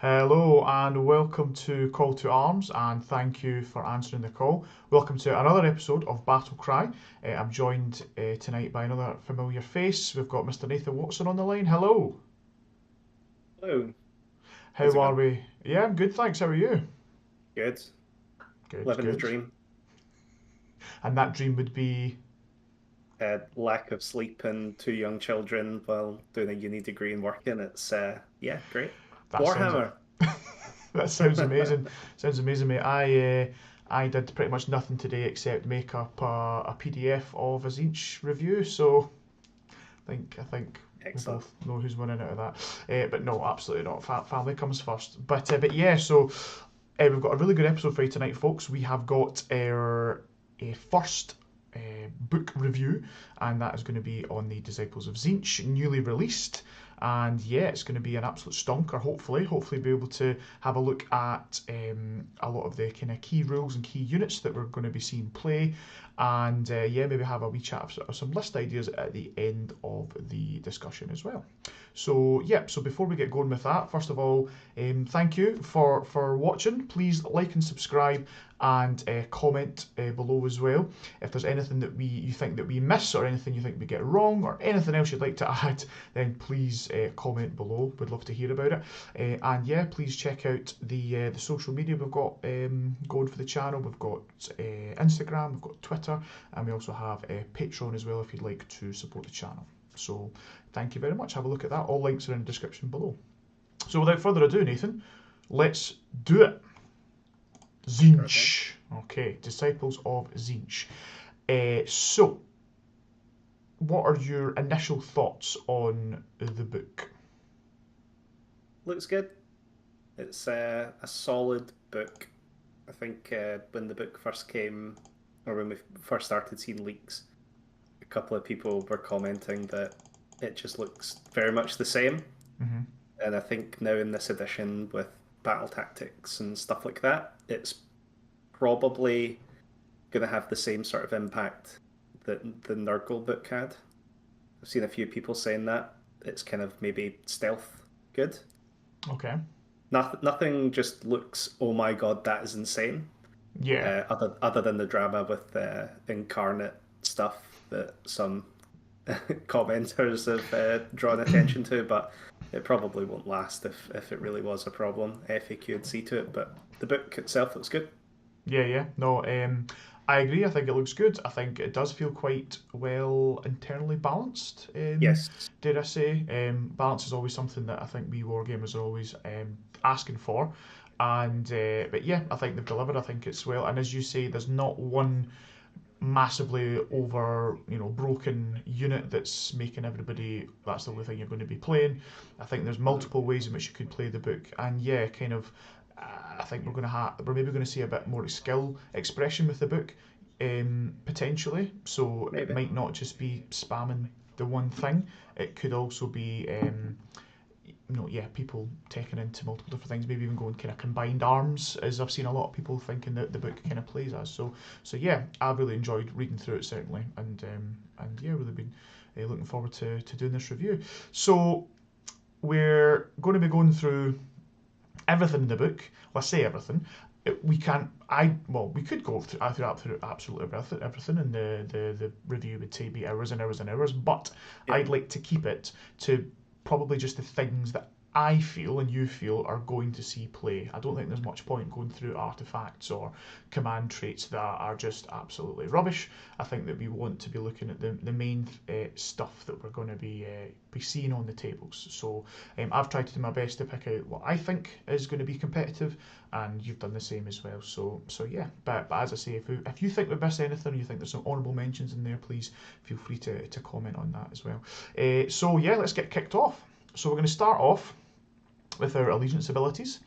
Hello and welcome to Call to Arms, and thank you for answering the call. Welcome to another episode of Battlecry. I'm joined tonight by another familiar face. We've got Mr. Nathan Watson on the line. Hello. Hello, how's How it are going? we? Yeah, I'm good, thanks. How are you? Good. Good, Living the good. dream. And that dream would be Lack of sleep and two young children while doing a uni degree and working. It's great. that sounds Warhammer. that sounds amazing. Sounds amazing, mate. I did pretty much nothing today except make up a PDF of a Tzeentch review. So I think we'll Excellent. both know who's winning out of that. But no, absolutely not. Family comes first. But yeah, so we've got a really good episode for you tonight, folks. We have got our first book review, and that is going to be on the Disciples of Tzeentch, newly released. And yeah, it's going to be an absolute stonker. Hopefully, be able to have a look at a lot of the kind of key rules and key units that we're going to be seeing play, and yeah, maybe have a wee chat of some list ideas at the end of the discussion as well. So yeah, so before we get going with that, first of all, thank you for watching. Please like and subscribe and comment below as well. If there's anything that you think that we miss, or anything you think we get wrong, or anything else you'd like to add, then please comment below. We'd love to hear about it. And yeah, please check out the social media we've got going for the channel. We've got Instagram, we've got Twitter, and we also have Patreon as well if you'd like to support the channel. So thank you very much. Have a look at that. All links are in the description below. So without further ado, Nathan, let's do it. Sure thing. Tzeentch. Okay, Disciples of Tzeentch. So, what are your initial thoughts on the book? Looks good. It's a solid book. I think when the book first came, or when we first started seeing leaks, a couple of people were commenting that it just looks very much the same. Mm-hmm. And I think now in this edition with battle tactics and stuff like that, it's probably going to have the same sort of impact that the Nurgle book had. I've seen a few people saying that it's kind of maybe stealth good. Okay. Nothing just looks, oh my god, that is insane. Yeah. Other than the drama with incarnate stuff that some commenters have drawn attention to, but it probably won't last if it really was a problem. FAQ would see to it, but the book itself looks good. Yeah. No, I agree. I think it looks good. I think it does feel quite well internally balanced. Yes. Dare I say? Balance is always something that I think we wargamers are always asking for. And but yeah, I think they've delivered. I think it's well. And as you say, there's not one massively over broken unit that's making everybody that's the only thing you're going to be playing. I think there's Mhm. multiple ways in which you could play the book, and yeah, kind of I think we're maybe going to see a bit more skill expression with the book, potentially. So it Maybe. might not just be spamming the one thing. It could also be yeah, people taking into multiple different things, maybe even going kind of combined arms, as I've seen a lot of people thinking that the book kind of plays as. So yeah, I've really enjoyed reading through it certainly, and yeah, really been looking forward to doing this review. So we're going to be going through everything in the book. Let's say everything. We can't. We could go through absolutely everything, and the review would say be hours and hours and hours. But Yeah. I'd like to keep it to probably just the things that I feel and you feel are going to see play. I don't think there's much point going through artifacts or command traits that are just absolutely rubbish. I think that we want to be looking at the main stuff that we're going to be seeing on the tables. So I've tried to do my best to pick out what I think is going to be competitive, and you've done the same as well. So yeah, but as I say, if you think we've missed anything, or you think there's some honourable mentions in there, please feel free to comment on that as well. So yeah, let's get kicked off. So we're going to start off with our allegiance abilities.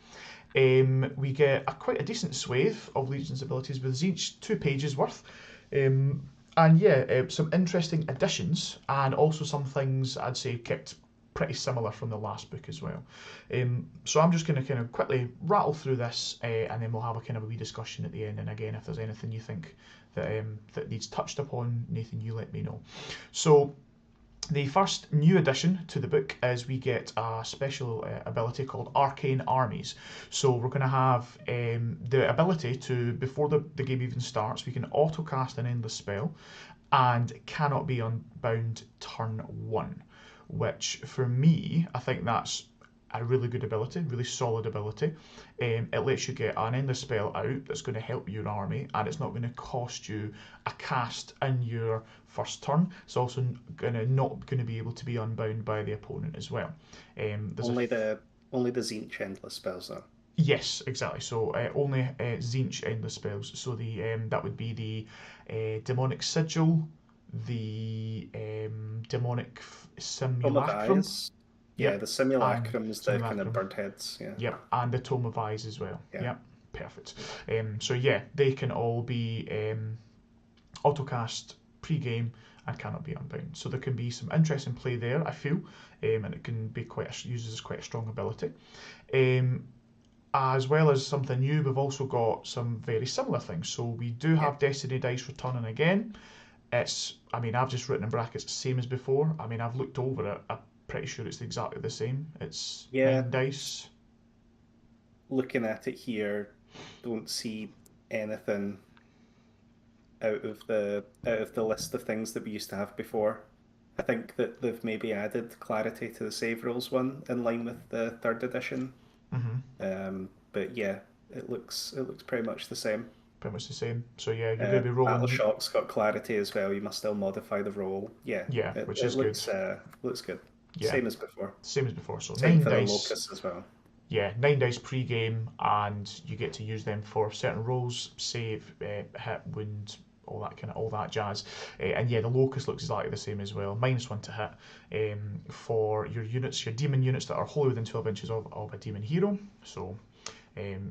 We get quite a decent swathe of allegiance abilities with each 2 pages worth. And yeah, some interesting additions, and also some things I'd say kept pretty similar from the last book as well. So I'm just going to kind of quickly rattle through this, and then we'll have a kind of a wee discussion at the end. And again, if there's anything you think that needs touched upon, Nathan, you let me know. So The first new addition to the book is we get a special ability called Arcane Armies. So we're going to have the ability to, before the game even starts, we can auto cast an endless spell and cannot be unbound turn one, which for me, I think that's a really good ability, really solid ability. It lets you get an endless spell out that's going to help your army, and it's not going to cost you a cast in your first turn. It's also not going to be able to be unbound by the opponent as well. There's only the Tzeentch endless spells though. Yes, exactly. So only Tzeentch endless spells. So the that would be the demonic sigil, the demonic Tome of simulacrum. Eyes. Yeah, Yep, the and simulacrum is the kind of simulacrum. bird heads. Yeah. Yep, and the tome of eyes as well. Yeah. Yep, perfect. So yeah, they can all be autocast pre-game and cannot be unbound. So there can be some interesting play there, I feel, and it can be used as quite a strong ability. As well as something new, we've also got some very similar things. So we do Yeah. have Destiny Dice returning again. I mean, I've just written in brackets, same as before. I mean, I've looked over it. I'm pretty sure it's exactly the same. It's Yeah. 9 dice. Looking at it here, don't see anything out of the list of things that we used to have before. I think that they've maybe added clarity to the save rules one in line with the third edition. But yeah, it looks pretty much the same. Pretty much the same. So yeah, you're going to be Battle rolling. Shock's got clarity as well. You must still modify the roll. Yeah, Yeah, it, which it is good. looks good. Yeah, Same as before. same as before. So Same 9 for the dice. Locust as well. Yeah, 9 dice pre-game, and you get to use them for certain rolls, save, hit, wound, all that jazz. And yeah, the Locust looks exactly the same as well. -1 to hit for your units, your demon units that are wholly within 12 inches of a demon hero. So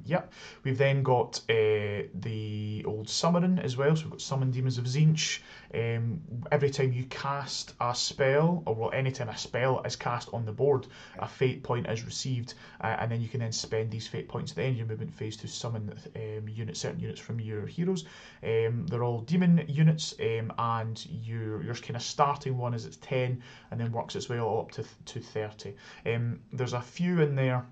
yep. We've then got the old summoning as well. So we've got Summon Demons of Tzeentch. Every time you cast a spell, or well, anytime a spell is cast on the board, a fate point is received, and then you can then spend these fate points at the end of your movement phase to summon certain units from your heroes. They're all demon units, and your kind of starting one is at 10, and then works its way all up to 30. There's a few in there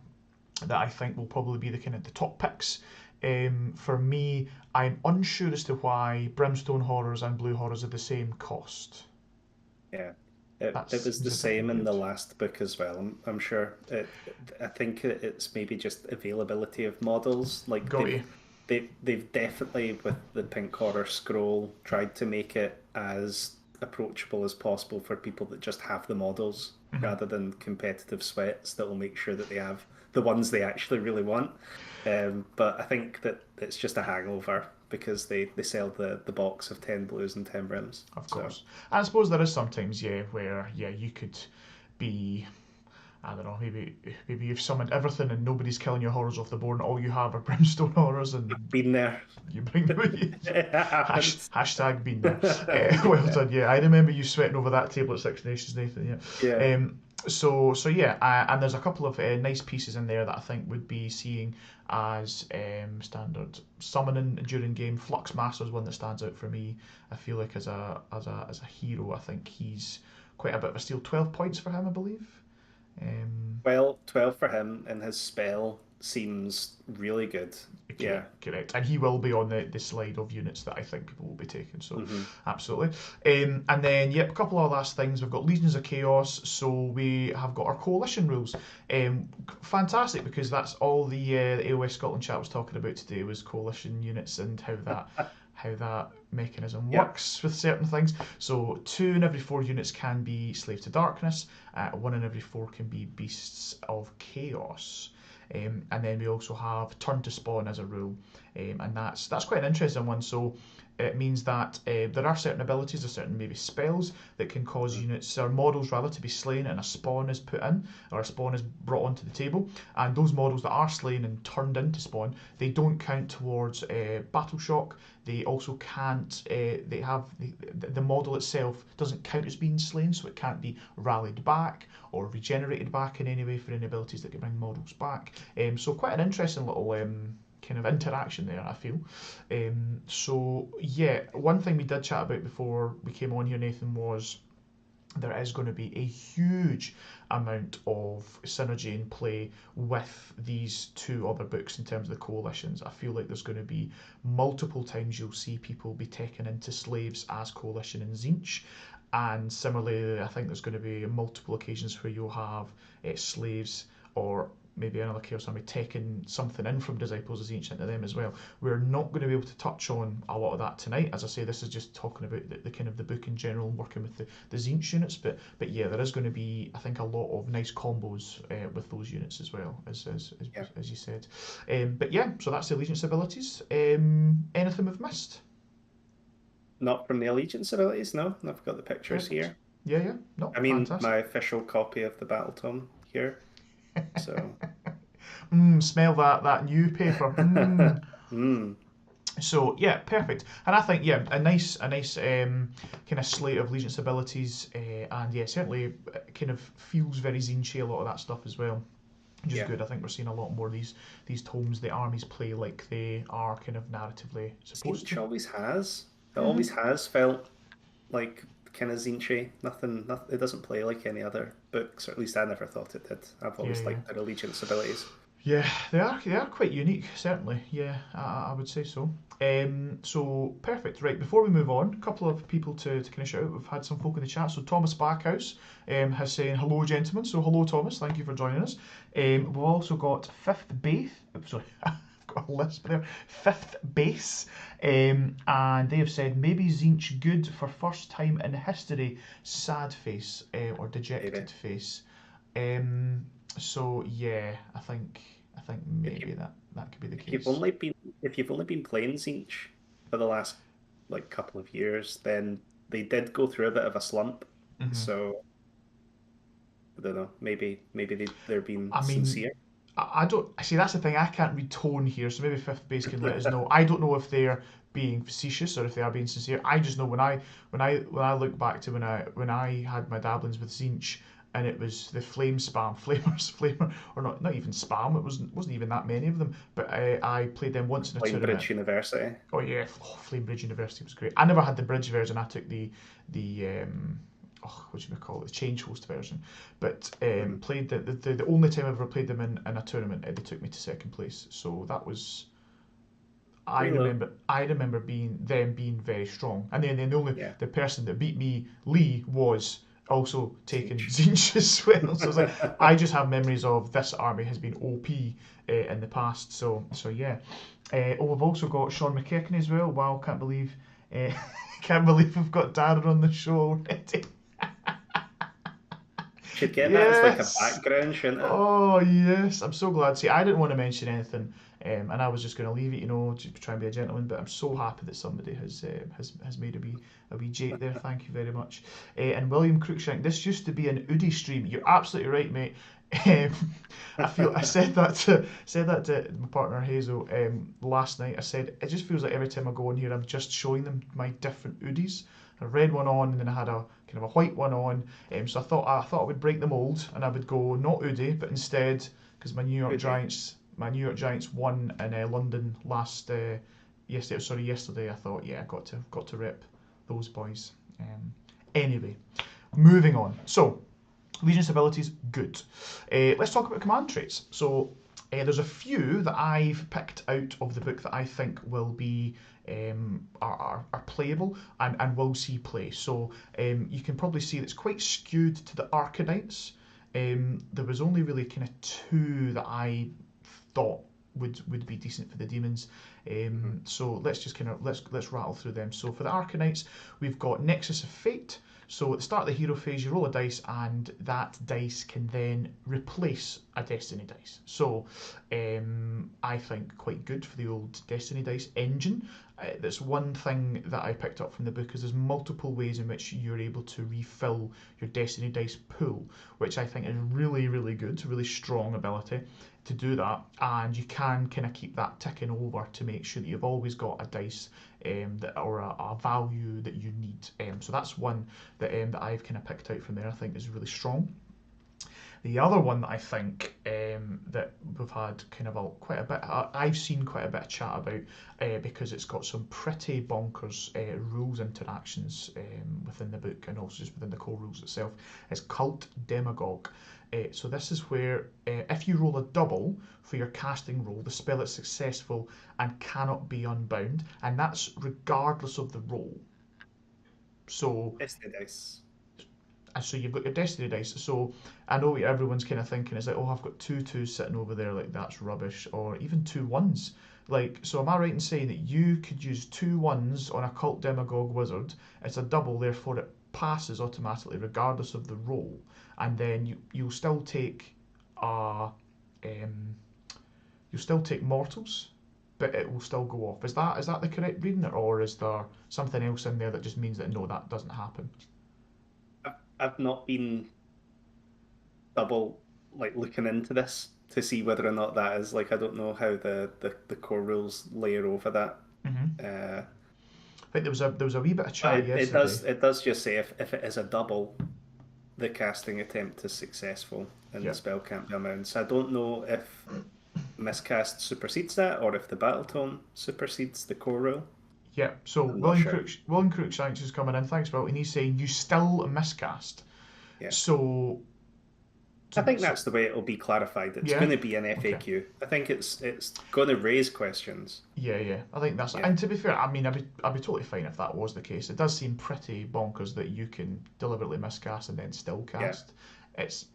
that I think will probably be the kind of the top picks. For me, I'm unsure as to why Brimstone Horrors and Blue Horrors are the same cost. Yeah, it That was the seems a bit same in the weird. last book as well. I'm sure. I think it's maybe just availability of models. Like Got you. they've definitely with the Pink Horror scroll tried to make it as approachable as possible for people that just have the models Mhm. rather than competitive sweats that will make sure that they have the ones they actually really want. But I think that it's just a hangover because they sell the box of 10 blues and 10 brims. Of So course. And I suppose there is sometimes, yeah, where yeah you could be, I don't know, maybe you've summoned everything and nobody's killing your horrors off the board, and all you have are Brimstone Horrors, and been there. you bring them. It happens. Hashtag been there. Well done. Yeah, I remember you sweating over that table at Six Nations, Nathan. Yeah. Yeah. So yeah, and there's a couple of nice pieces in there that I think would be seeing as standard summoning during game. Flux Master is one that stands out for me. I feel like as a hero, I think he's quite a bit of a steal. 12 points for him, I believe. Um, Well, 12 for him, and his spell seems really good. Yeah. Correct. And he will be on the slide of units that I think people will be taking. So, Hmm. absolutely. And then, yep, a couple of last things. We've got Legions of Chaos. So we have got our coalition rules. Fantastic, because that's all the AOS Scotland chat was talking about today was coalition units and how that mechanism Yeah. works with certain things. So 2 in every 4 units can be Slave to Darkness. 1 in every 4 can be Beasts of Chaos. And then we also have Turn to Spawn as a rule, and that's quite an interesting one. So it means that there are certain abilities, or certain maybe spells that can cause units or models rather to be slain, and a spawn is put in, or a spawn is brought onto the table. And those models that are slain and turned into spawn, they don't count towards battle shock. They also can't. They have the model itself doesn't count as being slain, so it can't be rallied back or regenerated back in any way for any abilities that can bring models back. So quite an interesting little kind of interaction there, I feel. So yeah, one thing we did chat about before we came on here, Nathan, was there is going to be a huge amount of synergy in play with these two other books in terms of the coalitions. I feel like there's going to be multiple times you'll see people be taken into slaves as coalition in Tzeentch, and similarly I think there's going to be multiple occasions where you'll have slaves, or maybe another Chaos Army, taking something in from Disciples of Tzeentch into them as well. We're not going to be able to touch on a lot of that tonight. As I say, this is just talking about the kind of the book in general and working with the Tzeentch units, but yeah, there is going to be, I think, a lot of nice combos with those units as well, as you said. But yeah, so that's the Allegiance abilities. Anything we've missed? Not from the Allegiance abilities, no. I've got the pictures Perfect. here. Yeah, no, I mean, fantastic. my official copy of the Battletome here. So. Smell that new paper. So yeah, perfect. And I think yeah, a nice kind of slate of Allegiance abilities, and yeah, certainly kind of feels very Tzeentchy, a lot of that stuff as well, which is good. I think we're seeing a lot more of these tomes. The armies play like they are kind of narratively supposed Tzeentch to. always has. It always has felt like kind of Tzeentchy. Nothing. It doesn't play like any other books, or at least I never thought it did. I've always Yeah, liked their Allegiance abilities. yeah, they are quite unique, certainly. Yeah, I would say so. So perfect. Right, before we move on, a couple of people to kind of shout out. We've had some folk in the chat. So Thomas Backhouse has saying hello, gentlemen. So hello, Thomas. Thank you for joining us. We've also got Fifth Base. Sorry, I've got a lisp there. Fifth Base, and they have said maybe Tzeentch good for first time in history. Sad face or dejected Maybe. face. So yeah, I think maybe that could be the If you've case. only been playing Tzeentch for the last like couple of years, then they did go through a bit of a slump. Hmm. So I don't know. Maybe they're being I mean, sincere. I don't see. That's the thing. I can't read tone here, so maybe Fifth Base can let us know. I don't know if they're being facetious or if they are being sincere. I just know when I look back to when I had my dabblings with Tzeentch, and it was the flame spam flamer, or not even spam. It wasn't even that many of them. But I played them once in a tournament. Bridge University. Oh yeah, Flame Bridge University was great. I never had the bridge version. I took the what should we call it, the change host version. But played the only time I ever played them in a tournament, they took me to second place. So that was. I Pretty low. remember I remember being very strong, and then Yeah. the person that beat me, Lee, was also taking Tzeentch. Tzeentch as well. So it's like I just have memories of this army has been OP in the past. So yeah. We've also got Sean McKechnie as well. Wow, uh, can't believe we've got Darren on the show already. Should get that as like a Yes. background, shouldn't it? Oh yes, I'm so glad. See, I didn't want to mention anything, and I was just going to leave it, to try and be a gentleman. But I'm so happy that somebody has made a wee jate there. Thank you very much. And William Cruikshank, this used to be an Udi stream. You're absolutely right, mate. Um, I said that to my partner Hazel last night. I said it just feels like every time I go on here, I'm just showing them my different Udis. A red one on, and then I had a kind of a white one on. So I thought I would break the mold, and I would go not Udi, but instead, because Okay. My New York Giants won in London yesterday. I thought, yeah, got to rep those boys. Anyway, moving on. So Legion's abilities, good. Let's talk about command traits. So there's a few that I've picked out of the book that I think will be are playable and will see play. So you can probably see that it's quite skewed to the Arcanites. There was only really kind of two that I thought would be decent for the demons. Mhm. So let's just kind of let's rattle through them. So for the Arcanites, we've got Nexus of Fate. So at the start of the hero phase, you roll a dice, and that dice can then replace a Destiny dice. So I think quite good for the old Destiny dice engine. That's one thing that I picked up from the book, is there's multiple ways in which you're able to refill your Destiny dice pool, which I think is really, really good, really strong ability to do that, and you can kind of keep that ticking over to make sure that you've always got a dice or a value that you need. So that's one that I've kind of picked out from there. I think is really strong. The other one that I think that we've had kind of quite a bit. I've seen quite a bit of chat about because it's got some pretty bonkers rules interactions within the book and also just within the core rules itself. It's Cult Demagogue. So this is where if you roll a double for your casting roll, the spell is successful and cannot be unbound, and that's regardless of the roll. So Destiny dice. and so you've got your destiny dice. So I know what everyone's kind of thinking is like, oh, I've got two twos sitting over there, like that's rubbish, or even two ones. Like, so am I right in saying that you could use two ones on a cult demagogue wizard? It's a double, therefore it passes automatically regardless of the roll, and then you'll still take you'll still take mortals, but it will still go off. Is that the correct reading, or is there something else in there that just means that no, that doesn't happen? I've not been double like looking into this to see whether or not that is like I don't know how the core rules layer over that. Mm-hmm. Uh, I think there was a wee bit of but chat yesterday. it does just say if it is a double, the casting attempt is successful and Yeah, the spell can't be unbound. So I don't know if miscast supersedes that or if the Battletome supersedes the core rule. yeah. So I'm not sure. William Cruikshanks is coming in. Thanks, Will, and he's saying you still miscast. Yeah. So, I think so that's the way it'll be clarified. It's yeah. going to be an Okay. FAQ. I think it's going to raise questions. Yeah, yeah. I think that's. Yeah. And to be fair, I mean, I'd be totally fine if that was the case. It does seem pretty bonkers that you can deliberately miscast and then still Yeah. cast. It's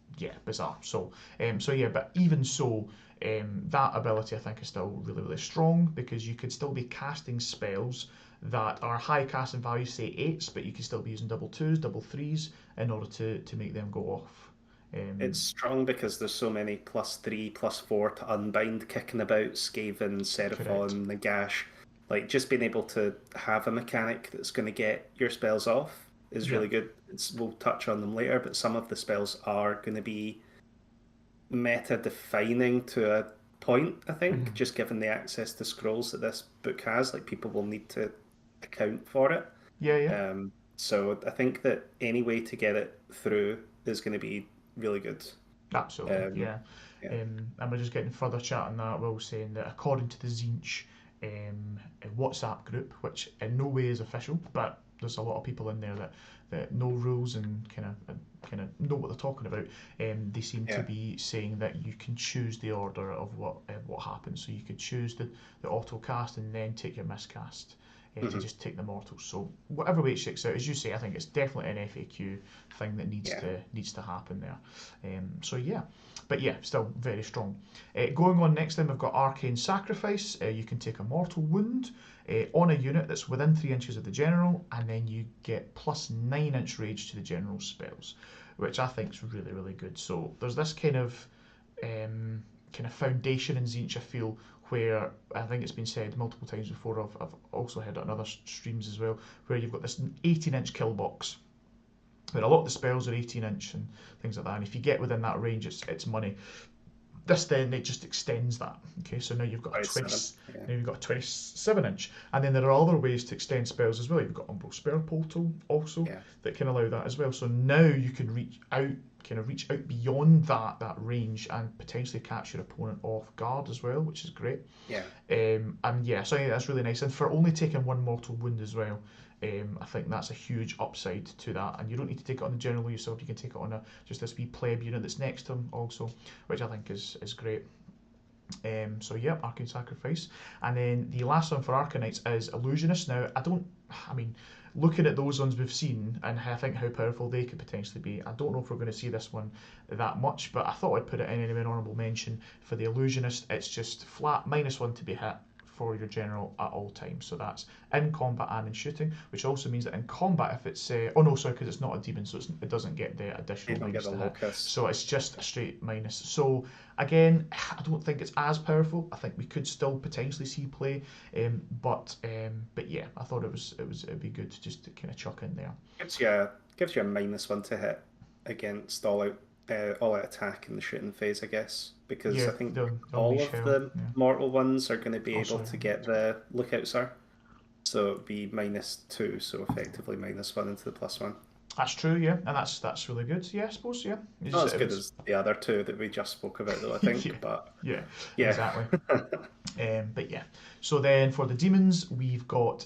bizarre. So yeah, but even so, that ability I think is still really really strong because you could still be casting spells that are high casting value, say eights, but you could still be using double twos, double threes in order to make them go off. It's strong because there's so many +3, +4 to unbind kicking about, Skaven, Correct. Seraphon, Nagash. Like just being able to have a mechanic that's going to get your spells off is Yeah. really good. We'll touch on them later, but some of the spells are going to be meta defining to a point, I think, Hmm. just given the access to scrolls that this book has. Like people will need to account for it. Yeah, yeah. So I think that any way to get it through is going to be really good. Absolutely, Um, yeah. yeah, And we're just getting further chat on that. Will saying that according to the Tzeentch WhatsApp group, which in no way is official, but there's a lot of people in there that know rules and kind of know what they're talking about. They seem to yeah. be saying that you can choose the order of what happens. So you could choose the auto cast and then take your miscast. To Hmm. just take the mortals. So whatever way it shakes out, as you say, I think it's definitely an FAQ thing that needs Yeah. to happen there. So yeah, but yeah, still very strong. Going on next, then we've got Arcane Sacrifice. You can take a mortal wound on a unit that's within 3 inches of the general, and then you get plus 9 inch rage to the general spells, which I think is really really good. So there's this kind of foundation in Tzeentch, I feel, where I think it's been said multiple times before. I've also heard it on other streams as well, where you've got this 18-inch kill box, where a lot of the spells are 18-inch and things like that. And if you get within that range, it's money. This then it just extends that. Okay, so now you've got a 20, 27. Yeah. now you've got a 27-inch, and then there are other ways to extend spells as well. You've got Umbral Spell Portal also Yeah. that can allow that as well. So now you can reach out beyond that range and potentially catch your opponent off guard as well, which is great. Yeah. And yeah, so I think that's really nice. And for only taking one mortal wound as well, I think that's a huge upside to that. And you don't need to take it on the general yourself. You can take it on just this wee pleb unit that's next to him also, which I think is great. So yeah, Arcane Sacrifice, and then the last one for Arcanites is Illusionist. Now I mean, looking at those ones we've seen and I think how powerful they could potentially be, I don't know if we're going to see this one that much, but I thought I'd put it in an honourable mention for the Illusionist. It's just flat -1 to be hit for your general at all times. So that's in combat and in shooting, which also means that in combat, if it's oh no, sorry, because it's not a demon, so it doesn't get the You additional don't get minus the to hit. locus. So it's just a straight minus. So again, I don't think it's as powerful. I think we could still potentially see play, but yeah, I thought it'd be good to just to kind of chuck in there. Gives you a -1 to hit against all out attack in the shooting phase, I guess, because Yeah, I think the all unleash of hell. the Yeah. mortal ones are going to be Oh, able sorry. to get the lookouts are. So it'd be -2, so effectively -1 into the +1. That's true, yeah, and that's really good. Yeah, I suppose, yeah. Not as It good was, as the other two that we just spoke about, though, I yeah, think. But yeah, yeah, exactly. But yeah, so then for the demons, we've got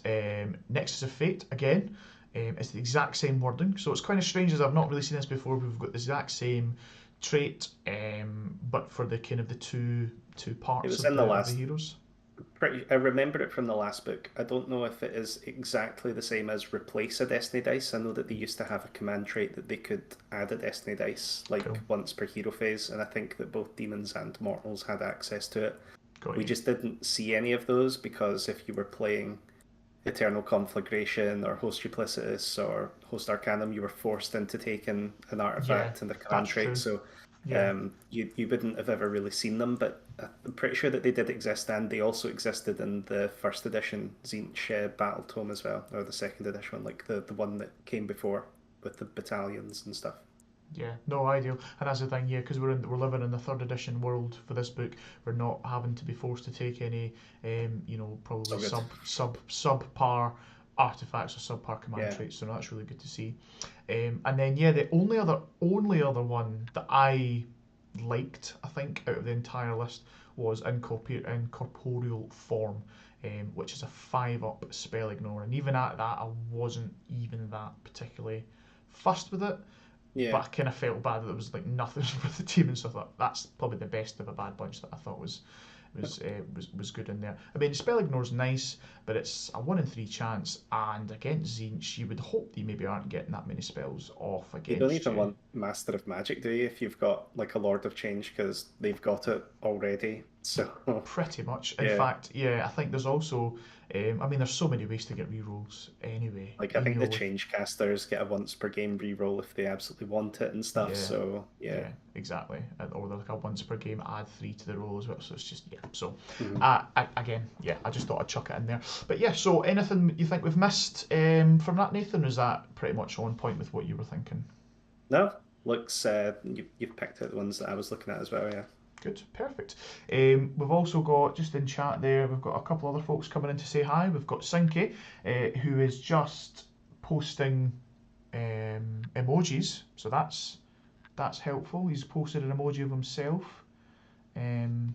Nexus of Fate again. It's the exact same wording, so it's kind of strange as I've not really seen this before. We've got the exact same trait, but for the kind of the two it parts was of in the the last. heroes. I remember it from the last book. I don't know if it is exactly the same as replace a Destiny dice. I know that they used to have a command trait that they could add a Destiny dice like Cool, once per hero phase, and I think that both demons and mortals had access to it. got We you. just didn't see any of those because if you were playing Eternal Conflagration or Host Duplicitous or Host Arcanum, you were forced into taking an Yeah, artifact and a command that's trait. true. So Yeah, you wouldn't have ever really seen them, but I'm pretty sure that they did exist, and they also existed in the first edition Tzeentch Battletome as well, or the second edition one, like the one that came before with the battalions and stuff. yeah, no, ideal. And that's the thing, yeah, because we're living in the third edition world for this book. We're not having to be forced to take any, probably So good. subpar artifacts or subpar command Yeah. traits. So no, that's really good to see. And then yeah, the only other one that I liked, I think, out of the entire list was incorporeal form. Which is a 5-up spell ignore, and even at that, I wasn't even that particularly fussed with it, Yeah. but I kind of felt bad that there was like nothing with the team, and so I thought that's probably the best of a bad bunch that I thought was good in there. I mean, spell ignore's nice, but it's a 1 in 3 chance, and against Tzeentch, you would hope they maybe aren't getting that many spells off You don't against even you. want Master of Magic, do you, if you've got like a Lord of Change, because they've got it already. So, Pretty much. In yeah. fact, yeah, I think there's also, I mean, there's so many ways to get rerolls anyway. Like I And think the change casters get a once per game reroll if they absolutely want it and stuff. yeah, So yeah. yeah, exactly. Or they're like a once per game, add 3 to the roll as well. So it's just, yeah. So, Mhm. again, yeah, I just thought I'd chuck it in there. But yeah, so anything you think we've missed from that, Nathan? Is that pretty much on point with what you were thinking? No, looks you've picked out the ones that I was looking at as well. Yeah. Good, perfect. We've also got, just in chat there, we've got a couple other folks coming in to say hi. We've got Sinky, who is just posting emojis, so that's helpful. He's posted an emoji of himself, um,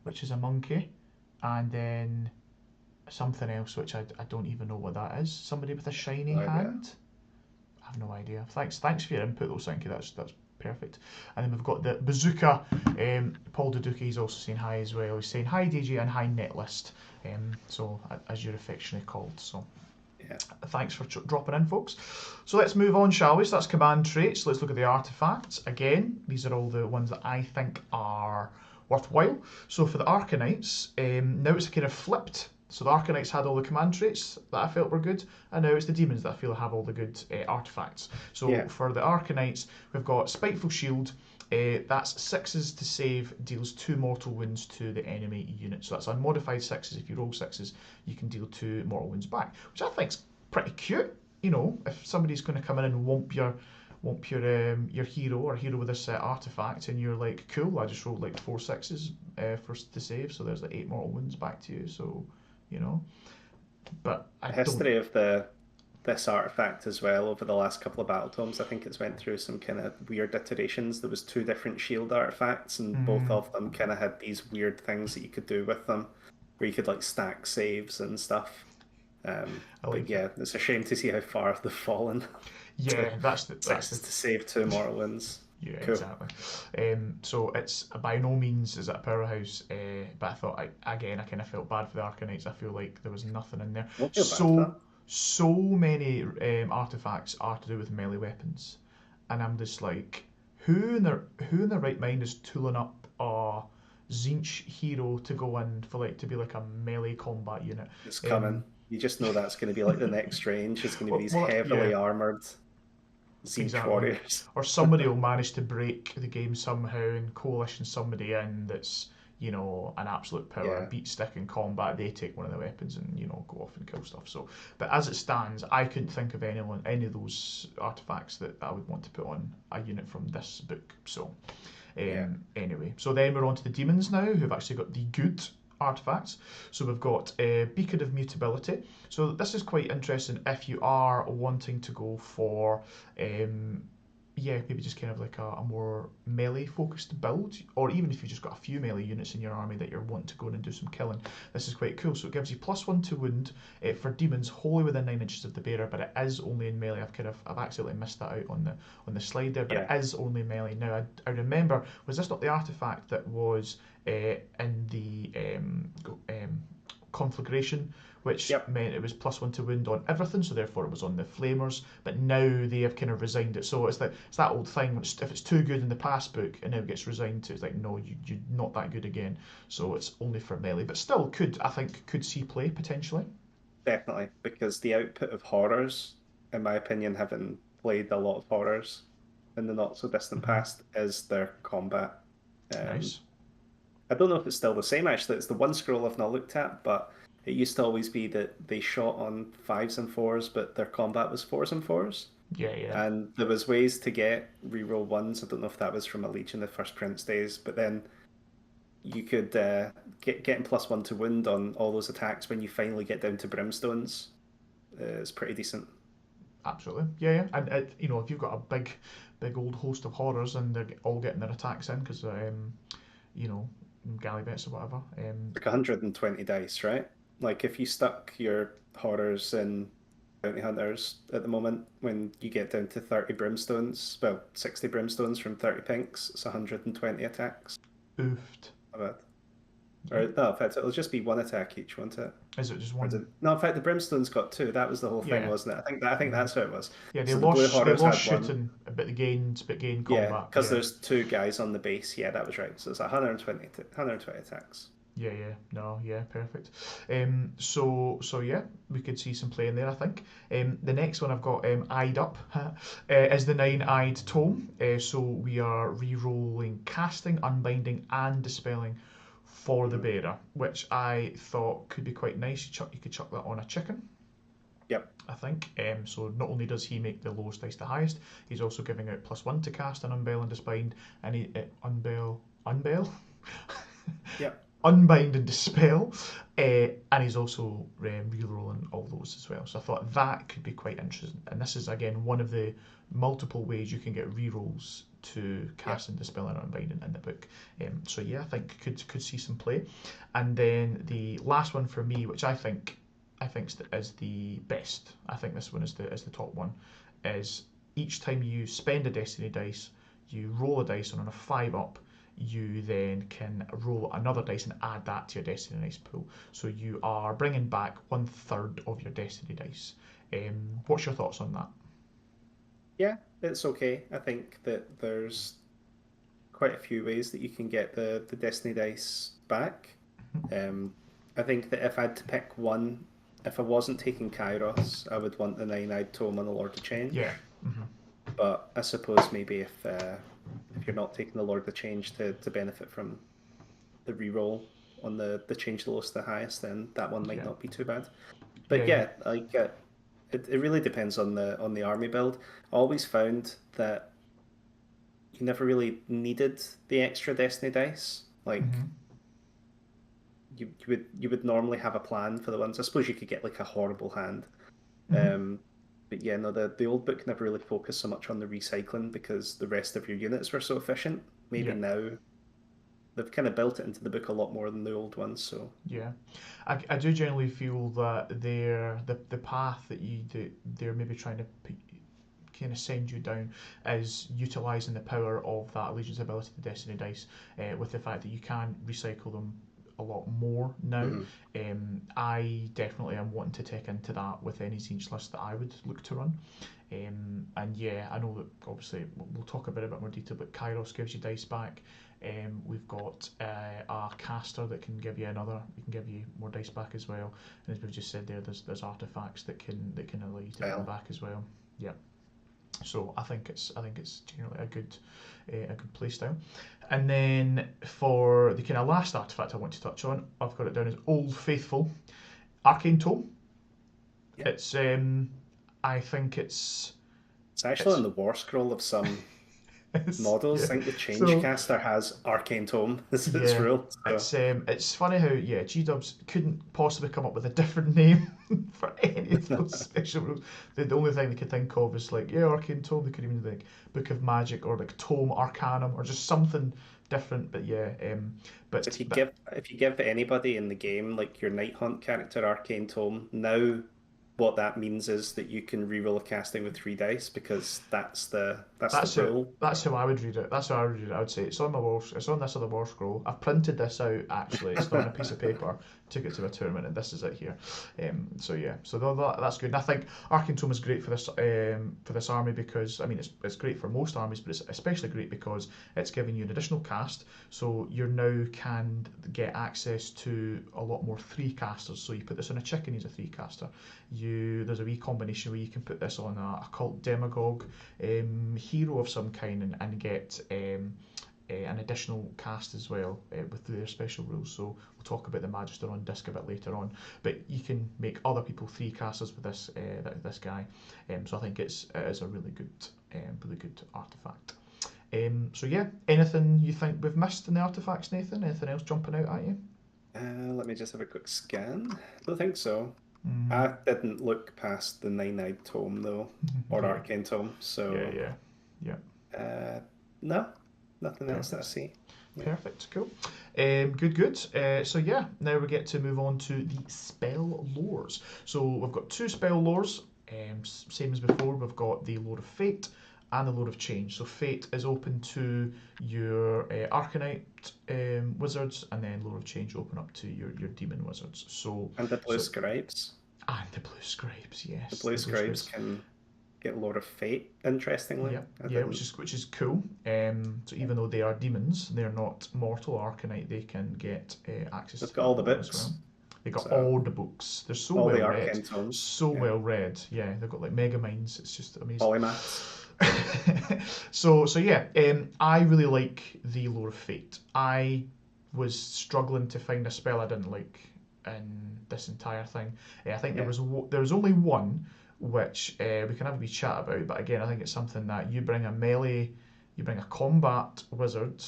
which is a monkey, and then something else, which I don't even know what that is. Somebody with a shiny No idea. hand. I have no idea. Thanks for your input, though, Sinky. That's perfect. And then we've got the bazooka. Paul Duduki is also saying hi as well. He's saying hi DJ and hi Netlist. So as you're affectionately called. So Yeah. thanks for dropping in, folks. So let's move on, shall we? So that's command traits. Let's look at the artifacts. Again, these are all the ones that I think are worthwhile. So for the Arcanites, now it's kind of flipped. So the Arcanites had all the command traits that I felt were good, and now it's the demons that I feel have all the good artifacts. So Yeah. for the Arcanites, we've got Spiteful Shield. That's 6s to save, deals 2 mortal wounds to the enemy unit. So that's unmodified 6s. If you roll 6s, you can deal 2 mortal wounds back, which I think's pretty cute. You know, if somebody's going to come in and womp your hero or hero with this artifact, and you're like, cool, I just rolled like 4 6s first to save, so there's like 8 mortal wounds back to you. So, you know, but I The don't. history of this artifact as well over the last couple of battle tomes, I think it's went through some kind of weird iterations. There was 2 different shield artifacts, and both Mm, of them kind of had these weird things that you could do with them, where you could like stack saves and stuff. I But like that. yeah, it's a shame to see how far they've fallen to Yeah, that's the sixes to save 2 mortal wounds. Yeah, Cool. exactly. So it's by no means is it a powerhouse, but I thought again I kind of felt bad for the Arcanites. I feel like there was nothing in there. Don't feel bad for So that. so many artifacts are to do with melee weapons, and I'm just like, who in their right mind is tooling up a Tzeentch hero to go in for like to be like a melee combat unit? It's Um, coming. You just know that's going to be like the next range. It's going to be these yeah, heavily armored Tzeentch exactly. warriors. Or somebody will manage to break the game somehow and coalition somebody in that's, an absolute power, Yeah. beat stick in combat, they take one of the weapons and, go off and kill stuff. So, but as it stands, I couldn't think of any of those artifacts that I would want to put on a unit from this book. So, Yeah. anyway, so then we're on to the demons now, who've actually got the good artifacts. So we've got a Beacon of Mutability. So this is quite interesting if you are wanting to go for maybe just kind of like a more melee focused build, or even if you've just got a few melee units in your army that you're wanting to go in and do some killing, this is quite cool. So it gives you +1 to wound for demons wholly within 9 inches of the bearer, but it is only in melee. I've accidentally missed that out on the slide there, but Yeah. it is only melee. Now I remember, was this not the artifact that was in the conflagration, which Yep. meant it was +1 to wound on everything, so therefore it was on the flamers. But now they have kind of resigned it, so it's that old thing. If it's too good in the past book and now it gets resigned to, it's like no, you're not that good again. So it's only for melee, but still could see play potentially. Definitely, because the output of horrors, in my opinion, having played a lot of horrors in the not so distant past, is their combat. Nice. I don't know if it's still the same actually. It's the one scroll I've not looked at, but it used to always be that they shot on 5s and 4s, but their combat was 4s and 4s. Yeah. And there was ways to get reroll 1s. I don't know if that was from a Legion the first Prince days, but then you could getting +1 to wound on all those attacks when you finally get down to brimstones is pretty decent. Absolutely. Yeah. And if you've got a big old host of horrors and they're all getting their attacks in because you know, Gallivets or whatever. Like 120 dice, right? Like if you stuck your horrors in bounty hunters at the moment, when you get down to 30 brimstones, well, 60 brimstones from 30 pinks, it's 120 attacks. Oofed. Or no, in fact, it'll just be one attack each, won't it? Is it just one? No, in fact, the brimstones got two. That was the whole thing, Yeah. wasn't it? I think that's how it was. Yeah, So the blue they horrors lost had one. shooting, but they gain Yeah, combat. because there's two guys on the base. Yeah, that was right. So it's 120 attacks. Yeah. No, yeah, perfect. So yeah, we could see some play in there, I think. The next one I've got eyed up is the 9-eyed tome. So we are re-rolling casting, unbinding, and dispelling for the bearer, which I thought could be quite nice. You could chuck that on a chicken. Yep. I think. So not only does he make the lowest dice the highest, he's also giving out +1 to cast an unveil and disbind, and he unveil. Yep. Unbind and dispel, and he's also re-rolling all those as well. So I thought that could be quite interesting. And this is again one of the multiple ways you can get re-rolls to cast and dispel and unbind in the book. So yeah, I think could see some play. And then the last one for me, which I think is the best. I think this one is the top one. Is each time you spend a destiny dice, you roll a dice, and on a 5 up, you then can roll another dice and add that to your destiny dice pool. So you are bringing back 1/3 of your destiny dice. What's your thoughts on that? Yeah, it's okay. I think that there's quite a few ways that you can get the destiny dice back. I think that if I had to pick one, if I wasn't taking Kairos, I would want the 9-eyed tome on the Lord of Change. Yeah. But I suppose maybe if you're not taking the Lord of Change to benefit from the reroll on the change the lowest to the highest, then that one might not be too bad. But like it really depends on the army build. I always found that you never really needed the extra destiny dice. Like you would normally have a plan for the ones. I suppose you could get like a horrible hand. But yeah, no, the old book never really focused so much on the recycling because the rest of your units were so efficient. Maybe now they've kind of built it into the book a lot more than the old ones. So yeah, I do generally feel that the path that they're maybe trying to kind of send you down is utilising the power of that Allegiance ability to Destiny dice, with the fact that you can recycle them a lot more now. I definitely am wanting to take into that with any Tzeentch list that I would look to run. And yeah, I know that obviously we'll talk about it a bit more detail, but Kairos gives you dice back. We've got a caster that can give you more dice back as well. And as we've just said there, there's artifacts that can allow you to bring back as well. Yeah. So I think it's generally a good play style. And then for the kind of last artifact I want to touch on, I've got it down as Old Faithful Arcane Tome. Yeah. I think it's actually on the war scroll of some models. I Yeah. think the Change So caster has Arcane Tome as its yeah, rule. So it's funny how G-Dubs couldn't possibly come up with a different name for any of those special rules. The only thing they could think of is like Arcane Tome. They could even think Book of Magic or like Tome Arcanum or just something different. But yeah, if you give anybody in the game like your Night Hunt character Arcane Tome, now what that means is that you can reroll a casting with 3 dice because that's the That's how rule. that's how I would read it. That's how I would read it. I would say it's on my war. It's on this other war scroll. I've printed this out. Actually, it's not on a piece of paper. Took it to a tournament, and this is it here. So yeah, so that's good. And I think Arcane Tome is great for this army because I mean it's great for most armies, but it's especially great because it's giving you an additional cast. So you now can get access to a lot more 3 casters. So you put this on a chicken, he's a 3 caster. There's a wee combination where you can put this on a cult demagogue. Hero of some kind and get an additional cast as well with their special rules. So we'll talk about the Magister on Disc a bit later on. But you can make other people 3 casters with this guy. So I think it is a really good artifact. So yeah, anything you think we've missed in the artifacts, Nathan? Anything else jumping out at you? Let me just have a quick scan. Don't think so. Mm, I didn't look past the Nine-Eyed Tome though, or yeah, Arcane Tome. So yeah. no, nothing else that I Perfect. see. Yeah. Perfect, cool. Good. So yeah, now we get to move on to the spell lores. So we've got 2 spell lores, same as before. We've got the Lore of Fate and the Lore of Change. So Fate is open to your Arcanite wizards, and then Lore of Change open up to your demon wizards. And the Blue Scribes. And the Blue Scribes, The yes, Blue the Blue Scribes Scribes. can get Lord of Fate, interestingly. Yeah, I yeah, didn't. which is cool. So even though they are demons, they're not mortal Arcanite. They can get access They've to got that all the lore as books. well. They got So all the books. They're so all well the read, Arcane Tomes. so Yeah. well read. Yeah, they've got like mega minds. It's just amazing. Polymaths. So yeah, I really like the Lore of Fate. I was struggling to find a spell I didn't like in this entire thing. I think Yeah. there was only one which we can have a wee chat about. But again, I think it's something that you bring a combat wizard,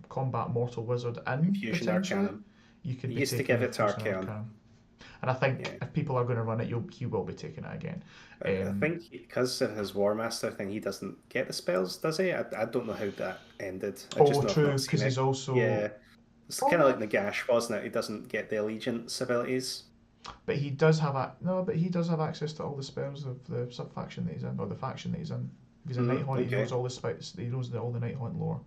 combat mortal wizard in Infusion potentially. Arcanum. You could You be used to taking give it to Infusion Archaon. Arcanum. And I think Yeah. if people are going to run it, he will be taking it again. I think because of his War Master thing, he doesn't get the spells, does he? I don't know how that ended. I just know I've True, not because seen he's it. also. Yeah. It's Oh kind of like no, Nagash, wasn't it? He doesn't get the Allegiance abilities. but he does have but he does have access to all the spells of the sub faction that he's in, or the faction that he's in. If he's a Night Haunt, he knows Okay. all the spice. He knows all the Night Haunt lore.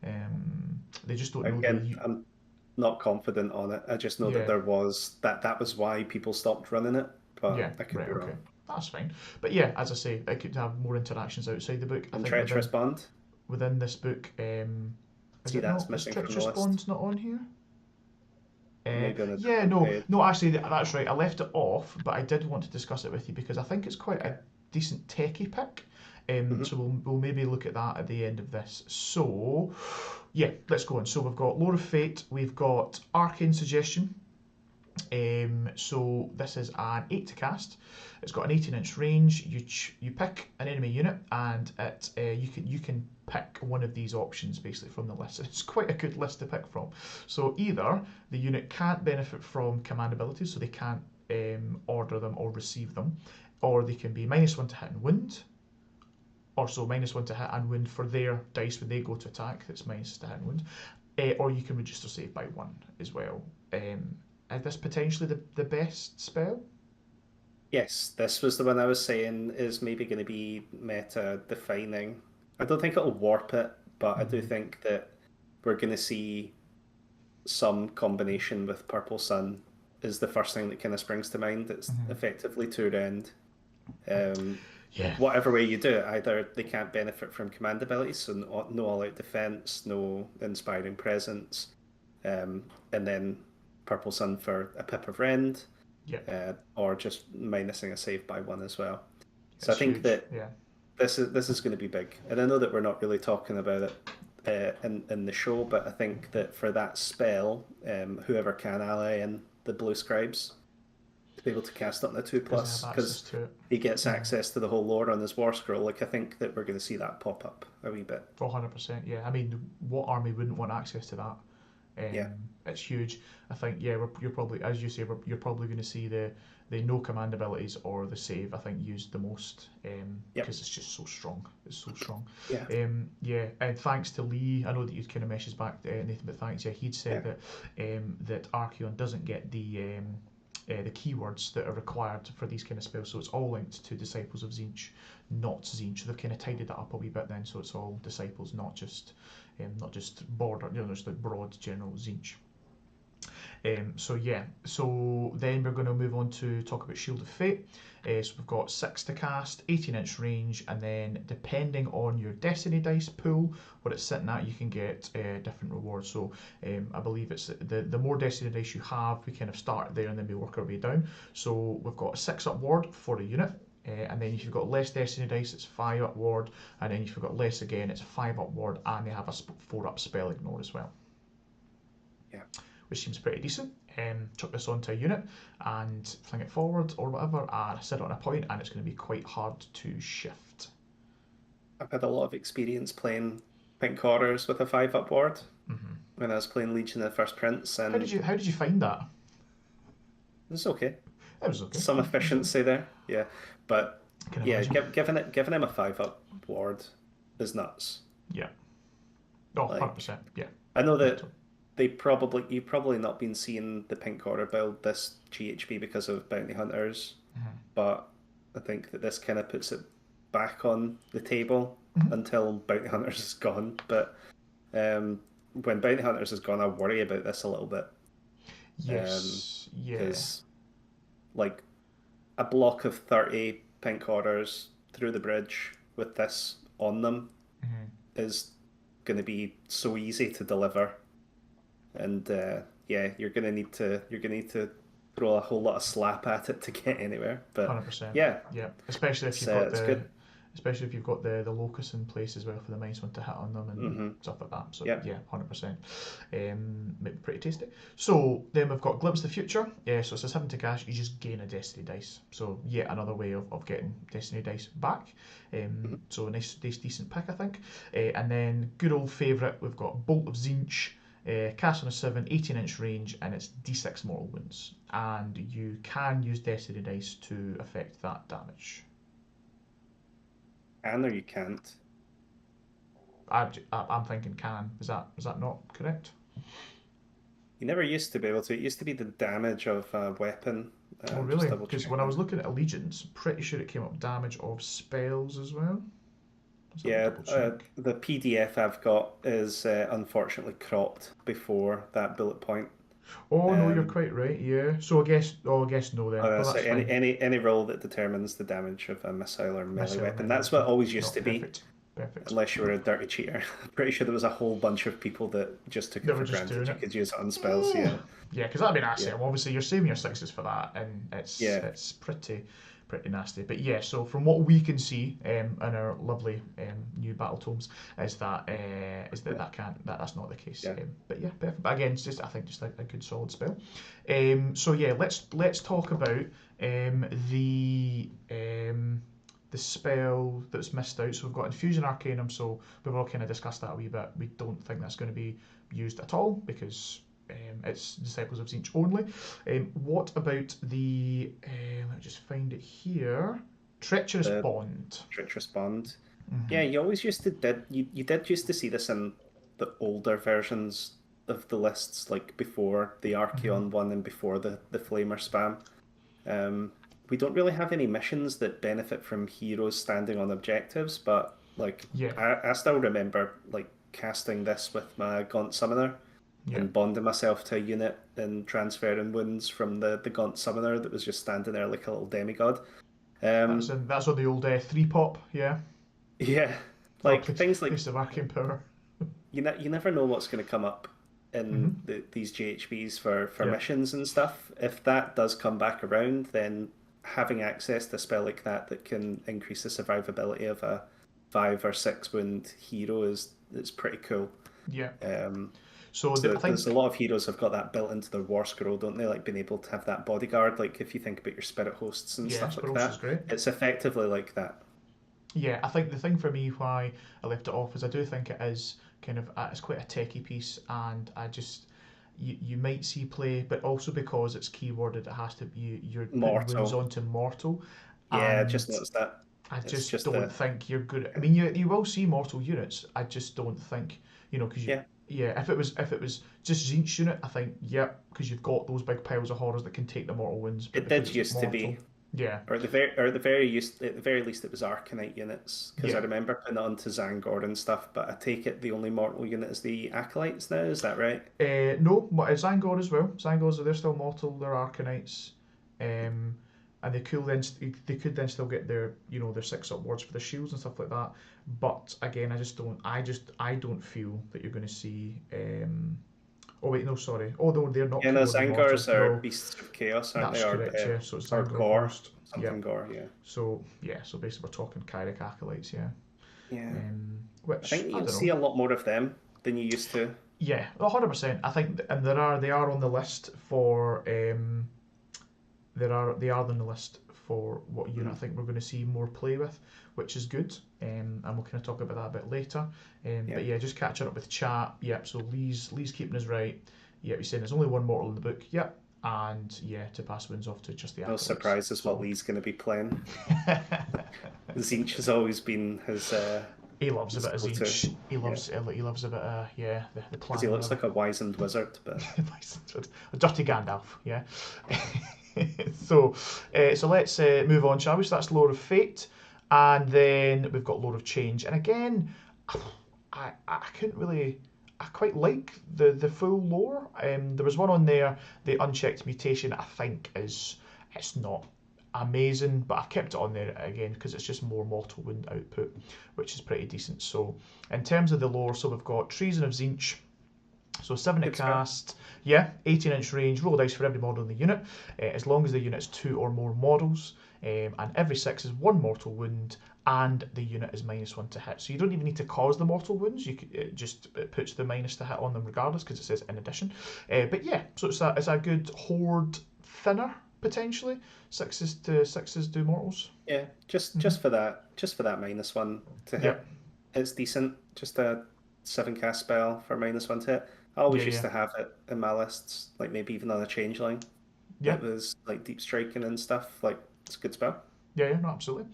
They just don't know Again, I'm not confident on it. I just know that yeah, there was that was why people stopped running it, but yeah, I could right, be okay, wrong. that's fine. But yeah, as I say, it could have more interactions outside the book. I And think Treacherous Bond, within this book, is see it that's not? Is missing from the Treacherous list. Bonds not on here? Maybe on a Yeah, different no, page. no. Actually, that's right. I left it off, but I did want to discuss it with you because I think it's quite Okay. a decent techie pick. So Hmm. we'll maybe look at that at the end of this. So, yeah, let's go on. So we've got Lore of Fate, we've got Arcane Suggestion. So this is an 8 to cast. It's got an 18-inch range. You pick an enemy unit, and you can pick one of these options basically from the list. It's quite a good list to pick from. So either the unit can't benefit from command abilities, so they can't order them or receive them, or they can be -1 to hit and wound, or so -1 to hit and wound for their dice when they go to attack. That's minus to hit and wound, or you can reduce their save by 1 as well. Is this potentially the best spell? Yes, this was the one I was saying is maybe going to be meta defining. I don't think it'll warp it, but I do Mm-hmm. think that we're going to see some combination with Purple Sun is the first thing that kind of springs to mind. It's Mm-hmm. effectively two end. Um, Yeah. whatever way you do it, either they can't benefit from command abilities, so no all-out defense, no inspiring presence, and then Purple Sun for a pip of rend, Yep. or just minusing a save by 1 as well. So I It's think huge. that Yeah. this is going to be big, and I know that we're not really talking about it in the show, but I think that for that spell, whoever can ally in the Blue Scribes to be able to cast it on the 2+, because they have access because to it. he gets access to the whole lore on his War Scroll. Like, I think that we're going to see that pop up a wee bit. 100%, yeah. I mean, what army wouldn't want access to that? Yeah. It's huge. I think, yeah, you're probably, as you say, you're probably going to see the no command abilities or the save, I think, used the most, because it's just so strong. It's so strong. Yeah. Yeah, and thanks to Lee, I know that you'd kind of messaged back, Nathan, but thanks. Yeah, he'd said that Archeon doesn't get the keywords that are required for these kind of spells, so it's all linked to Disciples of Tzeentch, not Tzeentch. They've kind of tidied that up a wee bit then, so it's all Disciples, not just border, just like broad general Tzeentch. So yeah, so then we're going to move on to talk about Shield of Fate. So we've got 6 to cast, 18-inch range, and then depending on your Destiny dice pool, what it's sitting at, you can get different rewards. So I believe it's the more Destiny dice you have, we kind of start there and then we work our way down. So we've got a 6 up ward for a unit. And then if you've got less Destiny dice, it's 5 up ward, and then if you've got less again, it's 5 up ward, and they have a 4 up spell ignore as well. Yeah. Which seems pretty decent. Chuck this onto a unit and fling it forward or whatever, and sit on a point, and it's going to be quite hard to shift. I've had a lot of experience playing Pink Horrors with a 5 up ward when I was playing Legion of the First Prince. And how did you find that? It's okay. It was okay. Some efficiency there, yeah. But yeah, giving him a 5 up ward is nuts. Yeah. Oh, 100%. Yeah. I know that you've probably not been seeing the Pink Horror build this GHB because of Bounty Hunters, but I think that this kind of puts it back on the table until Bounty Hunters is gone. But when Bounty Hunters is gone, I worry about this a little bit. Yes. Because like a block of 30 Pink Horrors through the bridge with this on them is going to be so easy to deliver. And yeah, you're gonna need to throw a whole lot of slap at it to get anywhere. But 100%. Yeah, especially if you've got the locus in place as well for the -1 to hit on them and stuff like that. So yeah, 100%. Maybe pretty tasty. So then we've got Glimpse of the Future. Yeah, so it's a 7 to cast. You just gain a Destiny dice. So yet another way of getting Destiny dice back. So a nice decent pick, I think. And then good old favourite, we've got Bolt of Tzeentch. Cast on a 7, 18-inch range, and it's d6 mortal wounds. And you can use Destiny dice to affect that damage. Can or you can't? I'm thinking can. Is that not correct? You never used to be able to. It used to be the damage of a weapon. Oh really? Because when I was looking at Allegiance, pretty sure it came up damage of spells as well. Yeah, the PDF I've got is unfortunately cropped before that bullet point. Oh no, you're quite right. Yeah. So I guess no then. So any roll that determines the damage of a missile or melee weapon. That's what it always used to be. Perfect. Unless you were a dirty cheater. I'm pretty sure there was a whole bunch of people that just took it for granted you could use it on spells. Yeah. Yeah, because that'd be nasty. Yeah. Well, obviously, you're saving your 6s for that, and it's pretty nasty. But yeah, so from what we can see in our lovely new Battletomes, is that that's not the case. Yeah. But yeah, perfect. But again, it's just I think just a good solid spell. So yeah, let's talk about the spell that's missed out. So we've got Infusion Arcanum, so we've all kind of discussed that a wee bit. We don't think that's going to be used at all because it's Disciples of Tzeentch only. What about the, let me just find it here, Treacherous Bond. Treacherous Bond. Yeah, you always used to, you did used to see this in the older versions of the lists, like before the Archeon one and before the Flamer spam. We don't really have any missions that benefit from heroes standing on objectives, but like I still remember like casting this with my Gaunt Summoner and bonding myself to a unit and transferring wounds from the Gaunt Summoner that was just standing there like a little demigod. That's on the old 3-pop, yeah. Yeah, like things like of arcane power. You never know what's going to come up in these GHBs for missions and stuff. If that does come back around, then having access to a spell like that can increase the survivability of a 5 or 6 wound hero is pretty cool. Yeah. So So I there's a think, lot of heroes have got that built into their war scroll, don't they? Like being able to have that bodyguard. Like if you think about your spirit hosts and yeah, stuff like Spiros is that, great. it's effectively like that. Yeah, I think the thing for me why I left it off is I do think it is kind of it's quite a techie piece, and I just you might see play, but also because it's keyworded, it has to be you're putting wounds Mortal. onto mortal, Yeah, just and noticed that. I It's just just don't the think you're good. I mean, you will see mortal units. I just don't think because you yeah. yeah if it was just Tzeentch unit, I think yeah because you've got those big piles of horrors that can take the mortal wounds, but It because did it's used to be, mortal, yeah or at the very least, it was Arcanite units. Because I yeah. remember putting it onto Zangor and stuff. But I take it the only mortal unit is the Acolytes now. Is that right? No, but Zangor as well. Zangors they're still mortal. They're Arcanites, um, and they could then still get their their 6 upwards for the shields and stuff like that. But again, I don't feel that you're going to see. Oh wait, no, sorry. Oh no, they're not Yeah, no, keyworded mortal. Zangors are No, Beasts of Chaos, aren't they? that's correct. Yeah, so it's Or Zangor Gore, Ghost. Yeah. something Gore. Yeah, So yeah, so basically we're talking Kyric acolytes. Yeah. yeah. I Which think I you'll don't see know. a lot more of them than you used to. Yeah, 100%. I think, and they are on the list for they are on the list for what unit I Mm, think we're going to see more play with, which is good. And we'll kind of talk about that a bit later. yeah. But yeah, just catching up with chat. Yep. So Lee's keeping us right. Yep. He's saying there's only one mortal in the book. Yep. And yeah, to pass wins off to just the No acolytes. surprises what So Lee's going to be playing. Tzeentch has always been he loves a his bit of go-to. Tzeentch. Yeah, He loves a bit of yeah the because he planning looks of like a wizened wizard, but a dirty Gandalf. Yeah. so so let's move on, shall we? So that's Lore of Fate, and then we've got Lore of Change. And again, I couldn't really. I quite like the full lore. There was one on there, the Unchecked Mutation. I think it's not amazing, but I've kept it on there again because it's just more mortal wound output, which is pretty decent. So in terms of the lore, so we've got Treason of Tzeentch. So 7 to good spell. cast, yeah, 18-inch range, roll a dice for every model in the unit, as long as the unit's 2 or more models, and every 6 is 1 mortal wound, and the unit is -1 to hit. So you don't even need to cause the mortal wounds, it puts the minus to hit on them regardless, because it says in addition. But yeah, so it's a good horde thinner, potentially. 6s do mortals. Yeah, Mm-hmm. just for that -1 to hit. Yep. It's decent. Just a 7 cast spell for -1 to hit. I Yeah, always used yeah. to have it in my lists, like maybe even on a changeling. Yeah. It was like deep striking and stuff. Like it's a good spell. Yeah, yeah, no, absolutely.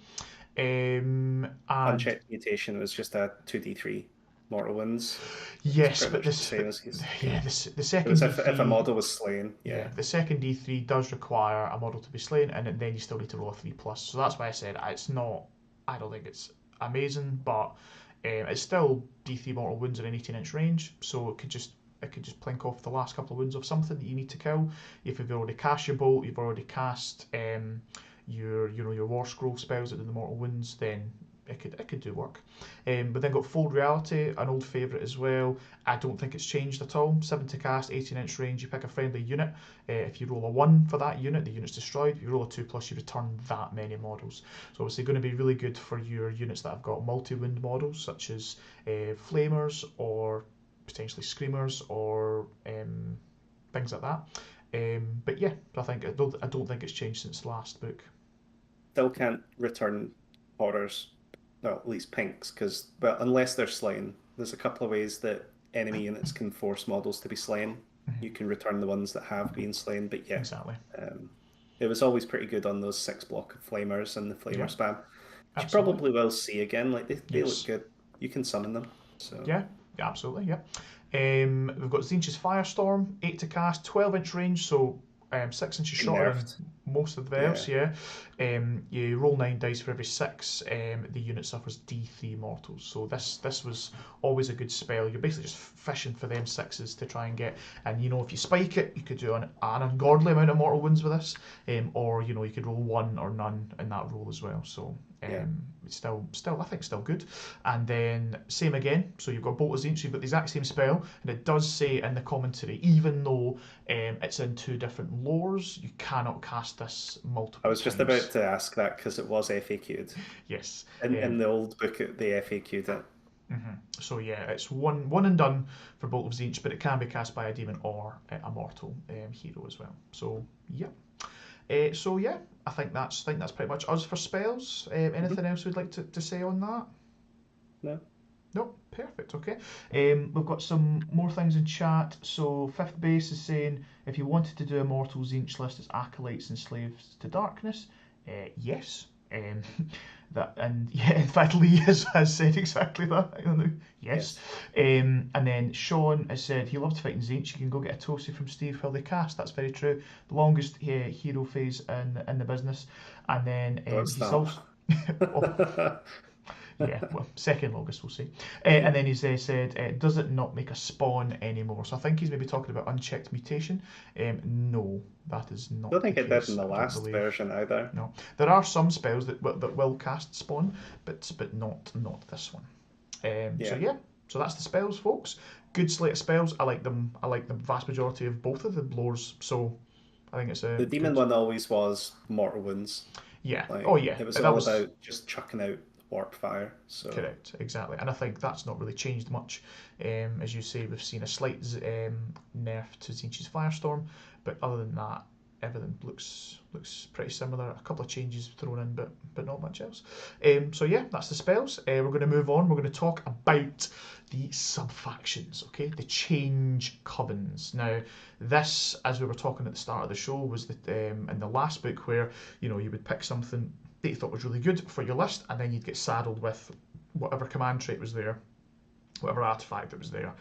And Unchecked mutation was just a 2d3 mortal wounds. It's yes, pretty but much the same as his. yeah, the It second was if a D3, model was slain, yeah, yeah. the second D3 does require a model to be slain, and then you still need to roll a 3 plus. So that's why I said it's not. I don't think it's amazing, but it's still D3 mortal wounds in an 18-inch range, so it could just plink off the last couple of wounds of something that you need to kill. If you've already cast your bolt, you've already cast your war scroll spells that do the mortal wounds, then it could do work. But then got Fold Reality, an old favourite as well. I don't think it's changed at all. 7 to cast, 18-inch range. You pick a friendly unit. If you roll a 1 for that unit, the unit's destroyed. If you roll a 2 plus, you return that many models. So obviously going to be really good for your units that have got multi-wound models, such as Flamers or potentially Screamers or things like that. But yeah, I don't think it's changed since the last book. Still can't return horrors, well, at least pinks, because, well, unless they're slain, there's a couple of ways that enemy units can force models to be slain. You can return the ones that have been slain, but yeah, Exactly. um, it was always pretty good on those 6 block of flamers and the flamer Yeah, spam, which you absolutely. probably will see again. Like they look Yes. good. You can summon them. So Yeah, absolutely. Yeah. We've got Tzeentch's Firestorm, 8 to cast, 12-inch range, so 6 inches been shorter than nerfed. most of the Yeah. elves. Yeah. You roll 9 dice for every 6. The unit suffers D3 mortals. So this was always a good spell. You're basically just fishing for them 6s to try and get. And if you spike it, you could do an ungodly amount of mortal wounds with this, or you could roll 1 or none in that roll as well. So Yeah. it's still I think still good. And then same again. So you've got Bolt of Tzeentch, you've got the exact same spell, and it does say in the commentary, even though it's in 2 different lores, you cannot cast this I multiple was just about times. to ask that because it was FAQ'd. Yes. In the old book, they FAQ'd it. So yeah, it's one and done for Bolt of Tzeentch, but it can be cast by a demon or a mortal hero as well. So yeah. So yeah, I think that's pretty much us for spells. Anything else we'd like to say on that? No. No, perfect. Okay. We've got some more things in chat. So Fifth Base is saying if you wanted to do a mortal Tzeentch list as acolytes and slaves to darkness, yes. That and yeah, in fact, Lee has said exactly that. I don't know. Yes. And then Sean has said he loves fighting Tzeentch. You can go get a toasty from Steve while they cast. That's very true. The longest hero phase in the business. And then he's also. Oh, yeah, well, second longest, we'll see. And then he's said, does it not make a spawn anymore? So I think he's maybe talking about unchecked mutation. No, that is not I don't think the it did case, in the I don't last believe. version either. No, there are some spells that will cast spawn, but not this one. So yeah, so that's the spells, folks. Good slate of spells. I like them. I like the vast majority of both of the blores. So I think it's a The demon good... one always was mortal wounds. Yeah. Like, Oh yeah. it was that all was about just chucking out warp fire. So correct, exactly, and I think that's not really changed much. As you say, we've seen a slight nerf to Tzeentch's Firestorm, but other than that, everything looks pretty similar. A couple of changes thrown in, but not much else. So yeah, that's the spells. We're going to move on. We're going to talk about the sub-factions, okay? The change covens. Now, this, as we were talking at the start of the show, was in the last book where, you know, you would pick something that you thought was really good for your list, and then you'd get saddled with whatever command trait was there, whatever artifact that was there.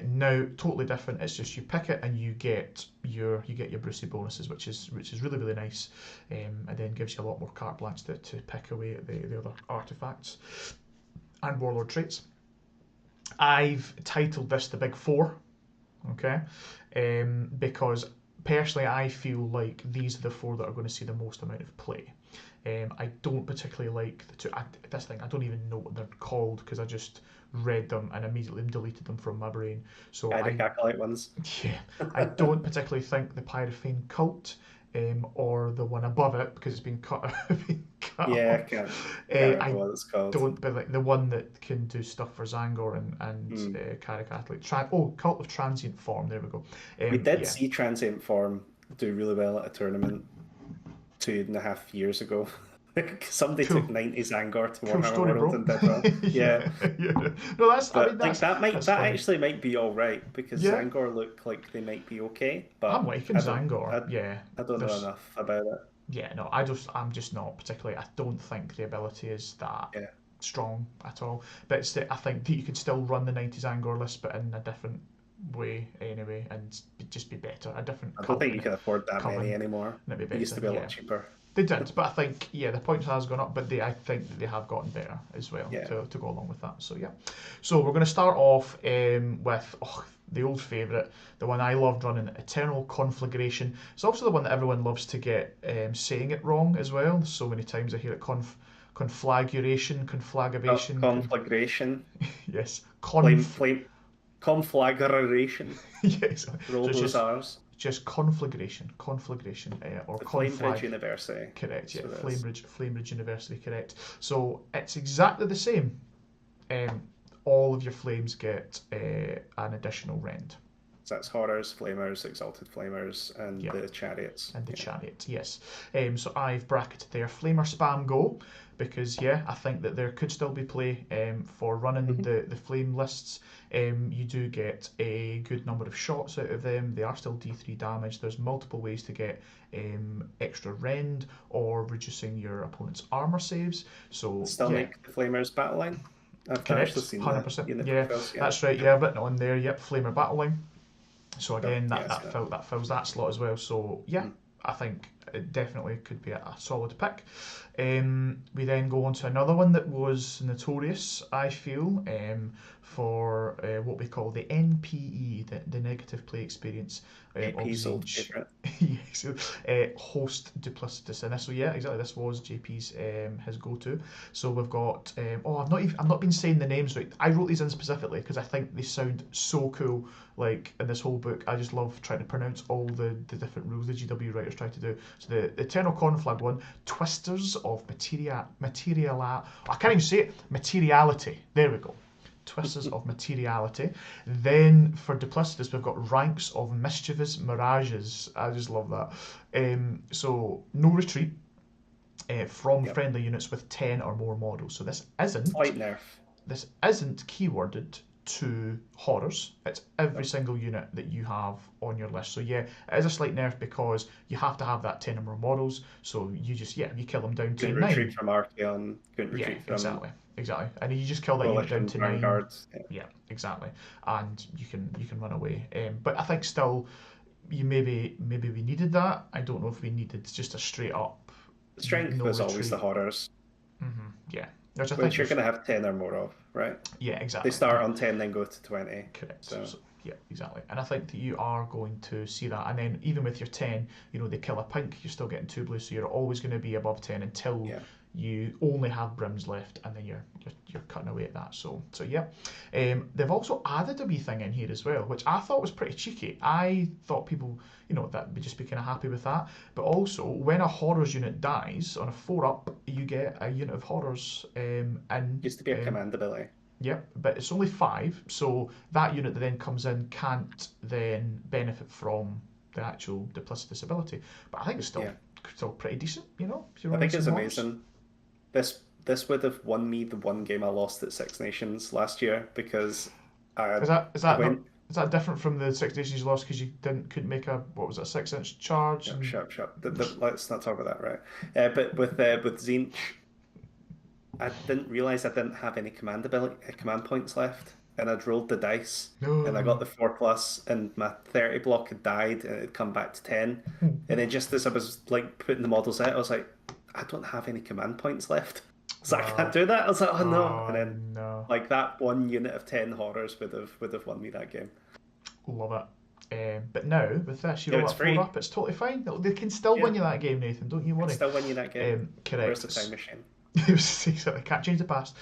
Now, totally different. It's just you pick it and you get your Brucey bonuses, which is really nice, and then gives you a lot more carte blanche to pick away at the other artifacts and warlord traits. I've titled this the Big Four, okay, because personally I feel like these are the four that are going to see the most amount of play. I don't particularly like the two. I don't even know what they're called because I just read them and immediately deleted them from my brain. So acolyte ones. Yeah, I don't particularly think the Pyrophane Cult or the one above it, because it's been cut. Yeah, off. can't remember what it's called. Don't, but like the one that can do stuff for Zangor and Carrick Athlete. Cult of Transient Form. There we go. We did see Transient Form do really well at a tournament 2.5 years ago. Somebody took 90 Zangor to Warhammer World and did well. Yeah. No, that's. But I mean, that actually might be all right because Zangor look like they might be okay. But I'm liking Zangor. I don't know enough about it. Yeah, no, I'm just not particularly. I don't think the ability is that strong at all. But I think that you could still run the 90s Angor list, but in a different way anyway, and just be better. A different. I don't think you can afford that many anymore. It used to be a lot cheaper. They did, but I think the point has gone up, but I think that they have gotten better as well to go along with that. So yeah, so we're going to start off with the old favourite, the one I loved running, Eternal Conflagration. It's also the one that everyone loves to get saying it wrong as well. So many times I hear it conflagration. Conflagration. Yes. Conflagration. Yes. Roll those R's. Just conflagration, or Flamebridge University. Correct, yeah, Flamebridge University, correct. So it's exactly the same. All of your flames get an additional rend. So that's Horrors, Flamers, Exalted Flamers, and the Chariots. And the Chariots, yes. So I've bracketed there Flamer Spam Go, because I think that there could still be play for running the flame lists. You do get a good number of shots out of them. They are still D3 damage. There's multiple ways to get extra rend or reducing your opponent's armor saves. So still make the Flamers battle line. Correct, 100%. Yeah, that's right. Yeah, written on there. Yep, Flamer battle line. So again, that fills that slot as well. So I think it definitely could be a solid pick. We then go on to another one that was notorious, I feel, for what we call the NPE, the negative play experience of Tzeentch. Yes, host duplicitous, and this exactly, this was JP's his go-to. So we've got I've not been saying the names right. I wrote these in specifically because I think they sound so cool. Like in this whole book, I just love trying to pronounce all the different rules the GW writers try to do. So the Eternal Conflag one, Twisters of Materiality. There we go. Twisters of Materiality. Then for Duplicitous, we've got Ranks of Mischievous Mirages. I just love that. So no retreat from Yep. friendly units with 10 or more models. So this isn't Slight nerf. keyworded to horrors. It's every single unit that you have on your list. So yeah, it is a slight nerf because you have to have that 10 or more models. So you just, you kill them down to Couldn't 9. retreat from Archeon. Couldn't Yeah, retreat from exactly. And you just kill that unit down Coalition to 9. Vanguards. Yeah, exactly. And you can run away. But I think still, maybe we needed that. I don't know if we needed just a straight up Strength no was retreat. always the horrors, Yeah, which you're going to have 10 or more of, right? Yeah, exactly. They start on 10, then go to 20. Correct. So yeah, exactly. And I think that you are going to see that. And then even with your 10, they kill a pink, you're still getting 2 blues, so you're always going to be above 10 until you only have brims left, and then you're cutting away at that. So yeah. They've also added a wee thing in here as well, which I thought was pretty cheeky. I thought people, that would just be kind of happy with that. But also, when a horrors unit dies on a 4-up, you get a unit of horrors. And used to be a command ability. Yep, but it's only 5, so that unit that then comes in can't then benefit from the actual duplicitous ability. But I think it's still pretty decent, I think it's amazing. This would have won me the one game I lost at Six Nations last year because is that different from the Six Nations you lost because you couldn't make a 6-inch charge? Shut. Let's not talk about that, right? But with Tzeentch, I didn't realize I didn't have any command points left, and I'd rolled the dice, and I got the 4+, and my 30 block had died, and it had come back to 10, and then just as I was like putting the models out, I was like, I don't have any command points left, so I can't do that. I was like, oh no, and then like that one unit of 10 horrors would have won me that game. Love it. But now with this, you roll that 4-up, it's totally fine. They can still win you that game, Nathan. Don't you worry. Still win you that game. Correct. Where's the time machine? Exactly, can't change the past.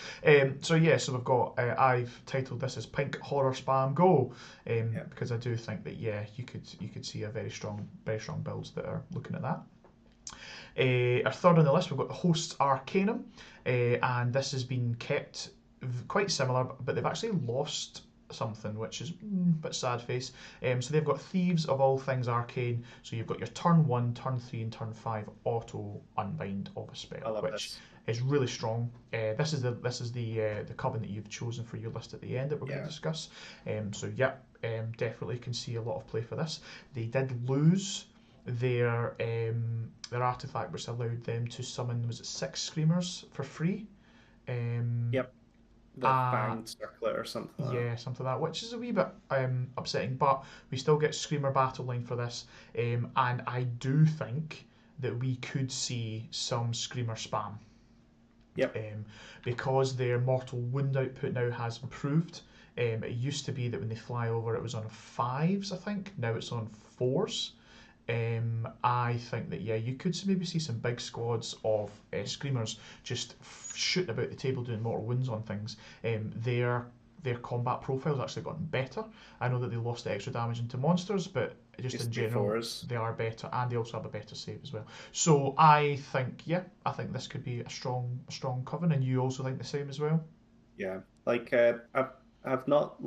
So we've got. I've titled this as Pink Horror Spam Go, because I do think that you could see a very strong builds that are looking at that. Our third on the list, we've got the Host's Arcanum, and this has been kept quite similar, but they've actually lost something, which is a bit sad face. So they've got Thieves of all things arcane. So you've got your turn 1, turn 3, and turn 5 auto unbind of a spell, which is really strong. This is the coven that you've chosen for your list at the end that we're going to discuss. Definitely can see a lot of play for this. They did lose their artifact, which allowed them to summon 6 screamers for free. The banged circlet or something. Something like that, which is a wee bit upsetting, but we still get Screamer battle line for this, and I do think that we could see some Screamer spam. Because their mortal wound output now has improved. It used to be that when they fly over, it was on 5s, I think. Now it's on 4s. I think that you could maybe see some big squads of screamers just shooting about the table doing mortal wounds on things. Their combat profile's actually gotten better. I know that they lost the extra damage into monsters, but just in general they are better, and they also have a better save as well. So I think this could be a strong coven, and you also think the same as well? Yeah, like I've not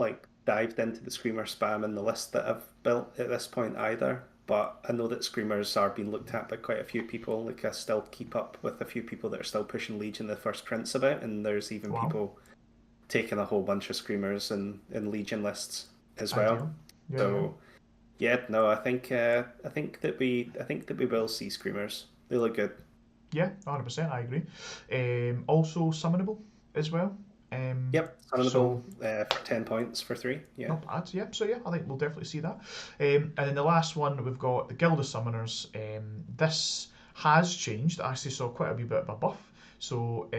dived into the screamer spam in the list that I've built at this point either. But I know that screamers are being looked at by quite a few people. Like I still keep up with a few people that are still pushing Legion the first prints about, and there's even people taking a whole bunch of screamers in Legion lists as well. I think that we will see screamers. They look good. Yeah, 100%. I agree. Also summonable as well. Summonable for 10 points for 3. Not bad. I think we'll definitely see that. And then the last one, we've got the Guild of Summoners. This has changed. I actually saw quite a wee bit of a buff. So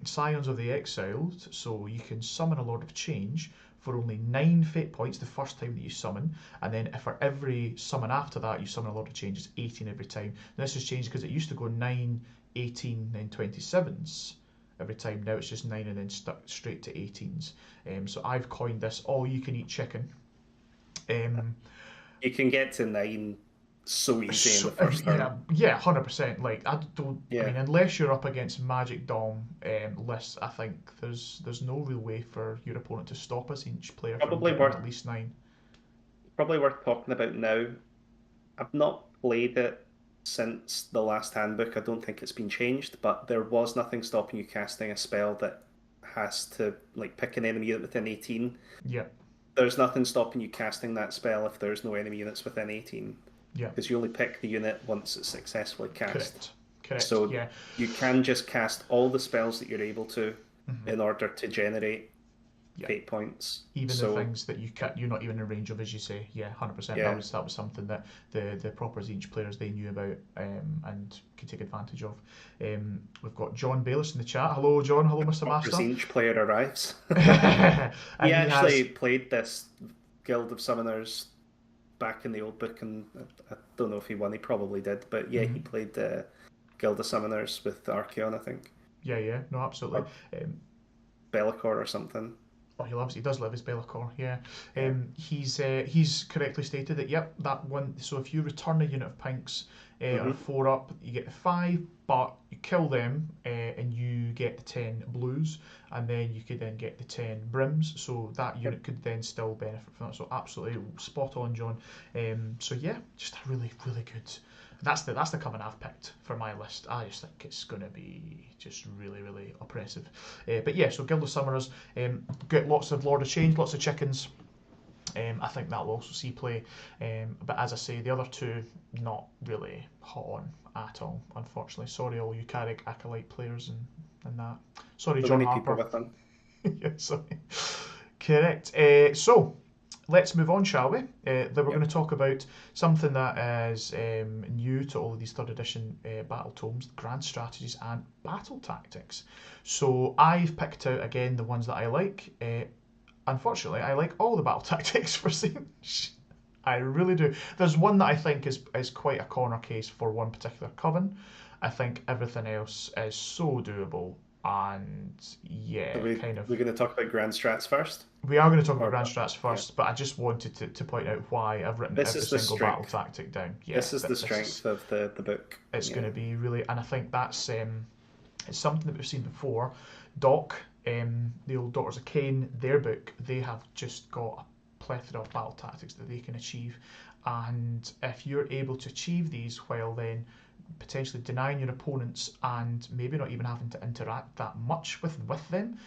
Scions of the Exiled, so you can summon a Lord of Change for only 9 fate points the first time that you summon, and then for every summon after that you summon a Lord of Change, it's 18 every time. Now, this has changed because it used to go 9, 18, then 27s every time. Now it's just 9 and then stuck straight to 18s. So I've coined this all you can eat chicken. You can get to 9 so easy in So, the first turn. yeah, 100%. Like I don't. I Yeah, mean, unless you're up against Magic Dom lists, I think there's no real way for your opponent to stop a Tzeentch player from probably getting worth at least 9. talking about now. I've not played it since the last handbook. I don't think it's been changed, but there was nothing stopping you casting a spell that has to like pick an enemy unit within 18. Yeah, There's nothing stopping you casting that spell if there's no enemy units within 18, yeah, because you only pick the unit once it's successfully cast. correct, correct. So Yeah, you can just cast all the spells that you're able to hmm in order to generate yeah. fate points. Even the So things that you're not even in range of, as you say. Yeah, 100%. yeah, That was something that the proper Tzeentch players they knew about and could take advantage of. We've got John Bayliss in the chat. Hello, John. Hello, Mr. proper Master. Tzeentch player arrives. And He he actually has. played this Guild of Summoners back in the old book, and I don't know if he won. He probably did, but yeah, he Mhm. played Guild of Summoners with Archeon, I think, Yeah, no, absolutely. or Um, Bellicor or something. Oh, he does love his Be'lakor, yeah. Yeah. He's correctly stated that, yep, that one. So if you return a unit of pinks or a Hmm. 4 up, you get the 5, but you kill them and you get the 10 blues, and then you could then get the 10 brims. So that Yep. unit could then still benefit from that. So absolutely spot on, John. So yeah, just a really, really good. That's the common I've picked for my list. I just think it's going to be just really, really oppressive. But yeah, so Guild of Summoners, get lots of Lord of Change, lots of chickens. I think that will also see play. But as I say, the other two, not really hot on at all, unfortunately. Sorry, all you Carrick Acolyte players and that. Sorry, So John many people Harper. with them. Yeah, sorry. Correct. So let's move on, shall we? Then we're going Yep. to talk about something that is new to all of these third edition battle tomes: grand strategies and battle tactics. So I've picked out again the ones that I like. Unfortunately, I like all the battle tactics for Tzeentch. I really do. There's one that I think is quite a corner case for one particular coven. I think everything else is so doable, and So yeah, kind of. we're going to talk about Grand Strats first, We are going to talk about or grand strats yeah. first, but I just wanted to point out why I've written This every is the single battle strength. tactic down. Yeah, This is the this is strength of the book. it's going Yeah. to be really, and I think that's it's something that we've seen before. Doc, the old Daughters of Cain, their book, they have just got a plethora of battle tactics that they can achieve, and if you're able to achieve these while then potentially denying your opponents and maybe not even having to interact that much with them,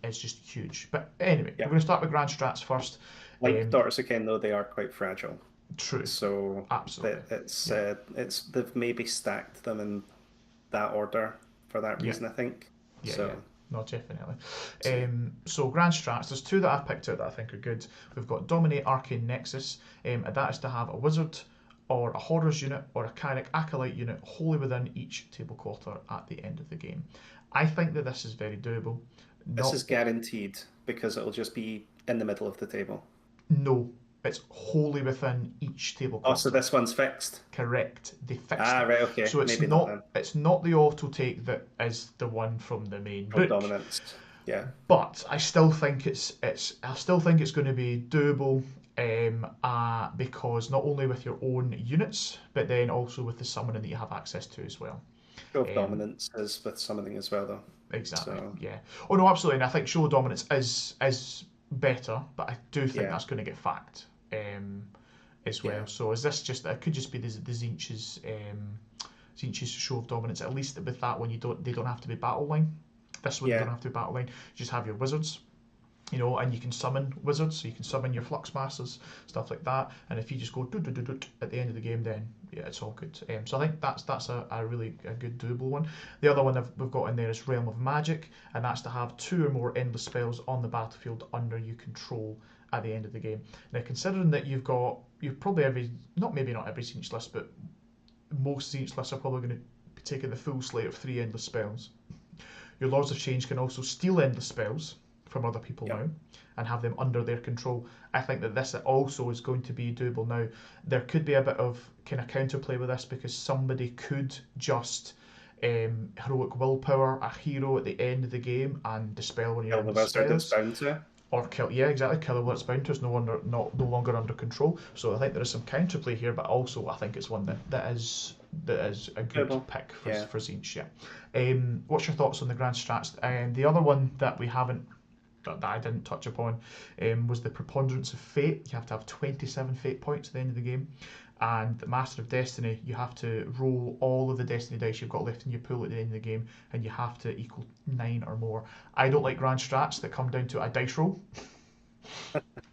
is just huge. But anyway, we're Yeah. going to start with grand strats first. Like Um, Daughters of Cain, though, they are quite fragile. True, So absolutely. that it's Yeah, they've maybe stacked them in that order for that yeah, reason, I think. yeah. So No, definitely. so yeah. So grand strats, there's two that I've picked out that I think are good. We've got Dominate Arcane Nexus, and that is to have a wizard or a horrors unit or a Carrick Acolyte unit wholly within each table quarter at the end of the game. I think that this is very doable. This Not is guaranteed because it'll just be in the middle of the table. No, it's wholly within each table Oh, so quarter. this one's fixed. Correct. They fixed Ah, it. right, okay. So Maybe not then. it's not the auto take that is the one from the main Of book. dominance. Yeah. But I still think I still think it's going to be doable because not only with your own units, but then also with the summoning that you have access to as well. Show of Um, dominance is with summoning as well, though. exactly. So Yeah. Oh no, absolutely. And I think show dominance is better, but I do think yeah, that's going to get fact. As yeah, well. So is this just it could just be the Tzeentch's show of dominance. At least with that one, they don't have to be battle line. This one you don't yeah, have to be battle line. You just have your wizards, and you can summon wizards, so you can summon your flux masters, stuff like that. And if you just go do do do do at the end of the game, then yeah, it's all good. So I think that's a really a good doable one. The other one we've got in there is Realm of Magic, and that's to have 2 or more endless spells on the battlefield under you control at the end of the game. Now, considering that you've probably not every Tzeentch list, but most Tzeentch lists are probably going to be taking the full slate of 3 endless spells. Your Lords of Change can also steal endless spells from other people yep. now and have them under their control. I think that this also is going to be doable now. There could be a bit of kind of counterplay with this because somebody could just heroic willpower a hero at the end of the game and dispel one of your Kill the endless wizard it's spells. bound to. Or kill, yeah, exactly. Killer what it's bound to is no longer under control. So I think there is some counterplay here, but also I think it's one that is a good Doable. pick for Yeah. Tzeentch. Yeah. What's your thoughts on the grand strats? The other one that we haven't that I didn't touch upon was the preponderance of fate. You have to have 27 fate points at the end of the game. And the Master of Destiny, you have to roll all of the Destiny dice you've got left in your pool at the end of the game, and you have to equal 9 or more. I don't like grand strats that come down to a dice roll.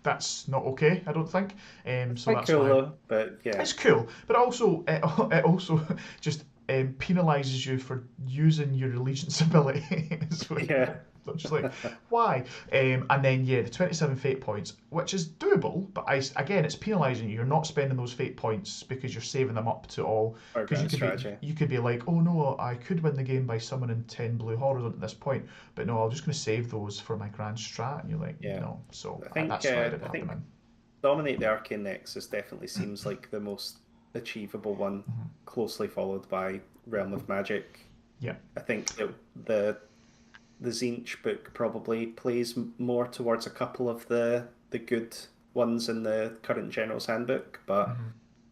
That's not okay, I don't think. So Quite that's cool why though, but yeah. it's cool, but also it also just penalises you for using your allegiance ability as well. Yeah. So I'm just like, why? And then yeah, the 27 fate points, which is doable, but again, it's penalising you. You're not spending those fate points because you're saving them up to all. Or Because grand strategy. you could be like, oh no, I could win the game by summoning 10 blue horrors at this point, but no, I'm just going to save those for my grand strat. And you're like, Yeah. no. So I think that's why I didn't I have them think in. Dominate the Arcane Nexus definitely seems like the most achievable one, closely followed by Realm of Magic. Yeah. I think the Tzeentch book probably plays more towards a couple of the good ones in the current General's Handbook, but Mhm.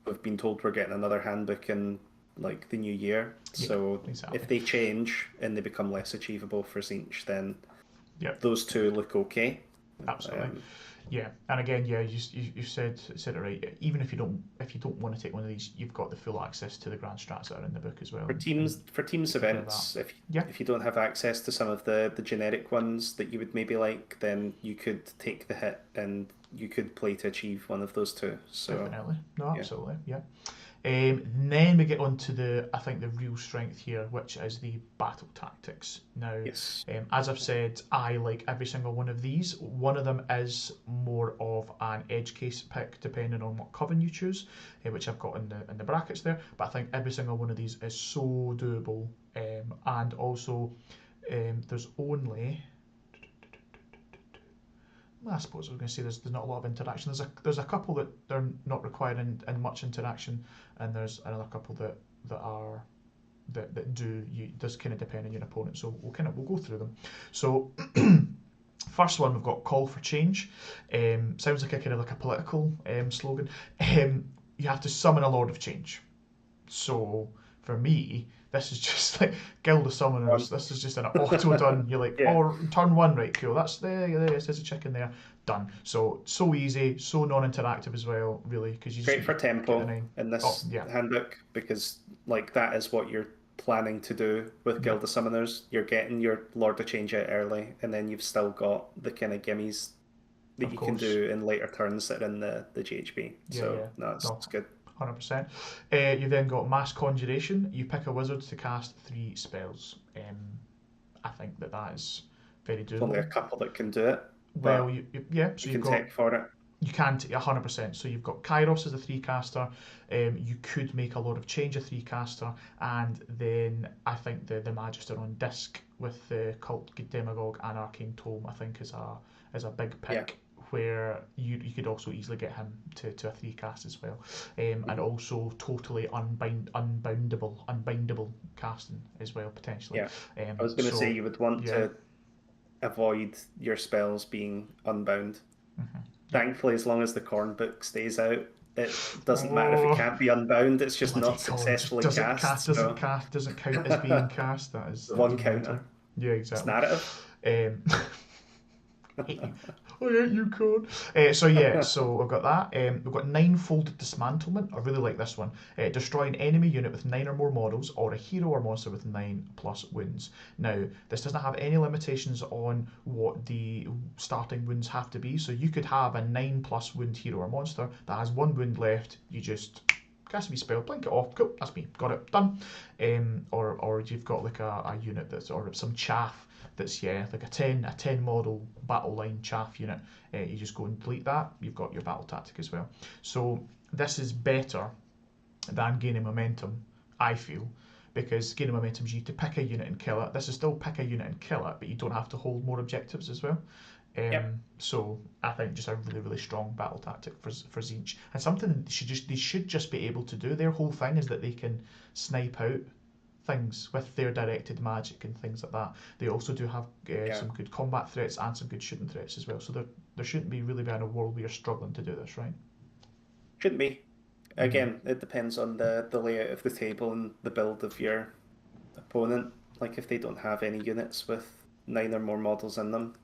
we've been told we're getting another handbook in like the new year. Yeah, So exactly. if they change and they become less achievable for Tzeentch, then Yep. those two look okay. Absolutely. Um, Yeah, and again, yeah, you said it right. Even if you don't want to take one of these, you've got the full access to the grand strats that are in the book as well. And for teams take care of that. events, Yeah, if you don't have access to some of the generic ones that you would maybe like, then you could take the hit and you could play to achieve one of those two. So definitely. No, yeah, absolutely. Yeah. Then we get on to I think the real strength here, which is the battle tactics. Now, yes, as I've said, I like every single one of these. One of them is more of an edge case pick, depending on what coven you choose, which I've got in the brackets there. But I think every single one of these is so doable, and also there's only. I suppose I was going to say there's not a lot of interaction. There's a couple that they're not requiring in much interaction, and there's another couple that are that do. Does kind of depend on your opponent. So we'll go through them. So first one we've got call for change. Sounds like a kind of like a political slogan. You have to summon a Lord of Change. So for me, this is just like Guild of one, Summoners. This is just an auto done. You're like, yeah, oh, turn one, right, cool. That's there. It says a chicken there. Done. So easy, so non-interactive as well, really, because you just great for get the tempo name. in Oh this yeah, handbook because like that is what you're planning to do with yeah, Guild of Summoners. You're getting your Lord of Change out early, and then you've still got the kind of gimmies that of you can course. do in later turns that are in the GHB. Yeah, So yeah. no, No, it's good. 100%. You then got Mass Conjuration. You pick a wizard to cast 3 spells. I think that is very There's only doable. a couple that can do it, Well, but yeah. you So you've can got tech for it. you can't 100%. So you've got Kairos as a 3 caster. You could make a Lord of Change a 3 caster, and then I think the Magister on disc with the Cult Demagogue and Arcane Tome I think is a big Yeah. pick. Where you could also easily get him to a 3 cast as well, and Mhm. also totally unbindable casting as well potentially. Yeah. I was going to say So you would want yeah, to avoid your spells being unbound. yeah. Thankfully, as long as the corn book stays out, it doesn't matter if it Oh, can't be unbound. It's just bloody not con just successfully cast. So doesn't count as being cast. the That one doesn't matter. counter. Yeah, It's exactly. narrative. Um, hate you. I hate you, con. So yeah, so we've got that. We've got ninefold dismantlement. I really like this one. Destroy an enemy unit with 9 or more models, or a hero or monster with 9+ wounds. Now, this doesn't have any limitations on what the starting wounds have to be. So you could have a 9+ wound hero or monster that has 1 wound left. You just cast a wee spell, blink it off. Cool, that's me. Got it done. Or you've got like a unit that's or some chaff that's like a 10 model battle line chaff unit. You just go and delete that. You've got your battle tactic as well. So this is better than gaining momentum, I feel, because gaining momentum is you to pick a unit and kill it. This is still pick a unit and kill it, but you don't have to hold more objectives as well. Yep. So I think just a really really strong battle tactic for Tzeentch, and something they should just be able to do. Their whole thing is that they can snipe out things with their directed magic and things like that. They also do have Yeah. some good combat threats and some good shooting threats as well. So there shouldn't be really be in a world where you're struggling to do this, right? Shouldn't be. Again, it depends on the layout of the table and the build of your opponent. Like if they don't have any units with 9 or more models in them,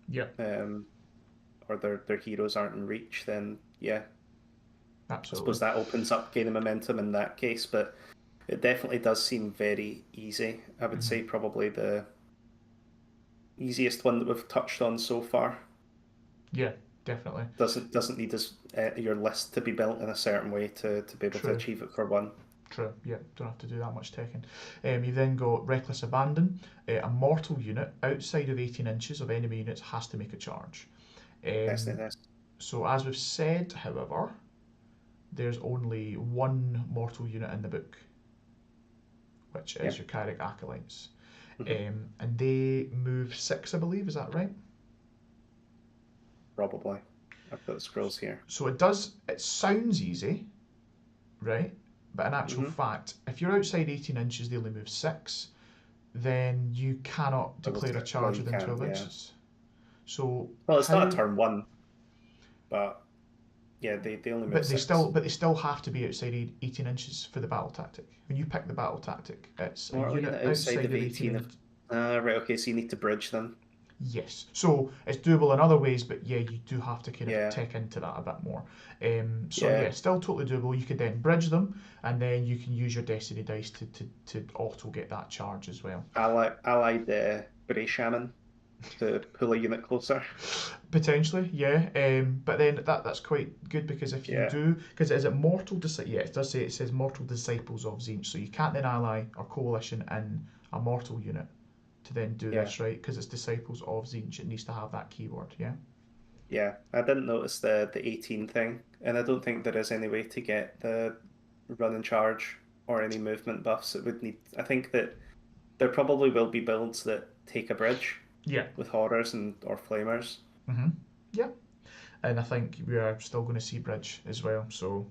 Yeah, or their heroes aren't in reach, then yeah, I absolutely. suppose that opens up gaining momentum in that case. But it definitely does seem very easy. I would say probably the easiest one that we've touched on so far. Yeah, definitely. Doesn't need your list to be built in a certain way to be able to True. achieve it for one. True, yeah, don't have to do that much taking. You've then got Reckless Abandon. A mortal unit outside of 18 inches of enemy units has to make a charge. Definitely this. So, as we've said, however, there's only one mortal unit in the book, which is your Carrick Acolytes. And they move 6, I believe, is that right? Probably. I've got the scrolls here. So it sounds easy, right? But in actual fact, if you're outside 18 inches, they only move 6, then you cannot declare a charge within 12 inches. So well, it's not a turn 1, but yeah, they only move but 6. they still have to be outside 18 inches for the battle tactic. When you pick the battle tactic, it's a unit outside of 18 inches. Right, okay, so you need to bridge them. Yes, so it's doable in other ways, but yeah, you do have to kind of tech into that a bit more. So yeah, still totally doable. You could then bridge them, and then you can use your destiny dice to auto get that charge as well. Allied Bray Shaman to pull a unit closer. Potentially, yeah. But then that's quite good because if you do, because is it mortal? Yeah, it does say it says mortal disciples of Tzeentch, so you can't then ally or coalition in a mortal unit to then do this, right? Because it's Disciples of Tzeentch. It needs to have that keyword, yeah? Yeah, I didn't notice the 18 thing, and I don't think there is any way to get the run and charge or any movement buffs. It would need. I think that there probably will be builds that take a bridge. Yeah. With horrors or flamers. Yeah. And I think we are still going to see bridge as well, so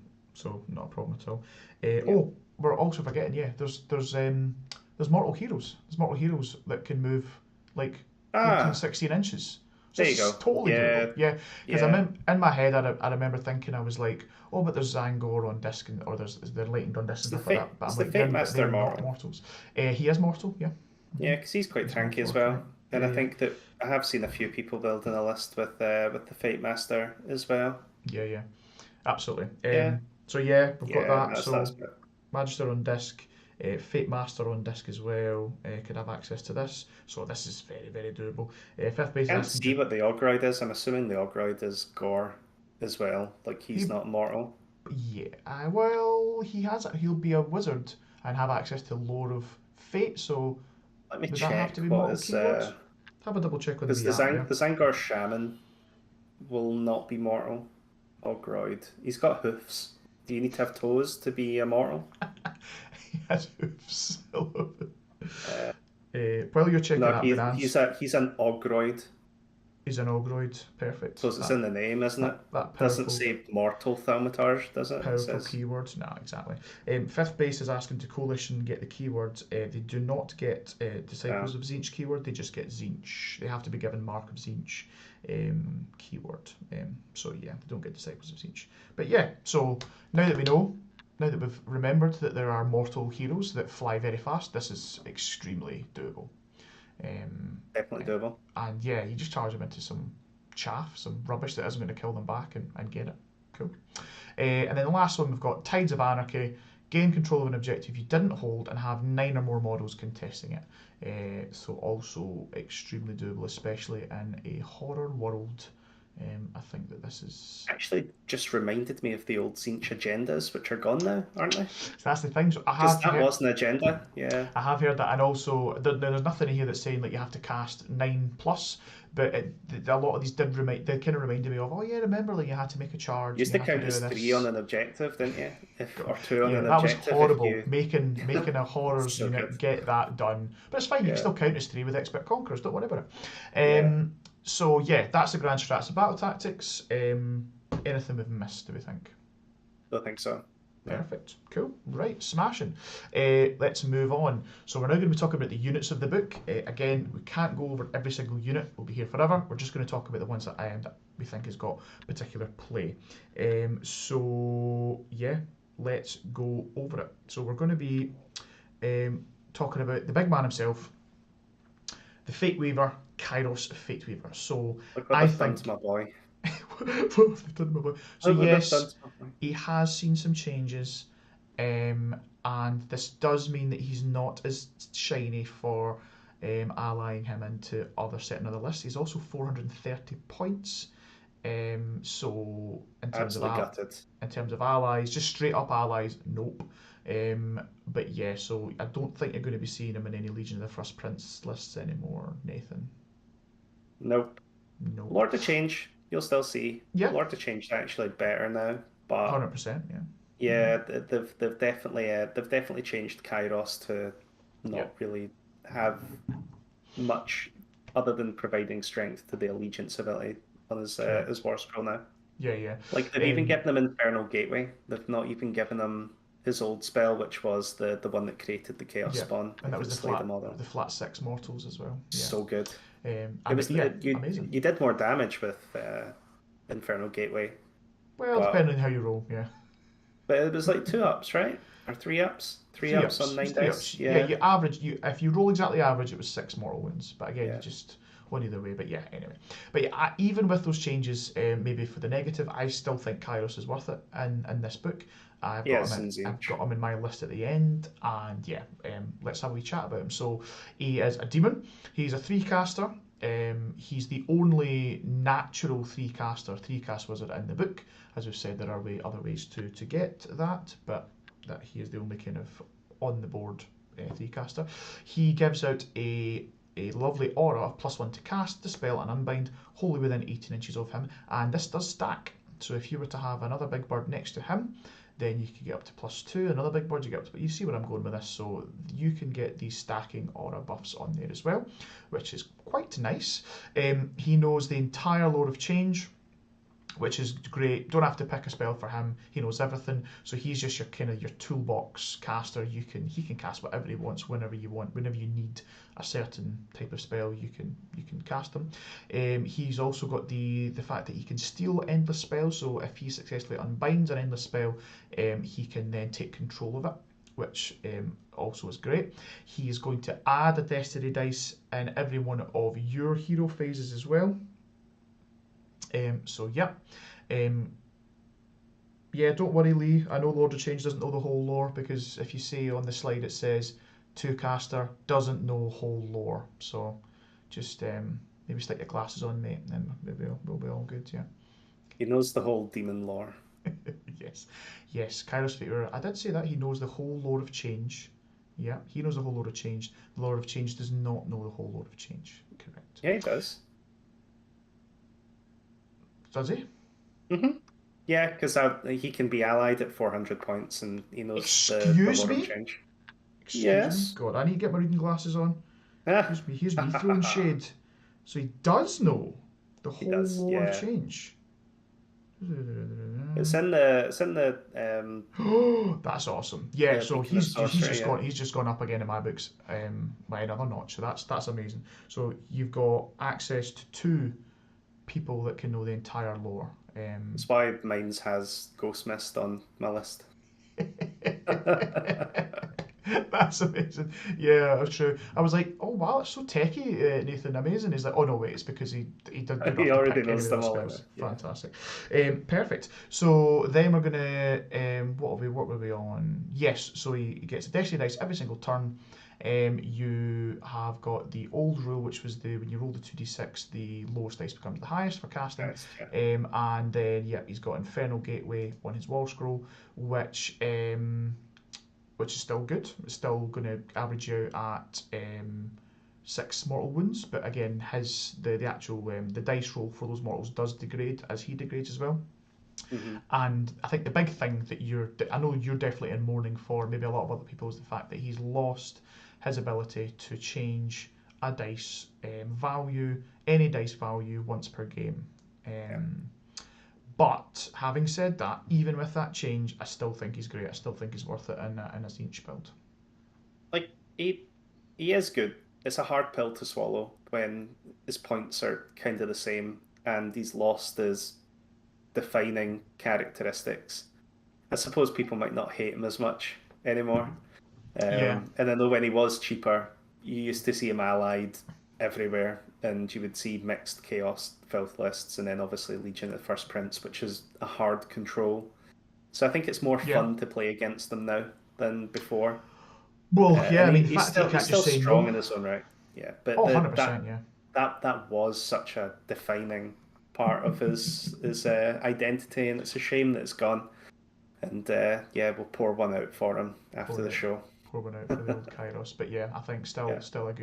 not a problem at all. Oh, we're also forgetting, there's mortal heroes. There's mortal heroes that can move like 14, 16 inches. So there you go. Totally doable. Yeah, because in my head, I remember thinking, I was like, oh, but there's Zangor on disc, or they're lightened on disc and stuff like that. But I'm like, they're not mortals. He is mortal, yeah. Yeah, because he's quite tanky as well. And I think that I have seen a few people building a list with the Fate Master as well. Yeah, absolutely. So yeah, we've got that. That's Magister on disc, Fate Master on disc as well. Could have access to this. So this is very, very doable. Fifth base. I can't see what the Ogroid is. I'm assuming the Ogroid is Gore as well. Like he's not mortal. Yeah, well, he'll be a wizard and have access to lore of Fate. So let me does check. That have to be mortal keywords? Have a double check on the Zangor Shaman will not be mortal. Ogroid. He's got hoofs. Do you need to have toes to be immortal? He has hoofs. While you're checking that, he's an Ogroid. He's an Ogroid. Perfect. So it's in the name, isn't it? That doesn't say mortal thaumaturge, does it? Powerful keywords. No, exactly. Fifth base is asking to coalition get the keywords. They do not get Disciples of Tzeentch keyword. They just get Tzeentch. They have to be given Mark of Tzeentch keyword. So yeah, they don't get Disciples of Tzeentch. But yeah, so now that we know, now that we've remembered that there are mortal heroes that fly very fast, this is extremely doable. Definitely doable. And yeah, you just charge them into some chaff, some rubbish that isn't going to kill them back and get it. Cool. And then the last one, we've got Tides of Anarchy. Gain control of an objective you didn't hold and have 9 or more models contesting it. So also extremely doable, especially in a horror world. I think that this is... Actually just reminded me of the old Tzeentch agendas, which are gone now, aren't they? So that's the thing. So that was an agenda, yeah. I have heard that, and also there's nothing in here that's saying that you have to cast 9+, but a lot of these they kind of reminded me of, oh yeah, remember like you had to make a charge. You used to count as 3 on an objective, didn't you? Or 2 on an that objective. That was horrible. Making a horrors unit get that done, but it's fine. You can still count as 3 with expert conquerors. Don't worry about it. So yeah, that's the grand strats of battle tactics. Anything we've missed, do we think? Don't think so. Perfect. Cool. Right. Smashing. Let's move on. So we're now going to be talking about the units of the book. Again, we can't go over every single unit. We'll be here forever. We're just going to talk about the ones that we think has got particular play. So yeah, let's go over it. So we're going to be talking about the big man himself, the Fate Weaver, Kairos Fate Weaver. So Look what I they've done think. to my boy. So Look what they've done yes, to my boy. he has seen some changes, and this does mean that he's not as shiny for allying him into other certain other lists. He's also 430 points. So Absolutely gutted. in terms of allies, just straight up allies, nope. But yeah, so I don't think you're going to be seeing him in any Legion of the First Prince lists anymore, Nathan. Nope. Nope. Lord of Change, you'll still see. Yeah, Lord of Change is actually better now, but 100%. Yeah. yeah, they've definitely changed Kairos to Yeah. not really have much other than providing strength to the allegiance ability on Correct. his war scroll now. Yeah, yeah. Like they've even given him Infernal Gateway. They've not even given him his old spell, which was the one that created the Chaos Yeah, Spawn. and They that was could slay them all down. the flat six mortals as well. Yeah, So good. It and was yeah, you amazing. you did more damage with Infernal Gateway, Well, but depending on how you roll, yeah. it was like 2 ups, right? Or 3 ups? Three Three ups ups. on It was nine three dice. ups. Yeah, Yeah, you average. If you roll exactly average, it was 6 mortal wounds. But again, you yeah, just one either way. But yeah, anyway. But yeah, even with those changes, maybe for the negative, I still think Kairos is worth it in this book. yeah. It's in I've Tzeentch. got him in my list at the end, and yeah, let's have a wee chat about him. So he is a demon. He's a 3 caster. He's the only natural 3 caster, 3 cast wizard in the book. As we've said, there are other ways to get that, but that he is the only kind of on the board 3 caster. He gives out a lovely aura of +1 to cast, dispel, and unbind, wholly within 18 inches of him, and this does stack. So if you were to have another big bird next to him, then you could get up to +2. Another big bird, you get up to. But you see where I'm going with this, so you can get these stacking aura buffs on there as well, which is quite nice. He knows the entire Lore of Change, which is great. Don't have to pick a spell for him. He knows everything. So he's just your kind of your toolbox caster. He can cast whatever he wants whenever you want. Whenever you need a certain type of spell, you can cast them. He's also got the fact that he can steal endless spells. So if he successfully unbinds an endless spell, he can then take control of it, which also is great. He is going to add a destiny dice in every one of your hero phases as well. So yeah, yeah. Don't worry, Lee. I know Lord of Change doesn't know the whole lore, because if you see on the slide it says 2 caster doesn't know whole lore. So just maybe stick your glasses on, mate, and then maybe we'll be all good. Yeah. He knows the whole demon lore. Yes, yes. Kairos Fater. I did say that he knows the whole Lore of Change. Yeah, he knows the whole Lore of Change. The Lore of Change does not know the whole Lore of Change. Correct. Yeah, he does. Does he? Yeah, because he can be allied at 400 points, and he knows the Excuse Lord of me? Change. Excuse me? Yes. God, I need to get my reading glasses on. Ah. Here's me throwing shade. So he does know the He whole does. Lore of Yeah. Change. It's in the Oh, that's awesome. Yeah, so Beacon of Sorcery, yeah. he's just gone up again in my books by another notch. So that's amazing. So you've got access to 2 people that can know the entire lore. That's why mine's has Ghost Mist on my list. That's amazing. Yeah, that's true. I was like, oh wow, it's so techie, Nathan. Amazing. He's like, oh no, wait, it's because he didn't have He to already pick any knows of them those all. spells. Yeah. Fantastic. Perfect. So then we're gonna what were we on? Yes. So he gets a destiny dice every single turn. You have got the old rule, which was when you roll the 2d6, the lowest dice becomes the highest for casting. Nice, yeah. And then he's got Infernal Gateway on his wall scroll, which is still good. It's still going to average you at 6 mortal wounds, but again, the actual the dice roll for those mortals does degrade as he degrades as well. And I think the big thing that I know you're definitely in mourning for, maybe a lot of other people, is the fact that he's lost his ability to change a dice value, any dice value, once per game. Yeah. But having said that, even with that change, I still think he's great. I still think he's worth it in a Tzeentch build. Like he is good. It's a hard pill to swallow when his points are kind of the same and he's lost his defining characteristics. I suppose people might not hate him as much anymore. Yeah, And I know when he was cheaper, you used to see him allied everywhere, and you would see mixed chaos filth lists, and then obviously Legion at First Prince, which is a hard control. So I think it's more yeah. fun to play against them now than before. Well, yeah. And I mean, the he's fact that you still can't he's just still say strong no. in his own right. Yeah, but Oh, 100%. Yeah. that was such a defining part of his identity, and it's a shame that it's gone. And yeah, we'll pour one out for him after Pour the it, show. pour one out for the old Kairos. But yeah, I think Yeah. still a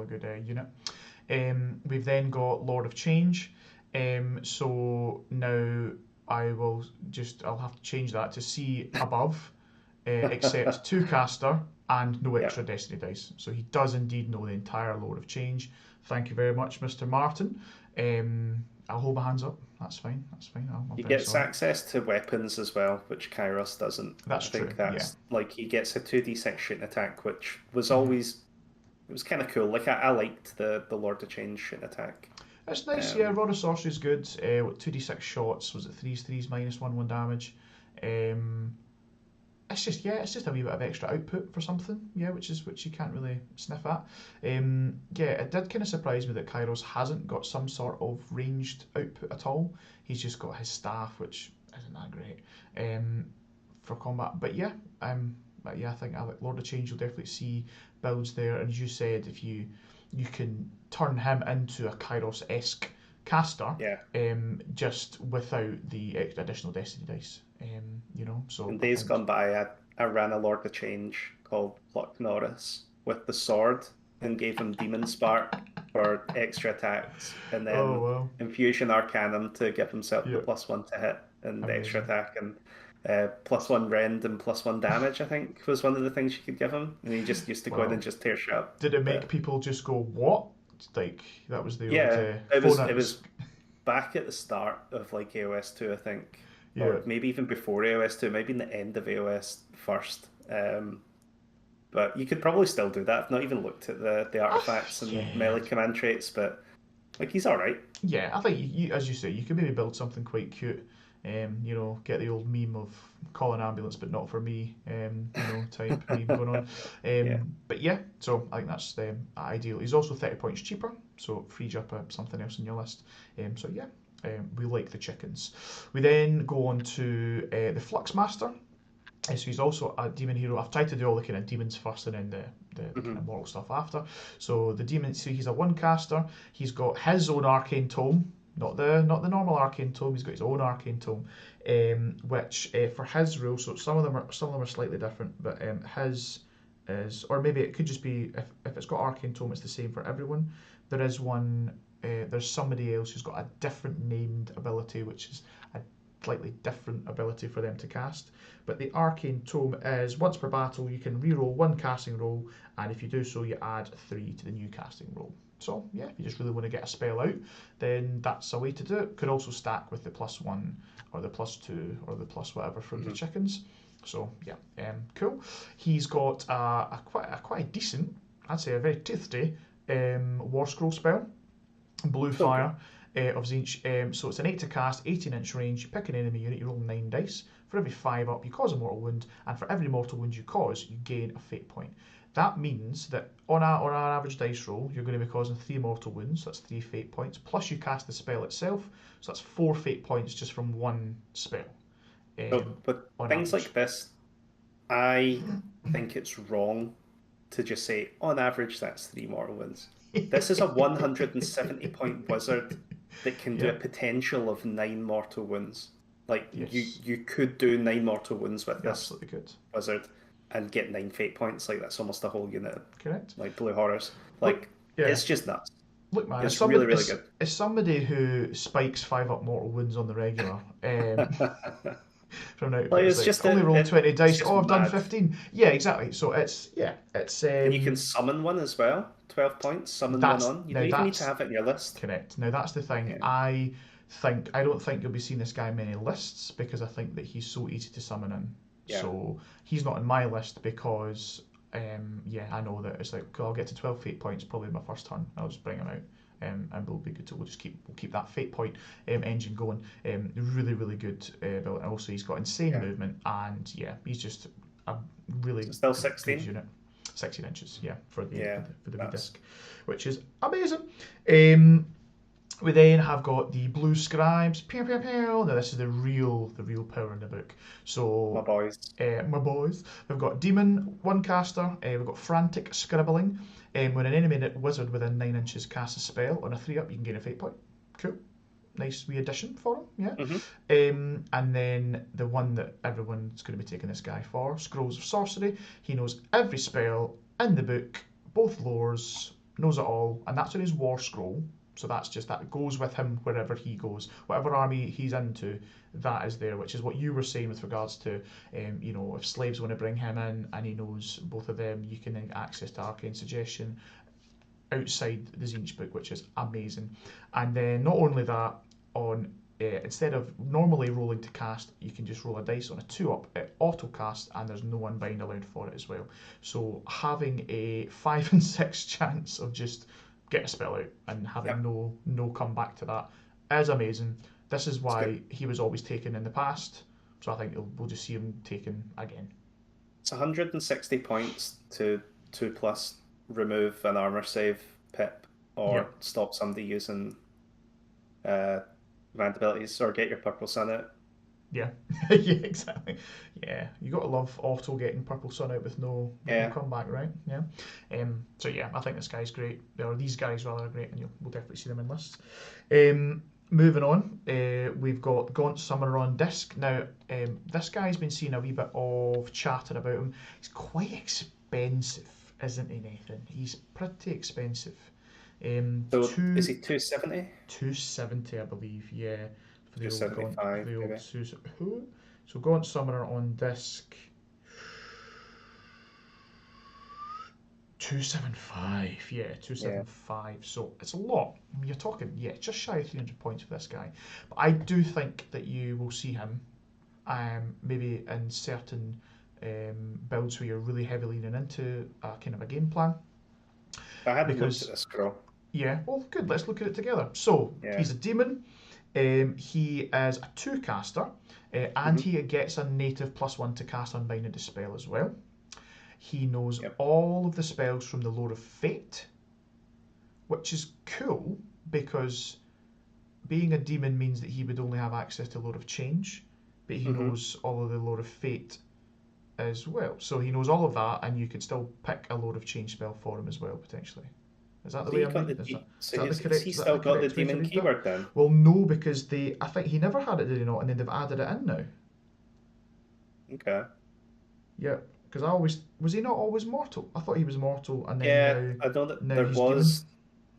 good unit. We've then got Lord of Change. So now I'll have to change that to see above, except two caster and no Yeah. extra destiny dice. So he does indeed know the entire Lord of Change. Thank you very much, Mr. Martin. I'll hold my hands up. That's fine. That's fine. I'm He very gets sorry. access to weapons as well, which Kairos doesn't. That's I true. think Yeah. that's like he gets a 2d6 shooting attack, which was Mhm. always it was kind of cool. Like I liked the Lord of Change shooting attack. It's nice, yeah. Rod of Sorcery is good. 2d6 shots. Was it threes minus 1 damage? Um, it's just a wee bit of extra output for something, yeah, which you can't really sniff at. Yeah, it did kind of surprise me that Kairos hasn't got some sort of ranged output at all. He's just got his staff, which isn't that great for combat. But yeah, I think Lord of Change, you'll definitely see builds there. And as you said, if you can turn him into a Kairos-esque caster, Yeah. just without the additional destiny dice. So In I days think gone by, I ran a Lord of Change called Pluck Norris with the sword and gave him Demon Spark for extra attacks, and oh then well, Infusion Arcanum to give himself the yeah, +1 to hit and extra amazing. attack, and +1 rend and +1 damage, I think, was one of the things you could give him. And he just used to go in and Well, just tear shit up. did it make But people just go what? Like that was the old yeah, phone it outs. was back at the start of like AOS 2, I think, Yeah. or maybe even before AOS 2, maybe in the end of AOS first. But you could probably still do that. I've not even looked at the artifacts and Yeah. melee command traits, but like he's all right. Yeah, I think as you say, you could maybe build something quite cute. Get the old meme of call an ambulance, but not for me. Type meme going on. Yeah. But yeah, so I think that's ideal. He's also 30 points cheaper, so it frees up something else in your list. So yeah, we like the chickens. We then go on to the Flux Master. So he's also a demon hero. I've tried to do all the kind of demons first and then the kind of Hmm. mortal stuff after. So the demon, so he's a one caster. He's got his own arcane tome, not the normal arcane tome. He's got his own arcane tome, which for his rules. So some of them are slightly different, but his is, or maybe it could just be if it's got arcane tome, it's the same for everyone. There is one. There's somebody else who's got a different named ability, which is a slightly different ability for them to cast. But the Arcane Tome is once per battle you can reroll one casting roll, and if you do so, you add 3 to the new casting roll. So yeah, if you just really want to get a spell out, then that's a way to do it. Could also stack with the +1 or the +2 or the plus whatever from the Hmm. chickens. So yeah, cool. He's got quite a decent, I'd say a very toothy War Scroll spell. Blue Okay. Fire of Tzeentch. So it's an 8 to cast, 18-inch range. You pick an enemy unit, you roll 9 dice. For every 5 up, you cause a mortal wound, and for every mortal wound you cause, you gain a fate point. That means that on an average dice roll, you're going to be causing 3 mortal wounds, so that's 3 fate points, plus you cast the spell itself, so that's 4 fate points just from one spell So with on things average. like this, I think it's wrong to just say on average that's 3 mortal wounds. This is a 170 point wizard that can do a Yeah, potential of 9 mortal wounds. Like yes, you could do 9 mortal wounds with you this absolutely good. wizard and get 9 fate points. Like that's almost a whole unit. Correct. Like blue horrors. Look, Like yeah, it's just nuts. look, man, It's really really good. as somebody who spikes 5 up mortal wounds on the regular, from an output, Like it's it's like just only roll 20 it's dice. just Oh, I've done mad. 15. Yeah, exactly. So it's And you can summon one as well. 12 points, summon one that's on. You now don't even need to that's have it in your list. correct. Now that's the thing. Yeah. I don't think you'll be seeing this guy in many lists because I think that he's so easy to summon in. Yeah. So he's not in my list because I know that it's like, okay, I'll get to 12 fate points probably in my first turn. I'll just bring him out. And we'll be good to we'll keep that fate point engine going. Really, really good build. And also he's got insane movement, and he's just a really still 16 unit. 16 inches, for the wee disc, which is amazing. We then have got the blue scribes. Pew, pew, pew. Now this is the real power in the book. So my boys. We've got demon, one caster. We've got frantic scribbling. When an enemy wizard within 9 inches casts a spell on a 3-up, you can gain a fate point. Cool. Nice wee addition for him, yeah. And then the one that everyone's going to be taking this guy for, Scrolls of Sorcery. He knows every spell in the book, both lores, knows it all, and that's in his war scroll. So that goes with him wherever he goes. Whatever army he's into, that is there, which is what you were saying with regards to, if slaves want to bring him in and he knows both of them, you can then access to Arcane Suggestion outside the Tzeentch book, which is amazing. And then not only that, instead of normally rolling to cast, you can just roll a dice on a 2-up, it auto cast, and there's no unbind allowed for it as well. So having a 5 and 6 chance of just get a spell out and having no comeback to that is amazing. This is why he was always taken in the past, so I think we'll just see him taken again. It's 160 points to 2+ remove an armor save pip or stop somebody using command abilities or get your purple sun out. Yeah, yeah, exactly. Yeah, you got to love auto getting purple sun out with no comeback, right? Yeah. So I think this guy's great. Or these guys rather are great, and we'll definitely see them in lists. Moving on, we've got Gaunt Summoner on disc. Now, this guy's been seeing a wee bit of chatter about him. He's quite expensive, isn't he, Nathan? He's pretty expensive. So is he 270? 270, I believe. Yeah. For the 275. So Gaunt Summoner on disc. 275, 275. So it's a lot. I mean, you're talking, just shy of 300 points for this guy. But I do think that you will see him, maybe in certain builds where you're really heavily leaning into a kind of a game plan. I hadn't looked at this scroll. Yeah, well, good. Let's look at it together. So he's a demon. He is a 2 caster, and he gets a native +1 to cast Unbind and Dispel as well. He knows all of the spells from the Lore of Fate, which is cool because being a demon means that he would only have access to Lore of Change, but he knows all of the Lore of Fate as well. So he knows all of that, and you could still pick a Lore of Change spell for him as well, potentially. Is that the way I'm reading? Has he still got the demon keyword then? Well, no, because I think he never had it, did he not? And then they've added it in now. Okay. Yeah, because was he not always mortal? I thought he was mortal, and then I know that there was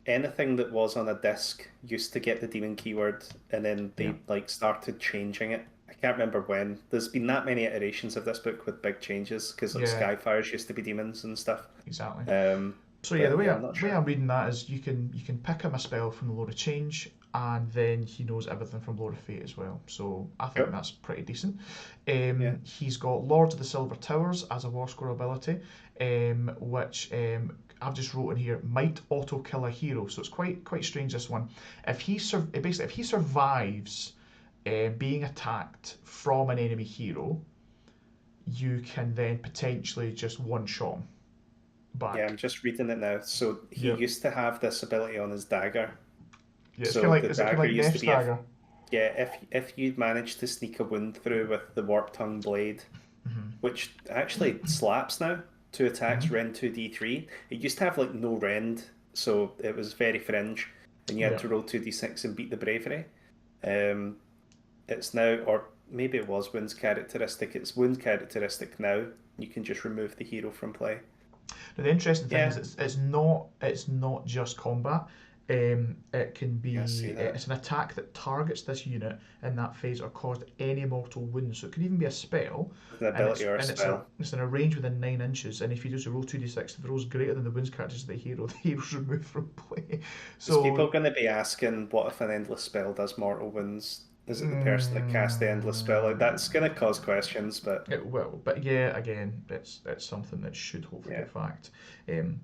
anything that was on a disc used to get the demon keyword, and then they started changing it. I can't remember when. There's been that many iterations of this book with big changes because Skyfires used to be demons and stuff. Exactly. So the way I'm reading that is you can pick him a spell from the Lore of Change, and then he knows everything from Lore of Fate as well. So I think that's pretty decent. He's got Lord of the Silver Towers as a War Scroll ability, which I've just wrote in here, might auto kill a hero. So it's quite strange, this one. If he survives being attacked from an enemy hero, you can then potentially just one-shot him back. Yeah, I'm just reading it now. So he used to have this ability on his dagger. Yeah, so the dagger used to be dagger? If you'd managed to sneak a wound through with the Warp Tongue blade, which actually slaps now, 2 attacks, rend 2d3. It used to have no rend, so it was very fringe, and you had to roll 2d6 and beat the bravery. It's now, or maybe it was wounds characteristic. It's wound characteristic now. You can just remove the hero from play. Now, the interesting thing is it's not just combat. It can Yeah, I see be that. it's an attack that targets this unit in that phase or caused any mortal wounds. So it could even be a spell, With an and ability or a spell. it's in a range within 9 inches. And if you do so, roll 2d6. If the roll's greater than the wounds characters of the hero, the hero's removed from play. Is So people going to be asking what if an endless spell does mortal wounds? Is it the person that cast the endless spell? Like, mm, that's going to cause questions, but it will, but yeah, again, it's something that should hopefully yeah, get fact.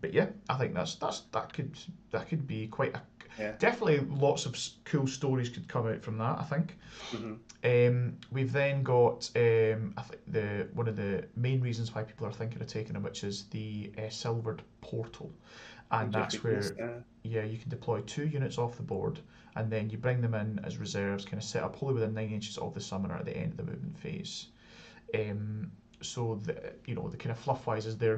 But yeah, I think that could be quite a yeah. definitely lots of cool stories could come out from that. I think. Mm-hmm. We've then got I think the one of the main reasons why people are thinking of taking them, which is the silvered portal, and Just that's reading this. where yeah you can deploy 2 units off the board, and then you bring them in as reserves, kind of set up wholly within 9 inches of the summoner at the end of the movement phase. Um, so the kind of fluff wise is they're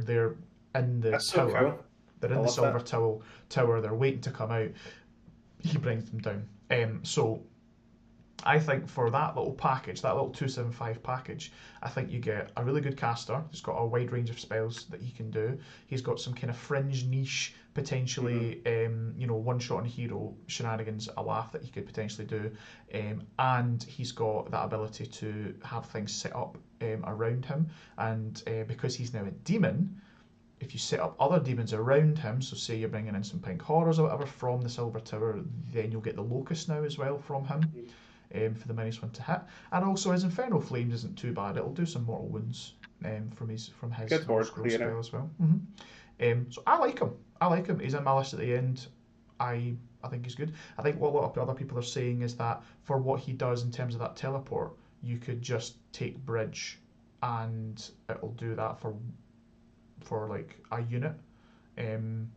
in the That's so tower, cool. they're I in the love silver that. tower, they're waiting to come out. He brings them down. So I think for that little package, that little 275 package, I think you get a really good caster. He's got a wide range of spells that he can do. He's got some kind of fringe niche, Mm-hmm. potentially, one shot on hero shenanigans, a laugh that he could potentially do. And he's got that ability to have things set up around him. And because he's now a demon, if you set up other demons around him, so say you're bringing in some pink horrors or whatever from the Silver Tower, then you'll get the Locust now as well from him for the minus one to hit. And also his Infernal Flames isn't too bad. It'll do some mortal wounds from his Good little board scroll clearer. spell as well. So I like him. I like him. He's in my list at the end. I think he's good. I think what a lot of other people are saying is that for what he does in terms of that teleport, you could just take bridge, and it'll do that for like a unit. Um,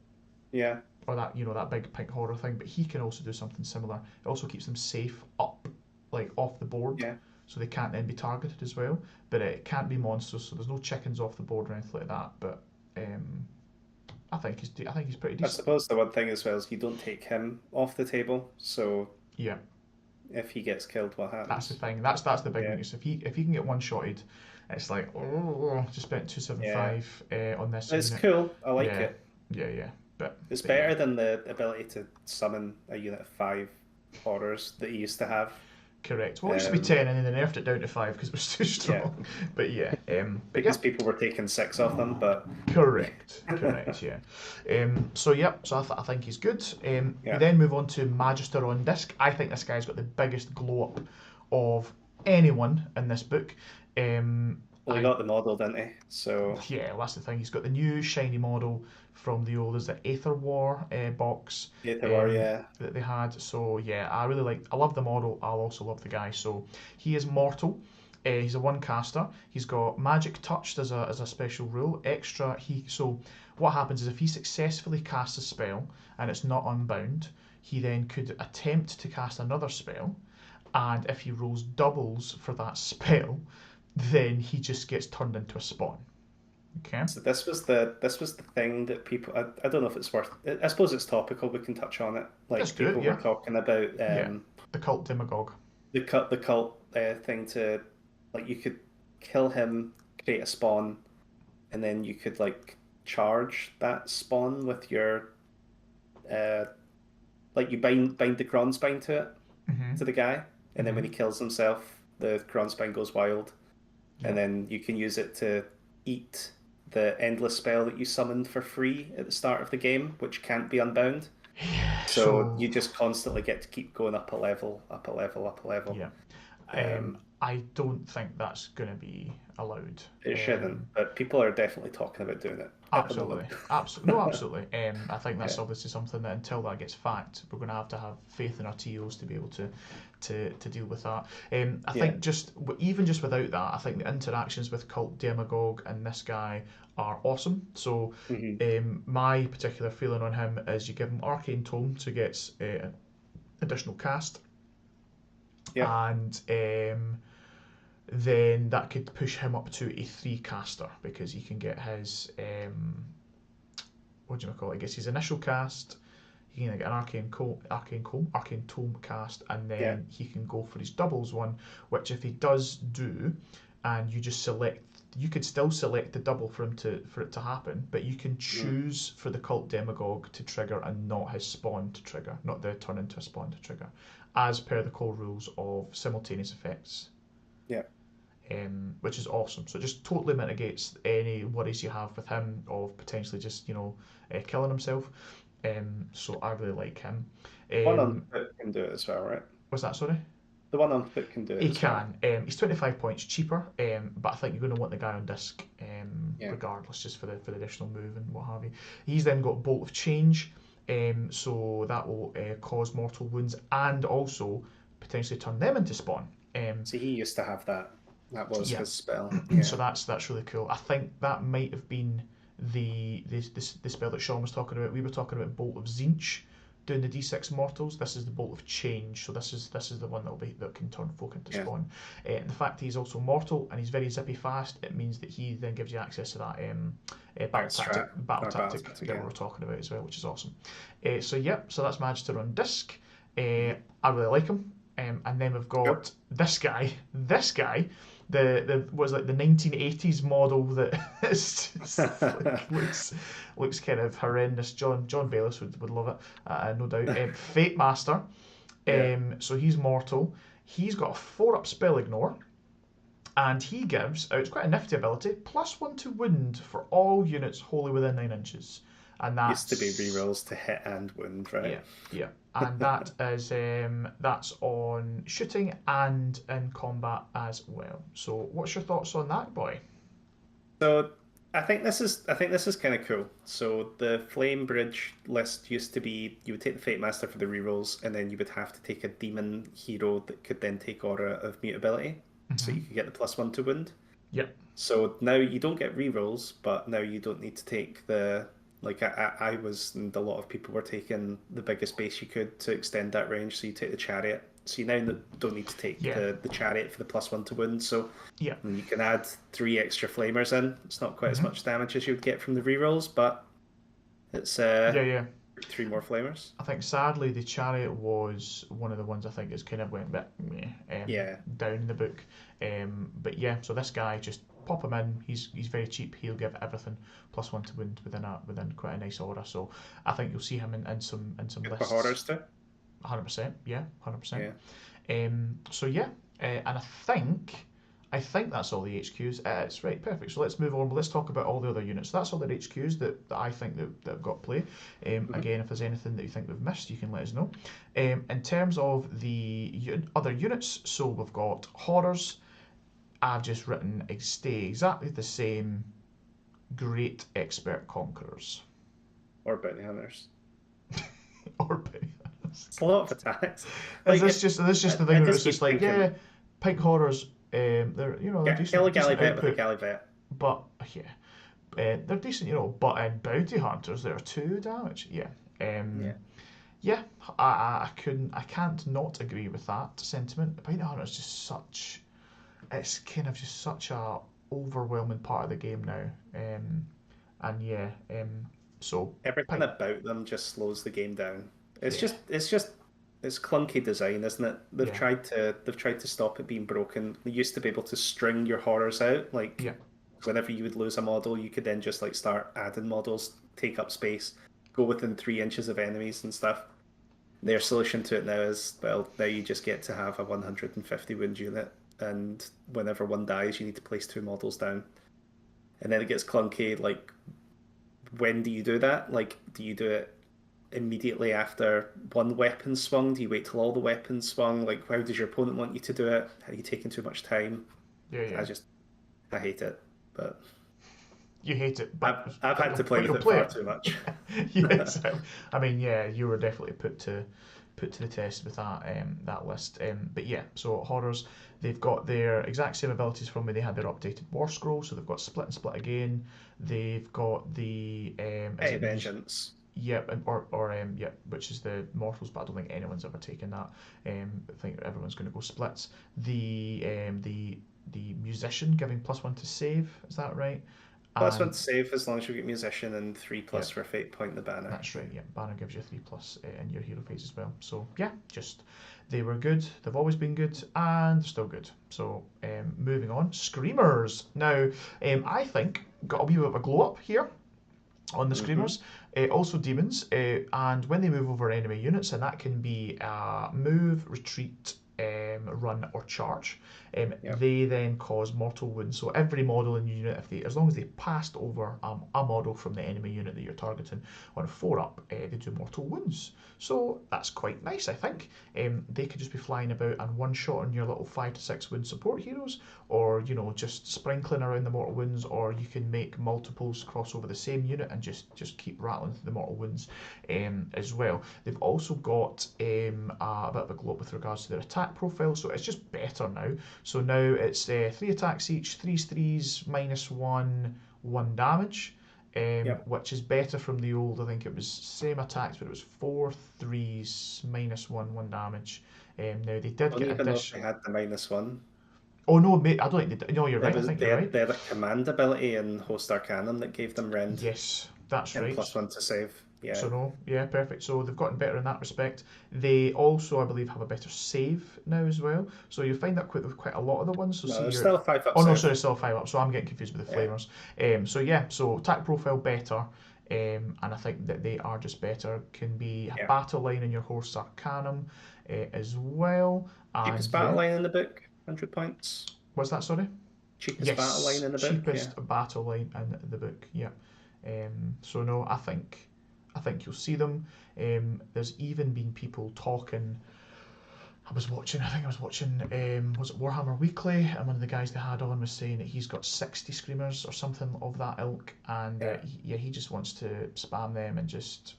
Yeah, or that big pink horror thing, but he can also do something similar. It also keeps them safe up, like off the board, yeah. so they can't then be targeted as well. But it can't be monsters, so there's no chickens off the board or anything like that. But I think he's pretty I decent. suppose the one thing as well is you don't take him off the table, so Yeah, if he gets killed, what that's the happens? thing. That's the big Yeah, weakness. If he can get one shotted, it's like just spent two seven yeah. five on this It's unit. cool. I like Yeah, it. yeah. But It's but yeah. better than the ability to summon a unit of 5 horrors that he used to have. Correct. Well, it used to be Um, 10, and then they nerfed it down to 5 because it was too yeah, strong. But yeah, because people were taking 6 of them, but correct. Yeah. So I think he's good. We yeah. then move on to Magister on disc. I think this guy's got the biggest glow up of anyone in this book. Well, he I got the model, didn't he? So Yeah, well, that's the thing. He's got the new shiny model from the old, is the Aether War box Aether War, yeah. that they had. So yeah, I love the model. I'll also love the guy. So he is mortal. He's a one caster. He's got magic touched as a special rule. Extra. So what happens is if he successfully casts a spell and it's not unbound, he then could attempt to cast another spell, and if he rolls doubles for that spell, then he just gets turned into a spawn. Okay. So this was the thing that people. I don't know if it's worth. I suppose it's topical. We can touch on it. Let's Like do it, people were yeah. talking about Yeah. The cult demagogue. the cult thing to, like, you could kill him, create a spawn, and then you could like charge that spawn with your uh like you bind the Kronspine Mm-hmm. to the guy, and then when Mm-hmm. he kills himself, the Kronspine goes wild, and Yeah. then you can use it to eat the endless spell that you summoned for free at the start of the game, which can't be unbound. Yeah. So So you just constantly get to keep going up a level, up a level, up a level. yeah. Um, I don't think that's gonna be allowed. it shouldn't, but people are definitely talking about doing it at the Absolutely, moment. absolutely, no, absolutely. I think that's Yeah, obviously something that until that gets fact, we're going to have faith in our TOs to be able to deal with that. I yeah. think even just without that, I think the interactions with Cult Demagogue and this guy are awesome. So Hmm. my particular feeling on him is you give him Arcane Tome, so he gets additional cast, Yep. and then that could push him up to a 3 caster because he can get his what do you call it? I guess his initial cast. He can get an arcane tome cast, and Yeah. then he can go for his doubles one, which if he does do, and you just select. You could still select the double for it to happen, but you can choose for the cult demagogue to trigger and not his spawn to trigger, not the turn into a spawn to trigger, as per the core rules of simultaneous effects. Yeah. Which is awesome. So it just totally mitigates any worries you have with him of potentially just killing himself. So I really like him. One on foot can do it as well, right? What's that? Sorry. The one on foot can do it He as well. can. He's 25 points cheaper, but I think you're going to want the guy on disc, Yeah. regardless, just for the additional move and what have you. He's then got Bolt of Change, so that will cause mortal wounds and also potentially turn them into spawn. See, he used to have that. That was Yeah. his spell. So that's really cool. I think that might have been the spell that Sean was talking about. We were talking about Bolt of Tzeentch doing the D6 mortals. This is the Bolt of Change, so this is the one that can turn folk into spawn. And the fact he's also mortal and he's very zippy fast, it means that he then gives you access to that battle tactic that we were talking about as well, which is awesome. So that's Magister on disc. I really like him. And then we've got this guy. The was like the 1980s model that is just, like, looks kind of horrendous. John Bayless would love it, no doubt. Fate Master. So he's mortal. He's got a 4-up spell ignore, and he gives it's quite a nifty ability, +1 to wound for all units wholly within 9 inches. And that used to be rerolls to hit and wound, right? Yeah. And that is that's on shooting and in combat as well. So what's your thoughts on that, boy? So I think this is kind of cool. So the Flame Bridge list used to be you would take the Fate Master for the rerolls, and then you would have to take a demon hero that could then take Aura of Mutability, so you could get the +1 to wound. Yep. So now you don't get rerolls, but now you don't need to take the I was, and a lot of people were taking the biggest base you could to extend that range. So you take the Chariot. So you now don't need to take the Chariot for the +1 to wound. So you can add 3 extra Flamers in. It's not quite as much damage as you would get from the rerolls, but it's 3 more Flamers. I think sadly the Chariot was one of the ones I think is kind of went a bit down in the book. But yeah, so this guy, just pop him in. He's very cheap. He'll give everything +1 to wound within quite a nice aura. So I think you'll see him in some Good lists. for horrors too. 100%. Yeah, 100%. Yeah. So yeah, and I think that's all the HQs. It's right, perfect. So let's move on. Let's talk about all the other units. So that's all the HQs that I think that have got play. Again, if there's anything that you think we've missed, you can let us know. In terms of the other units, so we've got horrors. I've just written stay exactly the same. Great expert conquerors. Or bounty hunters. Or bounty hunters. It's a lot of attacks. Is this just the thing where it's just like, pink horrors, they're decent. Kill a decent Galleyvet output, with a Galleyvet. But they're decent, but in bounty hunters they're 2 damage. I can't not agree with that sentiment. Bounty hunter is just it's kind of just such a overwhelming part of the game now. So everything about them just slows the game down. It's clunky design, isn't it? They've tried to stop it being broken. They used to be able to string your horrors out, whenever you would lose a model, you could then just start adding models, take up space, go within 3 inches of enemies and stuff. Their solution to it now is, well, now you just get to have a 150 wound unit, and whenever one dies, you need to place 2 models down. And then it gets clunky, when do you do that? Do you do it immediately after one weapon swung? Do you wait till all the weapons swung? How does your opponent want you to do it? Are you taking too much time? I hate it, but... You hate it, but I've had to play with it far too much. Yes, I mean, you were definitely put to the test with that list. But yeah, so horrors, they've got their exact same abilities from when they had their updated war scroll. So they've got split and split again. They've got the Vengeance. Which is the mortals, but I don't think anyone's ever taken that. I think everyone's going to go splits. The musician giving +1 to save, is that right? +1 And to save as long as you get musician, and 3+ yeah, for fate point the banner. that's right. Yeah, banner gives you 3+ in your hero phase as well. So yeah, just they were good. They've always been good, and they're still good. So moving on, screamers. Now, I think got a wee bit of a glow up here on the Mm-hmm. screamers. Also demons, and when they move over enemy units, and that can be move, retreat, run, or charge. Yep. They then cause mortal wounds. So every model in your unit, as long as they passed over a model from the enemy unit that you're targeting on a 4-up, they do mortal wounds. So that's quite nice, I think. They could just be flying about and one shot on your little 5 to 6 wound support heroes, or just sprinkling around the mortal wounds, or you can make multiples cross over the same unit and just keep rattling through the mortal wounds as well. They've also got a bit of a glow up with regards to their attack profile, so it's just better now. So now it's 3 attacks each, 3s, 3s, -1, 1 damage. Yep. Which is better from the old. I think it was same attacks, but it was 4 3s, -1, 1 damage. Now they did Don't get even know if they additional. had the -1. Oh no, mate, I don't think they did. No, you're There right. I was think you're right. they had a command ability in Host Arcanum that gave them rend Yes, that's and right. +1 to save. So Yeah. no, yeah, perfect. So they've gotten better in that respect. They also, I believe, have a better save now as well. So you find that with quite a lot of the ones. So No, see there's your, still a 5+ oh no, save. sorry, still a 5-up. So I'm getting confused with the Yeah. flamers. So yeah, so attack profile better, and I think that they are just better. Can be a Yeah. battle line in your horse Arcanum as well. Cheapest And battle yeah, line in the book, 100 points. what's that? Sorry. Cheapest battle line Yes, in the book, yeah. cheapest battle line in the book. Yeah. So no, I think you'll see them. There's even been people talking. I think I was watching, was it Warhammer Weekly? And one of the guys they had on was saying that he's got 60 screamers or something of that ilk, and Yeah. he just wants to spam them and just,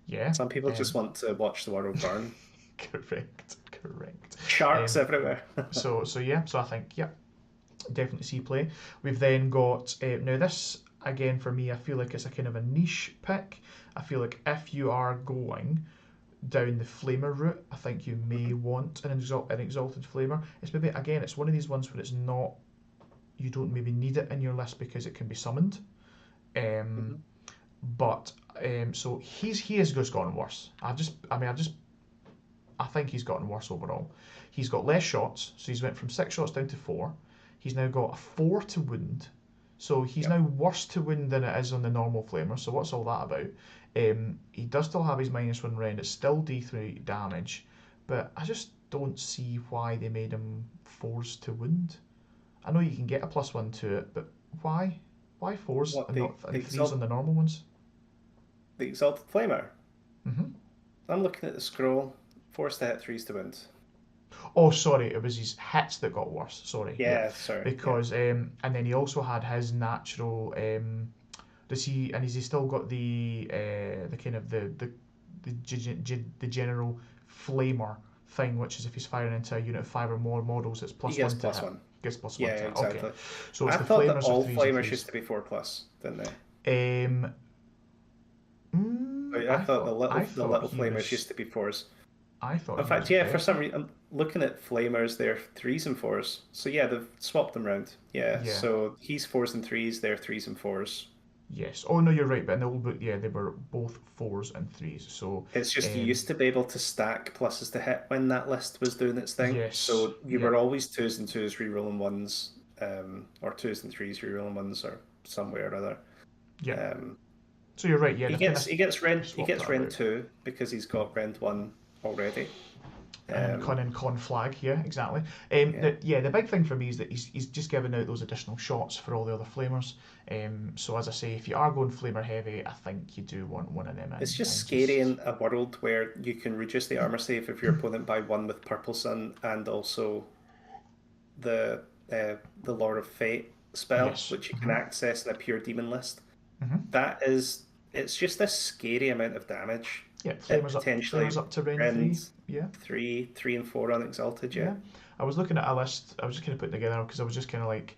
yeah. Some people just want to watch the world burn. Correct. Sharks Um, everywhere. so yeah, so I think, yeah, definitely see play. We've then got now this again for me. I feel like it's a kind of a niche pick. I feel like if you are going down the flamer route, I think you may want an exalted flamer. It's maybe again, it's one of these ones where it's not. You don't maybe need it in your list because it can be summoned. Mhm. But so he has just gotten worse. I think he's gotten worse overall. He's got less shots, so he's went from 6 shots down to 4. He's now got a 4 to wound, so he's Yep. now worse to wound than it is on the normal flamer. So what's all that about? He does still have his -1 rend. It's still D3 damage, but I just don't see why they made him 4s to wound. I know you can get a +1 to it, but why? Why 4s What and not and 3s on the normal ones? the exalted flamer? hmm I'm looking at the scroll. 4 to hit, 3s to wound. Oh, sorry, it was his hits that got worse. Sorry, yeah, Yeah, sorry. Yeah. because and then he also had his natural. Does he? And has he still got the kind of the general flamer thing, which is if he's firing into a unit of 5 or more models, it's He +1 gets to plus hit. one. Gets +1 Yeah, to hit. Okay, exactly. so it's I the thought that flamers of all 3s and flamers 3s. used to be 4+, didn't they? Um, I thought I the thought little he flamers was. used to be 4s. I thought In he was fact, yeah, for some better. reason, I'm looking at flamers, they're 3s and 4s. So yeah, they've swapped them around. Yeah, Yeah. so he's 4s and 3s, they're 3s and 4s. Yes. Oh no, you're right. But in the old book, yeah, they were both 4s and 3s. So, It's just you used to be able to stack pluses to hit when that list was doing its thing. yes, So you yeah, were always 2s and 2s rerolling 1s, or 2s and 3s rerolling 1s, or some way or other. yeah. Um, So you're right. Yeah, he they've kind gets of he swapped gets that rend about. 2 because he's got rend 1 already. Con flag, yeah, exactly. Yeah. The big thing for me is that he's just giving out those additional shots for all the other flamers. So as I say, if you are going flamer heavy, I think you do want one of them in. It's just And scary just in a world where you can reduce the armor save of your opponent by 1 with Purple Sun and also the the Lord of Fate spell, yes, which you can access in a pure demon list. hmm It's just a scary amount of damage. yeah. It Flamers potentially up to Rend 3. rends Yeah, 3 and 4 unexalted, yeah. yeah. I was looking at a list. I was just kind of putting together because I was just kind of like,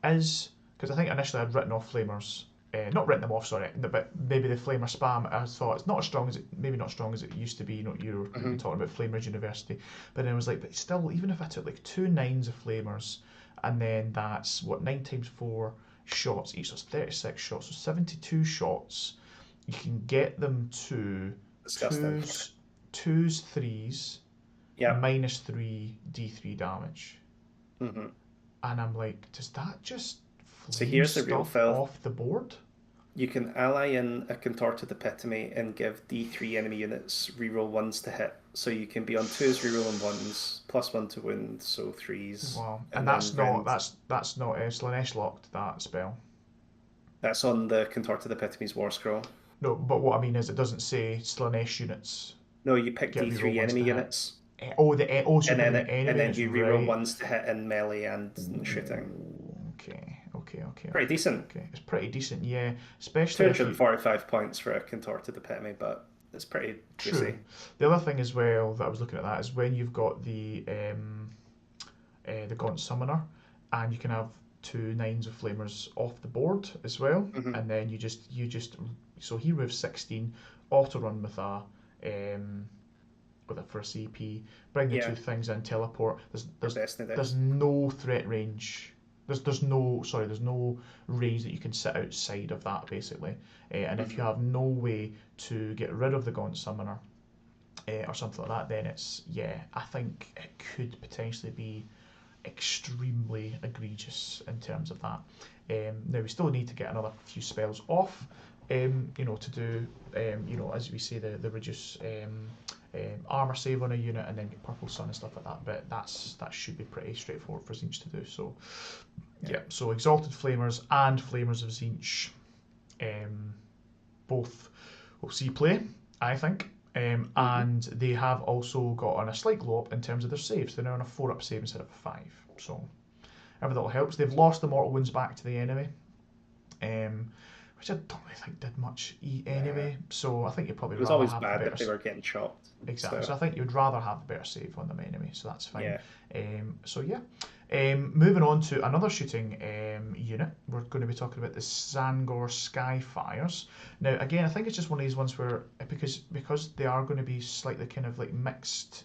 is because I think initially I'd written off flamers. Not written them off, sorry, but maybe the flamer spam. I thought it's not as strong as maybe not as strong as it used to be. You've been Hmm. talking about Flamers University, but then I was like, but still, even if I took like 2 9s of flamers, and then that's what 9 times 4 shots each. That's 36 shots. So 72 shots. You can get them to Disgusting. twos, threes, Yeah. -3 D3 damage. hmm And I'm like, does that just So flame here's the real stuff fill. off the board? You can ally in a contorted epitome and give D3 enemy units reroll ones to hit. So you can be on twos, rerolling ones, +1 to wound, so threes. Wow. And And that's then not round. that's not Slanesh locked, that spell. That's on the contorted epitome's war scroll. No, but what I mean is it doesn't say Slanesh units No, you pick get reroll D3 ones enemy to hit. units, So you're and then picking the enemy and then units, you reroll right? ones to hit in melee and shooting. Okay. Pretty decent. Okay, it's pretty decent, yeah. Especially if you 245 points for a contorted epitome, but it's pretty true. juicy. The other thing as well that I was looking at that is when you've got the Gaunt Summoner, and you can have 2 9s of Flamers off the board as well, hmm and then you just so he moves 16, auto run with a for a CP, bring the Yeah, 2 things in, teleport. for Destiny There's decks. no threat range. There's no range that you can sit outside of that basically, and if you hmm have no way to get rid of the Gaunt Summoner or something like that, then it's I think it could potentially be extremely egregious in terms of that. Now we still need to get another few spells off, to do, as we say, the reduce armor save on a unit and then get purple sun and stuff like that. But that should be pretty straightforward for Tzeentch to do. So so Exalted Flamers and Flamers of Tzeentch, both will see play, I think. And they have also got on a slight glow up in terms of their saves. They're now on a 4-up save instead of a 5. So every little helps. They've lost the mortal wounds back to the enemy, which I don't really think did much anyway. So I think you'd probably It was rather always have bad the that better. they were getting chopped. Exactly. So So I think you'd rather have the better save on them anyway. So that's fine. yeah. So yeah. Moving on to another shooting unit, we're going to be talking about the Zangor Skyfires. Now, again, I think it's just one of these ones where because they are going to be slightly kind of like mixed,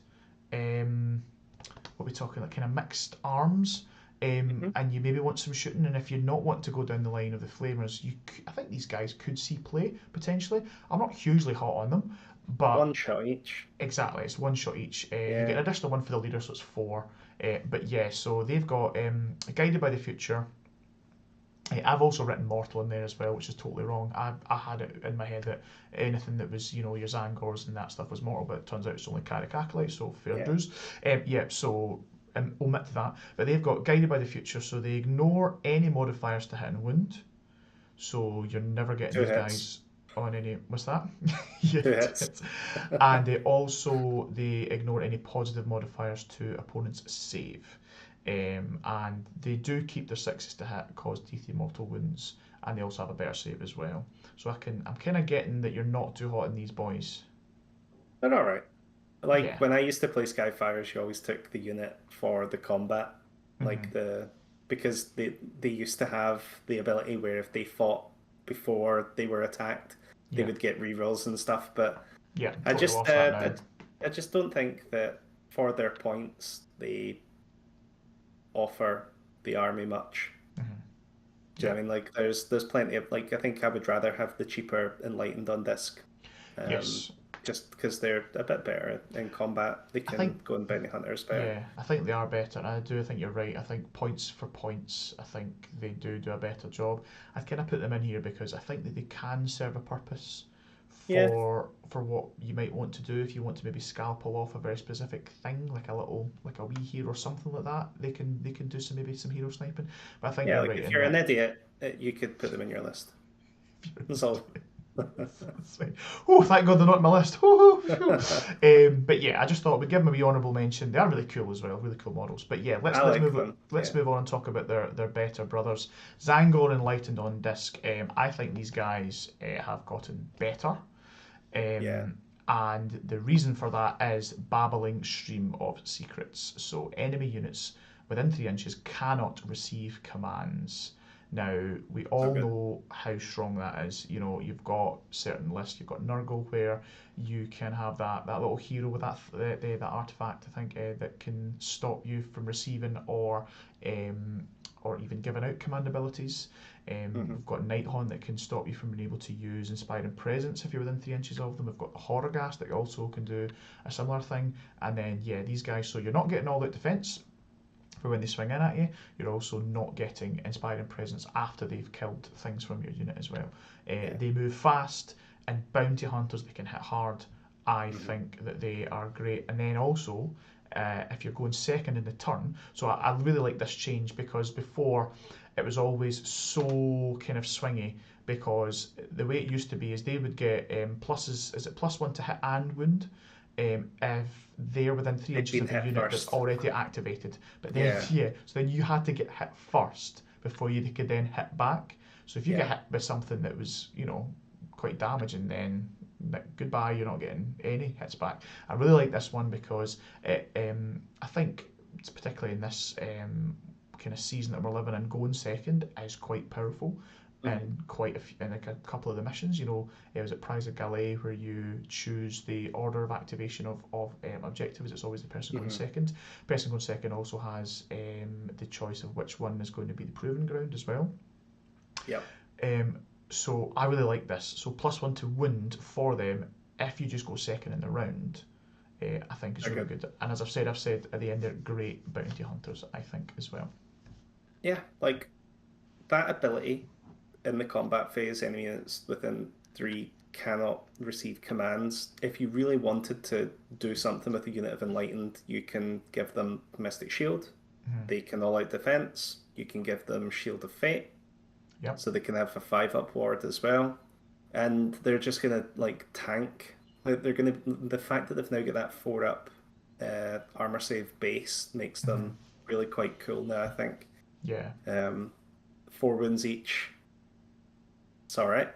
what are we talking, like kind of mixed arms, and you maybe want some shooting, and if you not want to go down the line of the Flamers, I think these guys could see play potentially. I'm not hugely hot on them, but One shot each. exactly, it's 1 shot each. You Yeah. get an additional 1 for the leader, so it's 4. But yeah, so they've got Guided by the Future. I've also written Mortal in there as well, which is totally wrong. I had it in my head that anything that was, your Zangors and that stuff was mortal, but it turns out it's only Carrick Acolyte, so fair Yeah. dues. So omit that. But they've got Guided by the Future, so they ignore any modifiers to hit and wound. So you're never getting 2 these hits. guys on any. What's that? Yeah, 2 hits. and they ignore any positive modifiers to opponent's save, and they do keep their 6s to hit, cause D3 mortal wounds, and they also have a better save as well. So I'm kind of getting that you're not too hot in these boys. They're all right. Like Yeah. when I used to play Skyfires, you always took the unit for the combat, like because they used to have the ability where if they fought before they were attacked, they Yeah. would get rerolls and stuff. But Yeah, I totally just lost that now. I just don't think that for their points they offer the army much. Do you know what I mean? Like there's plenty of, like, I think I would rather have the cheaper Enlightened on disc. Yes. Just because they're a bit better in combat. They can think- go and bounty hunters better. Yeah, I think they are better, and I do think you're right. I think points for points, I think they do a better job. I'd kind of put them in here because I think that they can serve a purpose Yeah. for what you might want to do. If you want to maybe scalpel off a very specific thing, like a wee hero or something like that, they can do some hero sniping. But I think Yeah, you're like right if in you're an that. idiot, you could put them in your list. That's all. That's fine. Oh, thank God they're not on my list. But yeah, I just thought we'd give them a wee honourable mention. They are really cool as well, really cool models. But yeah, let's I like move them. let's Yeah. move on and talk about their better brothers. Zangor Enlightened on disc. I think these guys have gotten better. Yeah. And the reason for that is babbling stream of secrets. So enemy units within 3 inches cannot receive commands. Now, we all Okay. know how strong that is. You've got certain lists. You've got Nurgle, where you can have that little hero with that artifact, I think, that can stop you from receiving, or or even giving out command abilities. We've got Nighthaunt that can stop you from being able to use Inspiring Presence if you're within 3 inches of them. We've got the Horrorghast that also can do a similar thing. And then, yeah, these guys, so you're not getting all out defense for when they swing in at you. You're also not getting Inspiring Presence after they've killed things from your unit as well. They move fast, and Bounty Hunters, they can hit hard. I think that they are great. And then also, if you're going second in the turn, so I really like this change, because before it was always so kind of swingy, because the way it used to be is they would get pluses, is it +1 to hit and wound? If they're within 3 inches of the unit that's already activated. But then, so then you had to get hit first before you could then hit back. So if you get hit by something that was, quite damaging, then goodbye, you're not getting any hits back. I really like this one because I think, particularly in this kind of season that we're living in, going second is quite powerful. And quite in a couple of the missions, it was at Prize of Galay where you choose the order of activation of objectives. It's always the person going second. The person going second also has the choice of which one is going to be the proving ground as well. Yeah. So I really like this. So +1 to wound for them if you just go second in the round, I think is really good. And as I've said at the end, they're great bounty hunters, I think, as well. Yeah, like that ability in the combat phase, enemy units within 3 cannot receive commands. If you really wanted to do something with a unit of Enlightened, you can give them Mystic Shield. They can all out defense. You can give them Shield of Fate. Yep. So they can have a 5-up ward as well. And they're just going to tank. They're going to, the fact that they've now got that 4-up armor save base makes them really quite cool now, I think. Yeah. 4 wounds each. It's all right.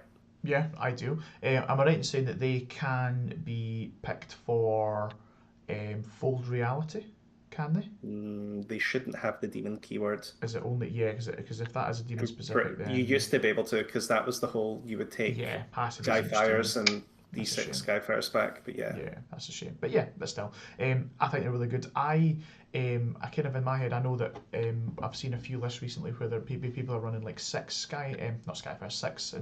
Yeah, I do. Am I right in saying that they can be picked for Fold Reality? Can they? They shouldn't have the demon keyword. Is it only because if that is a demon specific, then you used to be able to, because that was the whole, you would take Skyfires and D6 Skyfires back, but yeah, that's a shame. But yeah, but still, I think they're really good. I kind of in my head, I know that I've seen a few lists recently where there people are running like 6 not Skyfire, 6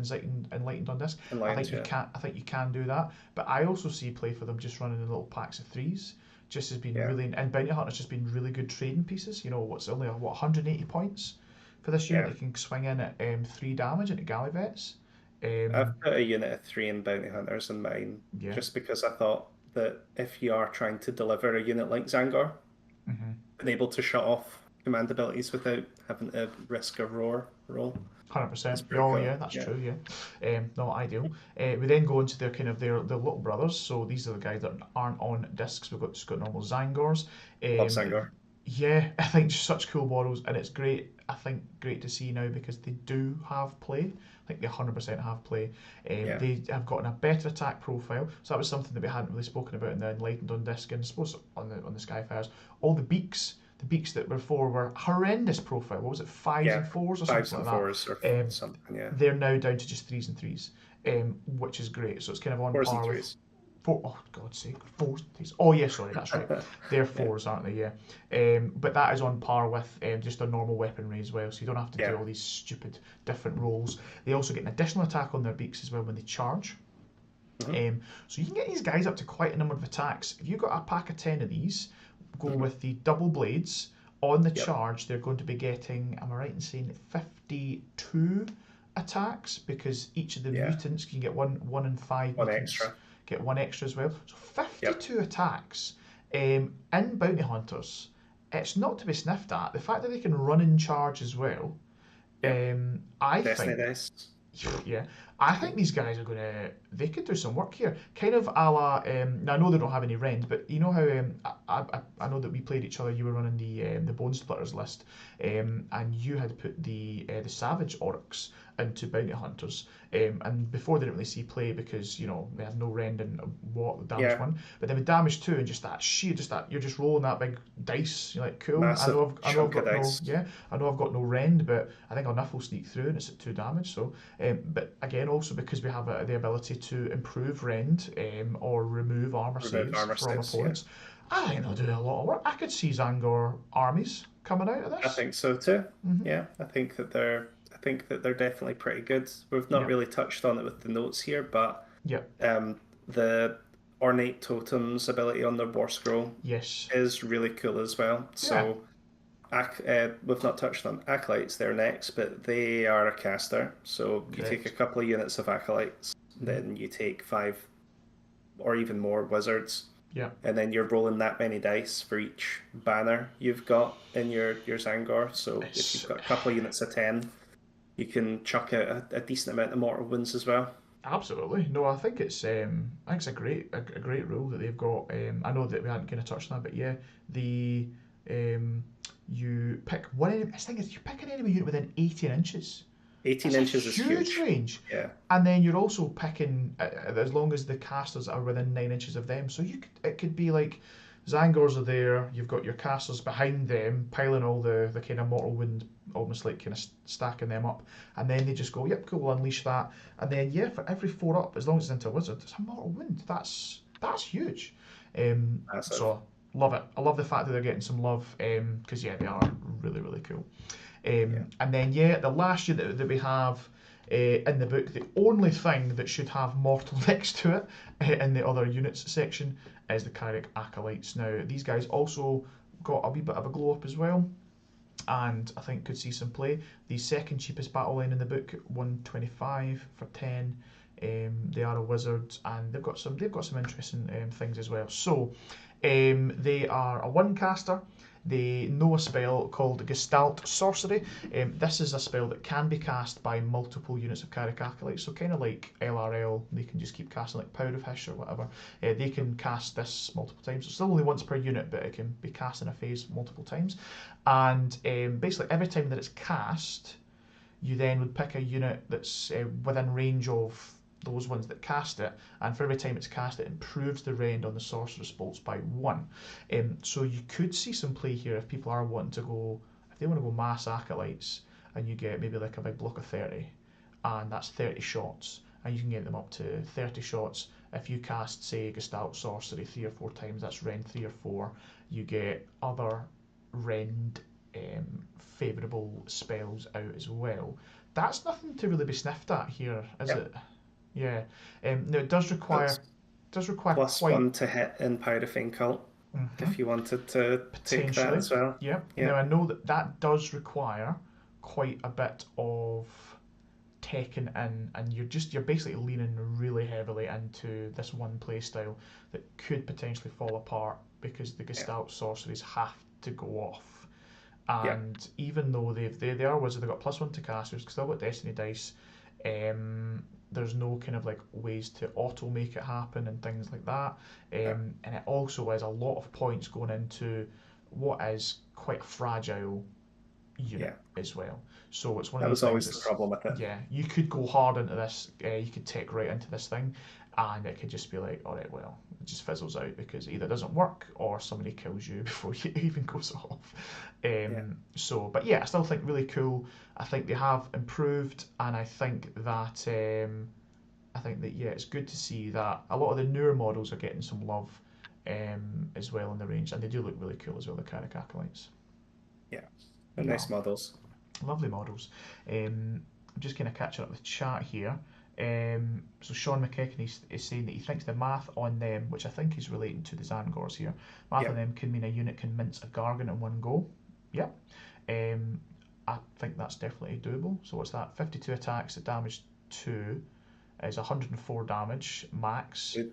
Enlightened on disc. I think you can do that, but I also see play for them just running in little packs of 3s. Just has been really, and Bounty Hunter's just been really good trading pieces. What's only 180 points for this unit. They can swing in at 3 damage into Gallivets. I've put a unit of 3 in Bounty Hunters in mine, just because I thought that if you are trying to deliver a unit like Zangor, being able to shut off command abilities without having to risk a roar roll. 100%. Oh, yeah, that's true. Yeah, not ideal. We then go into their little brothers. So these are the guys that aren't on discs. We've just got normal Zangors. Love Zangor. Yeah, I think just such cool models, and it's great. I think great to see now because they do have play. I think they 100% have play. They have gotten a better attack profile. So that was something that we hadn't really spoken about in the Enlightened on disc, and I suppose on the Skyfires. All the beaks that before were horrendous profile. What was it, 5s and 4s or something like that? 5s and 4s or something, yeah. They're now down to just 3s and 3s, which is great. So it's kind of on 4s par and with 3s. 4. Oh, God's sake, 4s and 3s. Oh, yeah, sorry, that's right. They're 4s, aren't they? Yeah. But that is on par with just a normal weaponry as well. So you don't have to do all these stupid different rolls. They also get an additional attack on their beaks as well when they charge. So you can get these guys up to quite a number of attacks. If you've got a pack of 10 of these, go with the double blades. On the charge, they're going to be getting, am I right in saying 52 attacks? Because each of the mutants can get one in 5 one mutants. Extra. Get 1 extra as well. So 52 attacks in Bounty Hunters. It's not to be sniffed at. The fact that they can run in charge as well, I think... Yeah, I think these guys are they could do some work here. Kind of a la, now I know they don't have any rend, but you know how, I know that we played each other, you were running the Bone Splitters list, and you had put the Savage Orcs into Bounty Hunters, and before they didn't really see play because, they had no rend and what damage 1, but then with damage 2 and just that sheer, you're just rolling that big dice, you're like, cool, I know I've got I know I've got no rend, but I think enough will sneak through and it's at 2 damage, so, but again, and also because we have the ability to improve rend or remove armor saves from opponents, I think they'll do a lot of work. I could see Zangor armies coming out of I this. think so too. Mm-hmm. Yeah, I think that they're definitely pretty good. We've not Yeah. really touched on it with the notes here, but Yeah. the ornate totems ability on the war scroll Yes. is really cool as well. Yeah. So we've not touched on acolytes there next, but they are a caster. So you take a Correct. couple of units of acolytes, then you take 5 or even more wizards, Yeah. and then you're rolling that many dice for each banner you've got in your Zangor. So if you've got a couple of units of 10, you can chuck out a decent amount of mortal wounds as well. Absolutely. No, I think it's a great rule that they've got. I know that we hadn't kind of touched on that, but yeah, the you pick one enemy. I think it's you pick an enemy unit within 18 inches. 18 That's inches a is huge huge. range. Yeah. And then you're also picking as long as the casters are within 9 inches of them. So it could be like Zangors are there. You've got your casters behind them, piling all the kind of mortal wound, almost like kind of stacking them up. And then they just go, yep, cool, we'll unleash that. And then yeah, for every 4 up, as long as it's into a wizard, it's a mortal wound. That's huge. So love it. I love the fact that they're getting some love because yeah, they are really really cool. And then yeah, the last unit that we have in the book, the only thing that should have mortal next to it in the other units section is the Kyric Acolytes. Now these guys also got a wee bit of a glow up as well, and I think could see some play. The second cheapest battle line in the book, 125 for 10. They are a wizard, and they've got some interesting things as well. So they are a one caster. They know a spell called Gestalt Sorcery. This is a spell that can be cast by multiple units of Kyric Acolytes, so kind of like LRL, they can just keep casting like Power of Hish or whatever. They can cast this multiple times. So still only once per unit, but it can be cast in a phase multiple times. And basically every time that it's cast, you then would pick a unit that's within range of those ones that cast it, and for every time it's cast, it improves the rend on the sorcerer's bolts by 1. So you could see some play here if people are wanting to go, if they want to go mass acolytes, and you get maybe like a big block of 30, and that's 30 shots, and you can get them up to 30 shots. If you cast, say, Gestalt Sorcery 3 or 4 times, that's rend 3 or 4, you get other rend favourable spells out as well. That's nothing to really be sniffed at here, is it? Yeah. No, it does require plus quite 1 to hit in Pyrophane Cult if you wanted to take that potentially. as well. Yeah. Now I know that does require quite a bit of taking in, and you're basically leaning really heavily into this one play style that could potentially fall apart because the Gestalt sorceries have to go off. And even though they are wizards, they've got +1 to cast, they've still got Destiny dice. There's no kind of like ways to auto make it happen and things like that. And it also is a lot of points going into what is quite a fragile unit as well. So it's one of these things. That was always the problem with it. Yeah, you could go hard into this. You could take right into this thing, and it could just be like, all right, well, it just fizzles out because it either doesn't work or somebody kills you before it even goes off. So, but yeah, I still think really cool. I think they have improved, and I think that yeah, it's good to see that a lot of the newer models are getting some love as well in the range, and they do look really cool as well. The Kyric Acolytes. Yeah, they're nice models. Lovely models. I'm just kind of catching up with chat here. So Sean McKechnie is saying that he thinks the math on them, which I think is relating to the Zangors here, math on them can mean a unit can mince a Gargant in one go. Yep. I think that's definitely doable. So what's that? 52 attacks at damage 2 is 104 damage max. They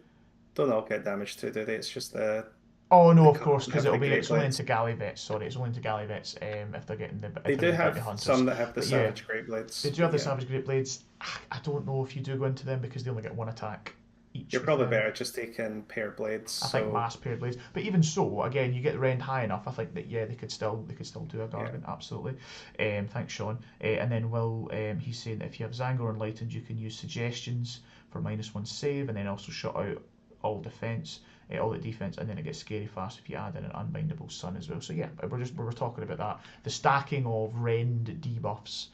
don't all get damage 2, do they? It's just the... Oh no, of course, because it's only into galley vets. Sorry, it's only into galley vets. If they're getting the they do have some that have the savage great blades. They do have the savage great blades. I don't know if you do go into them because they only get 1 attack each. You're probably better just taking paired blades. I think mass paired blades, but even so, again, you get the rend high enough. I think that they could still do a Gargant, absolutely. Thanks, Sean. And then Will, he's saying that if you have Zangor Enlightened, you can use suggestions for -1 save, and then also shut out all defense. All the defense, and then it gets scary fast if you add in an unbindable sun as well. So yeah, we're talking about that. The stacking of rend debuffs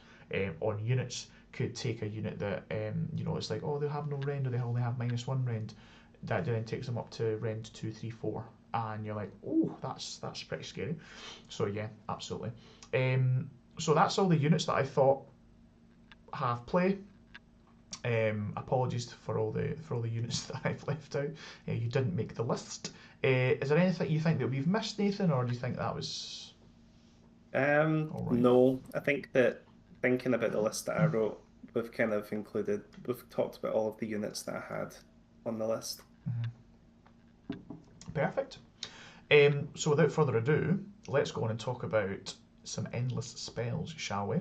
on units could take a unit that it's like, oh, they have no rend or they only have -1 rend. That then takes them up to rend 2, 3, 4, and you're like, oh, that's pretty scary. So yeah, absolutely. So that's all the units that I thought have play. Apologies for all the units that I've left out. You didn't make the list. Is there anything you think that we've missed, Nathan, or do you think that was all right? No, I think that thinking about the list that I wrote, we've talked about all of the units that I had on the list. Perfect. So without further ado, let's go on and talk about some endless spells, shall we?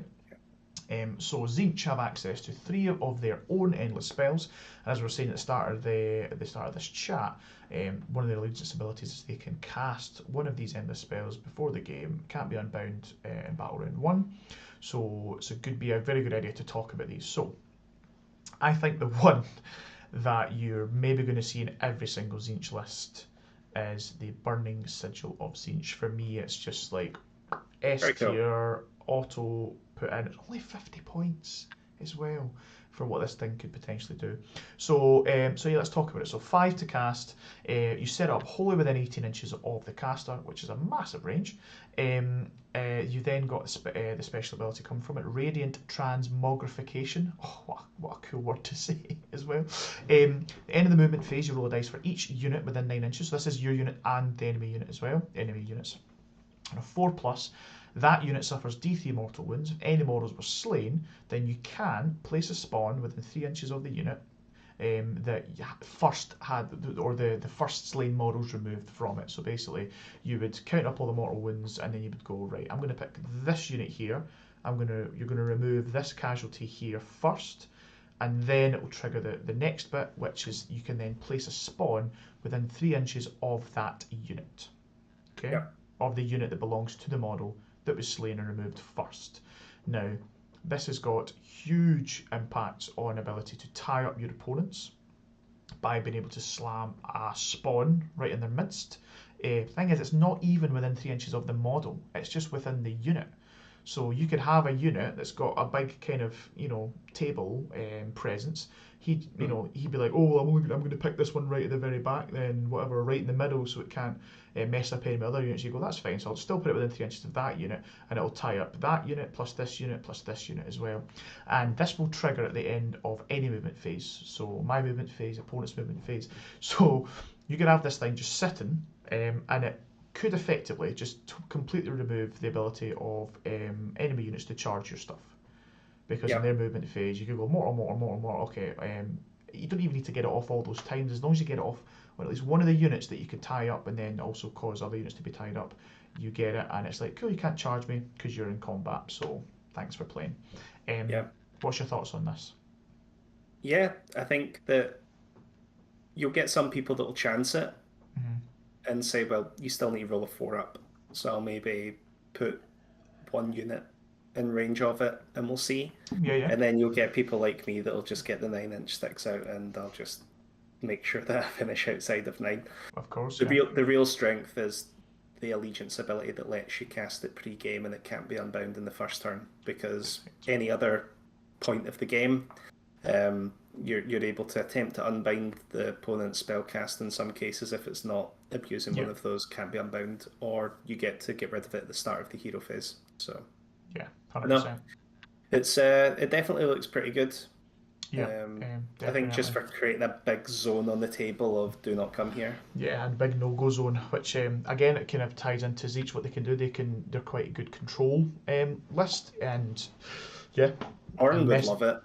So Tzeentch have access to 3 of their own endless spells. And as we were saying at the start of this chat, one of their allegiance abilities is they can cast one of these endless spells before the game. Can't be unbound in battle round 1. So it's be a very good idea to talk about these. So I think the one that you're maybe going to see in every single Tzeentch list is the Burning Sigil of Tzeentch. For me, it's just like S tier, auto put in. It's only 50 points as well for what this thing could potentially do. So yeah, let's talk about it. So 5 to cast. You set up wholly within 18 inches of the caster, which is a massive range. You then got the special ability coming from it, Radiant Transmogrification. Oh, what a cool word to say as well. At the end of the movement phase, you roll a dice for each unit within 9 inches. So this is your unit and the enemy unit as well. Enemy units. And a 4+, that unit suffers D3 mortal wounds. If any mortals were slain, then you can place a spawn within 3 inches of the unit that first had, or the first slain models removed from it. So basically, you would count up all the mortal wounds, and then you would go, right, I'm going to pick this unit here. You're going to remove this casualty here first, and then it will trigger the next bit, which is you can then place a spawn within 3 inches of that unit. Okay. Yep. Of the unit that belongs to the model that was slain and removed first. Now, this has got huge impacts on ability to tie up your opponents by being able to slam a spawn right in their midst. Thing is, it's not even within 3 inches of the model, it's just within the unit. So you could have a unit that's got a big kind of, table presence. He'd be like, oh, well, I'm going to pick this one right at the very back, then whatever, right in the middle, so it can't mess up any of my other units. You go, that's fine. So I'll still put it within 3 inches of that unit, and it'll tie up that unit plus this unit plus this unit as well. And this will trigger at the end of any movement phase. So my movement phase, opponent's movement phase. So you can have this thing just sitting, and it could effectively just completely remove the ability of enemy units to charge your stuff. Because in their movement phase, you could go mortal. Okay, you don't even need to get it off all those times. As long as you get it off on at least one of the units that you could tie up and then also cause other units to be tied up, you get it. And it's like, cool, you can't charge me because you're in combat. So thanks for playing. What's your thoughts on this? Yeah, I think that you'll get some people that will chance it and say, well, you still need to roll a 4 up. So I'll maybe put 1 unit in range of it and we'll see. Yeah. And then you'll get people like me that'll just get the 9-inch sticks out and I'll just make sure that I finish outside of 9. Of course. The real strength is the allegiance ability that lets you cast it pre-game and it can't be unbound in the first turn, because any other point of the game, you're able to attempt to unbind the opponent's spellcast in some cases if it's not abusing one of those, can't be unbound, or you get to get rid of it at the start of the hero phase. So yeah, 100%. No, it definitely looks pretty good. Yeah, I think just for creating a big zone on the table of do not come here. Yeah, and big no-go zone, which again it kind of ties into Tzeentch. What they can do, they're quite a good control list, and yeah. Orn would love it,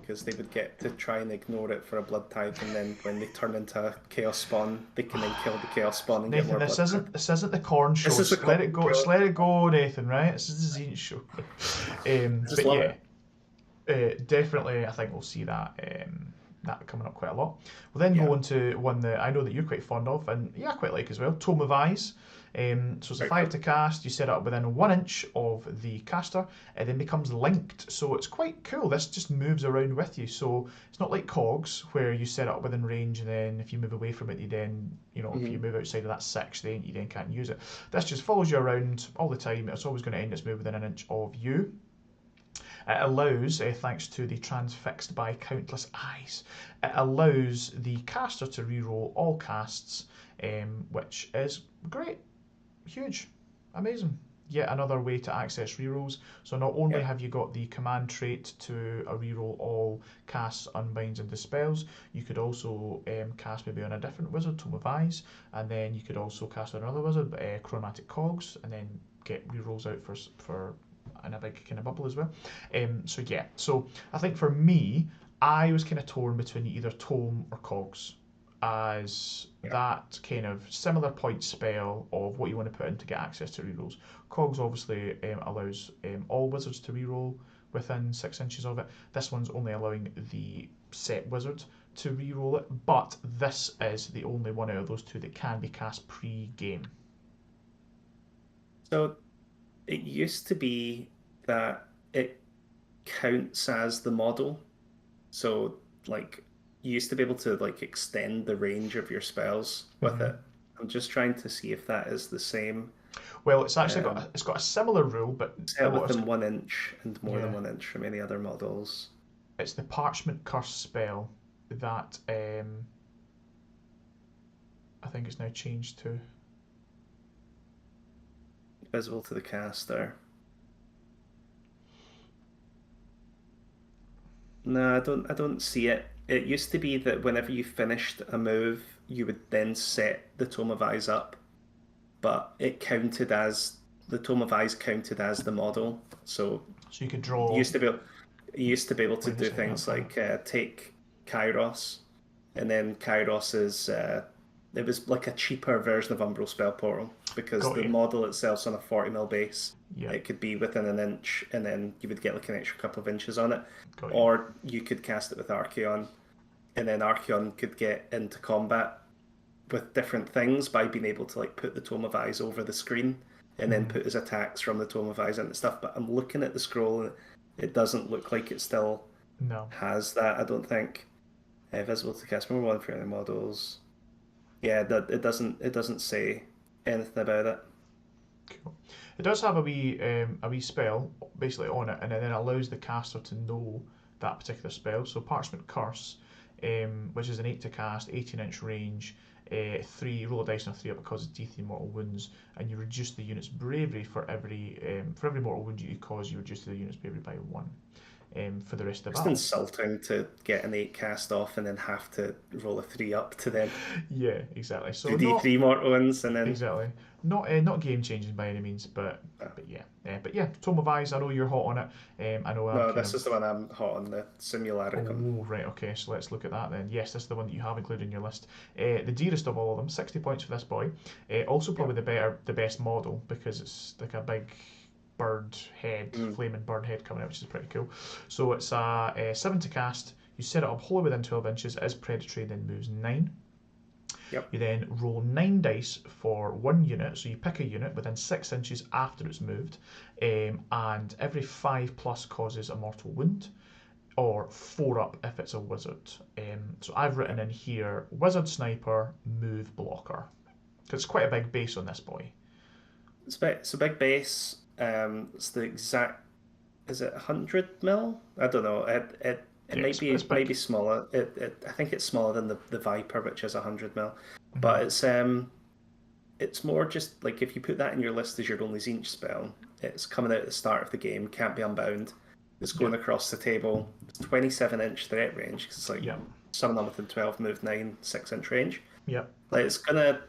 because they would get to try and ignore it for a blood type, and then when they turn into a chaos spawn, they can then kill the chaos spawn and Nathan, get more blood type. This isn't the corn show. Just let it go. Just let it go, Nathan. Right? This is the Tzeentch show. Just love it. Definitely, I think we'll see that coming up quite a lot. We'll then go on to one that I know that you're quite fond of, and I quite like as well, Tome of Eyes. So it's a 5 to cast. You set it up within 1 inch of the caster. It then becomes linked, so it's quite cool. This just moves around with you, so it's not like Cogs where you set it up within range, and then if you move away from it, you then if you move outside of that 6, then you then can't use it. This just follows you around all the time. It's always going to end its move within 1 inch of you. It allows, thanks to the transfixed by countless eyes, it allows the caster to reroll all casts, which is great, huge, amazing. Yet another way to access rerolls. So not only Yeah. have you got the command trait to reroll all casts, unbinds, and dispels, you could also cast maybe on a different wizard, Tome of Eyes, and then you could also cast on another wizard, Chromatic Cogs, and then get rerolls out for in a big kind of bubble as well. So yeah, so I think for me, I was kind of torn between either Tome or Cogs, as Yeah. that kind of similar point spell of what you want to put in to get access to rerolls. Cogs obviously allows all wizards to reroll within 6 inches of it. This one's only allowing the set wizard to reroll it, but this is the only one out of those two that can be cast pre-game. So it used to be that it counts as the model. So like you used to be able to like extend the range of your spells with it. I'm just trying to see if that is the same. Well, it's actually Um, got a similar rule, but set within 1 inch and more than yeah, 1 inch from any other models. it's the Parchment Curse spell that I think it's now changed to. Visible to the caster. No, I don't see it. It used to be that whenever you finished a move, you would then set the Tome of Eyes up, but it counted as the Tome of Eyes counted as the model. So So you could you draw. used to be able, you used to be able to Wait a do second, things like take Kairos, and then Kairos is it was like a cheaper version of Umbral Spell Portal because Got the you. model itself's on a 40 mil base. Yeah, It could be within 1 inch, and then you would get like an extra couple of inches on it. got you. Or you could cast it with Archeon, and then Archeon could get into combat with different things by being able to like put the Tome of Eyes over the screen and then put his attacks from the Tome of Eyes into stuff. But I'm looking at the scroll, and it doesn't look like it still No. has that. I don't think. Visible to cast more one for any models. Yeah, that it doesn't say anything about it. Cool. It does have a wee spell basically on it, and then it allows the caster to know that particular spell. So Parchment Curse, which is an 8 to cast, 18-inch range, 3 roll a dice on a 3 up, it causes D3 mortal wounds, and you reduce the unit's bravery for every mortal wound you cause. You reduce the unit's bravery by 1 for the rest of the It's battle. insulting to get an 8 cast off and then have to roll a 3 up to then Yeah, exactly. So do not D3 mortal wounds and then. exactly. Not game changing by any means, but yeah, but yeah. Tome of Eyes. I know you're hot on it. I know I'm No, kind this of. is the one I'm hot on, the Simularicon. Oh right, okay. So let's look at that then. Yes, this is the one that you have included in your list. The dearest of all of them, 60 points for this boy. Also probably the best model because it's like a big bird head, flaming bird head coming out, which is pretty cool. So it's a 7 to cast. You set it up wholly within 12 inches. It is predatory, then moves 9. Yep. You then roll 9 dice for 1 unit, so you pick a unit within 6 inches after it's moved, and every 5 plus causes a mortal wound, or 4 up if it's a wizard. So I've written in here wizard, sniper, move, blocker. It's quite a big base on this boy. It's a big base. It's the exact. Is it 100 mil? I don't know. It Yeah, might be it's big. maybe smaller. I think it's smaller than the Viper, which is 100 mil. But it's more just like if you put that in your list as your only Tzeentch spell, it's coming out at the start of the game, can't be unbound. It's going across the table. It's 27-inch threat range. It's like some of them within 12, move 9, 6-inch range. Yeah. Like it's gonna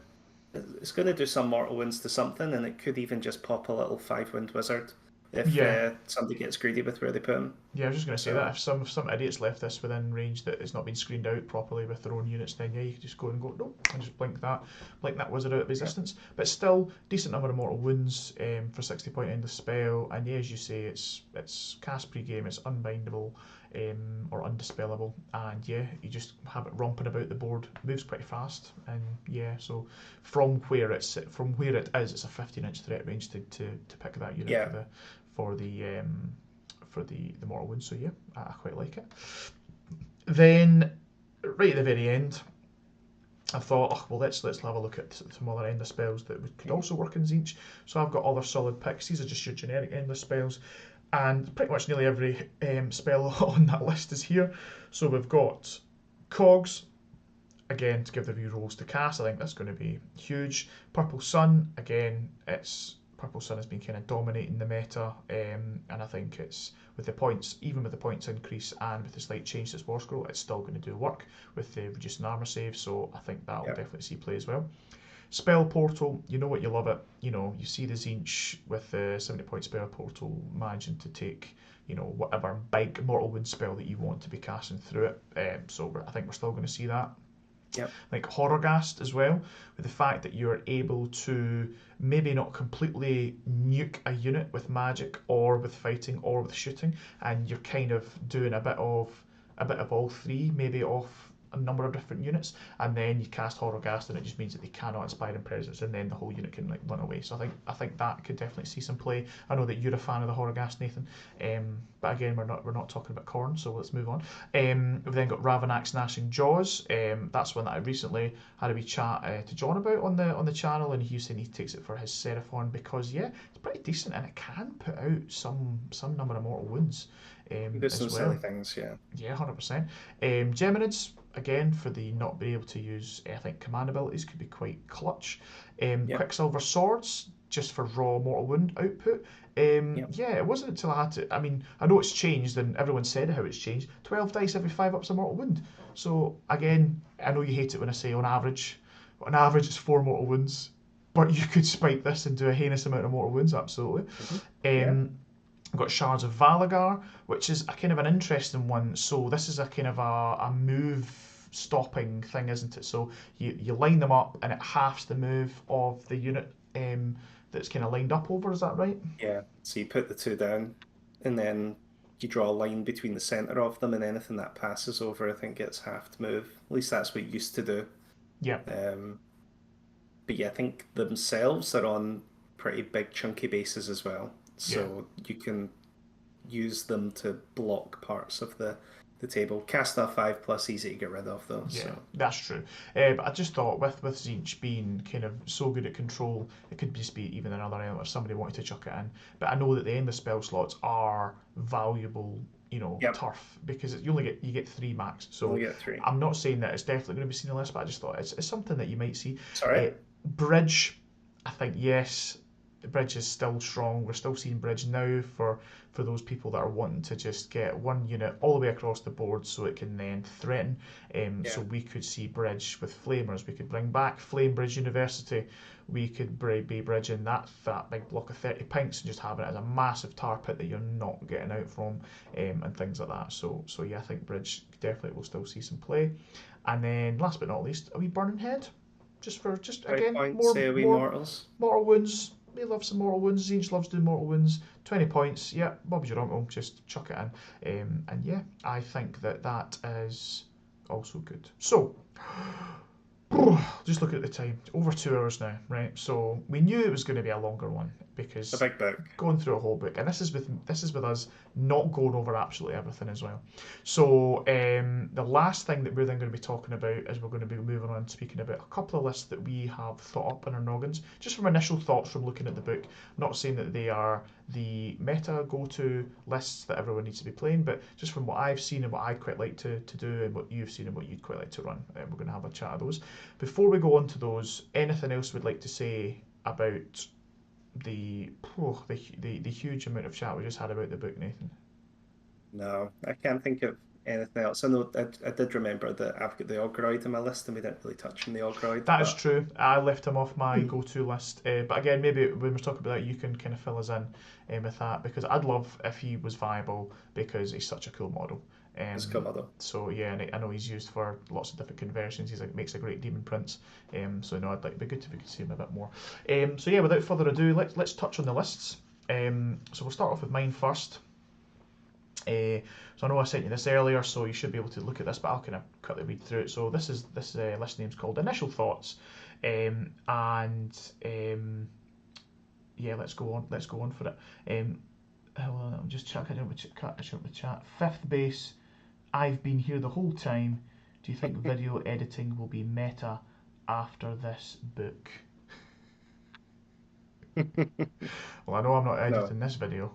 do some mortal wounds to something, and it could even just pop a little 5-wound wizard if somebody gets greedy with where they put him. Yeah, I was just going to say that if some idiots left this within range that has not been screened out properly with their own units, then yeah, you could just go and go nope, and just blink that wizard out of existence. But still, decent number of mortal wounds for 60 point endless spell, and yeah, as you say, it's cast pre-game, it's unbindable or undispellable, and yeah, you just have it romping about the board, moves pretty fast, and yeah, so from where it is, it's a 15-inch threat range to pick that unit for the mortal wounds. So yeah, I quite like it. Then right at the very end, I thought, oh, well, let's have a look at some other endless spells that could also work in Tzeentch. So I've got other solid picks. These are just your generic endless spells. and pretty much nearly every spell on that list is here. So we've got Cogs, again, to give the rerolls to cast. I think that's going to be huge. Purple Sun, again, Purple Sun has been kind of dominating the meta, and I think it's with the points, even with the points increase and with the slight change to its War Scroll, it's still going to do work with the reducing armor save. So I think that will definitely see play as well. Spell Portal, you know what, you love it. You know, you see the Tzeentch with the 70-point Spell Portal managing to take, you know, whatever big Mortal Wound spell that you want to be casting through it. So I think we're still going to see that. Yep. Like Horrorghast as well, with the fact that you're able to maybe not completely nuke a unit with magic or with fighting or with shooting, and you're kind of doing a bit of all three, maybe off a number of different units, and then you cast Horrorghast and it just means that they cannot Inspiring Presence, and then the whole unit can like run away. So I think that could definitely see some play. I know that you're a fan of the Horrorghast, Nathan, but again we're not talking about Khorne, so let's move on. We've then got Ravanax Gnashing Jaws. That's one that I recently had a wee chat to John about on the channel, and he was saying he takes it for his Seraphon because it's pretty decent and it can put out some number of mortal wounds. There's some silly things, yeah. Yeah, 100%. Geminids, again, for the not being able to use, I think, command abilities could be quite clutch. Quicksilver Swords, just for raw mortal wound output. Yeah, it wasn't until I had to, I mean, I know it's changed and everyone said how it's changed. 12 dice every 5 ups of mortal wound. So, again, I know you hate it when I say on average it's 4 mortal wounds, but you could spike this and do a heinous amount of mortal wounds, absolutely. We've got Shards of Valagar, which is a kind of an interesting one. So this is a kind of a move stopping thing, isn't it? So you line them up and it halves the move of the unit that's kind of lined up over, is that right? Yeah, so you put the 2 down and then you draw a line between the centre of them, and anything that passes over I think gets half to move. At least that's what you used to do. Yeah. But yeah, I think themselves are on pretty big chunky bases as well. So you can use them to block parts of the table. Cast off 5+, easy to get rid of though. Yeah, So. that's true. But I just thought with Tzeentch being kind of so good at control, it could just be even another element if somebody wanted to chuck it in. But I know that the endless spell slots are valuable, turf, because you get 3 max. So only get 3. I'm not saying that it's definitely going to be seen in the list, but I just thought it's something that you might see. Sorry. Bridge, I think yes. The bridge is still strong. We're still seeing bridge now for those people that are wanting to just get one unit all the way across the board so it can then threaten. So we could see bridge with flamers. We could bring back Flame Bridge University. We could be bridging that big block of 30 pinks and just having it as a massive tar pit that you're not getting out from, and things like that. So yeah, I think bridge definitely will still see some play. And then last but not least, a wee Burning Head. Just again, mortals. Mortal wounds. We love some mortal wounds. Tzeentch loves doing mortal wounds. 20 points. Yeah, Bob's your uncle. Just chuck it in. And yeah, I think that is also good. So, just look at the time. Over 2 hours now, right? So we knew it was going to be a longer one because a big book, going through a whole book, and this is with us not going over absolutely everything as well. So the last thing that we're then going to be talking about is we're going to be moving on speaking about a couple of lists that we have thought up in our noggins, just from initial thoughts from looking at the book. Not saying that they are the meta go-to lists that everyone needs to be playing, but just from what I've seen and what I'd quite like to do and what you've seen and what you'd quite like to run. We're going to have a chat of those. Before we go on to those, anything else we'd like to say about the huge amount of chat we just had about the book, Nathan? No, I can't think of anything else. I know I did remember that I've got the Ogroid in my list, and we didn't really touch on the Ogroid. That is true. I left him off my go-to list. But again, maybe when we're talking about that, you can kind of fill us in with that, because I'd love if he was viable because he's such a cool model. It's a cool model. So yeah, and I know he's used for lots of different conversions. He's makes a great demon prince. So no, it'd be good if we could see him a bit more. So yeah, without further ado, let's touch on the lists. So we'll start off with mine first. So I know I sent you this earlier, so you should be able to look at this, but I'll kind of quickly read through it. So this list name's called Initial Thoughts, and yeah, let's go on for it. Hold on, I'm just checking out the chat. 5th base. I've been here the whole time. Do you think video editing will be meta after this book? Well, I know I'm not No. editing this video.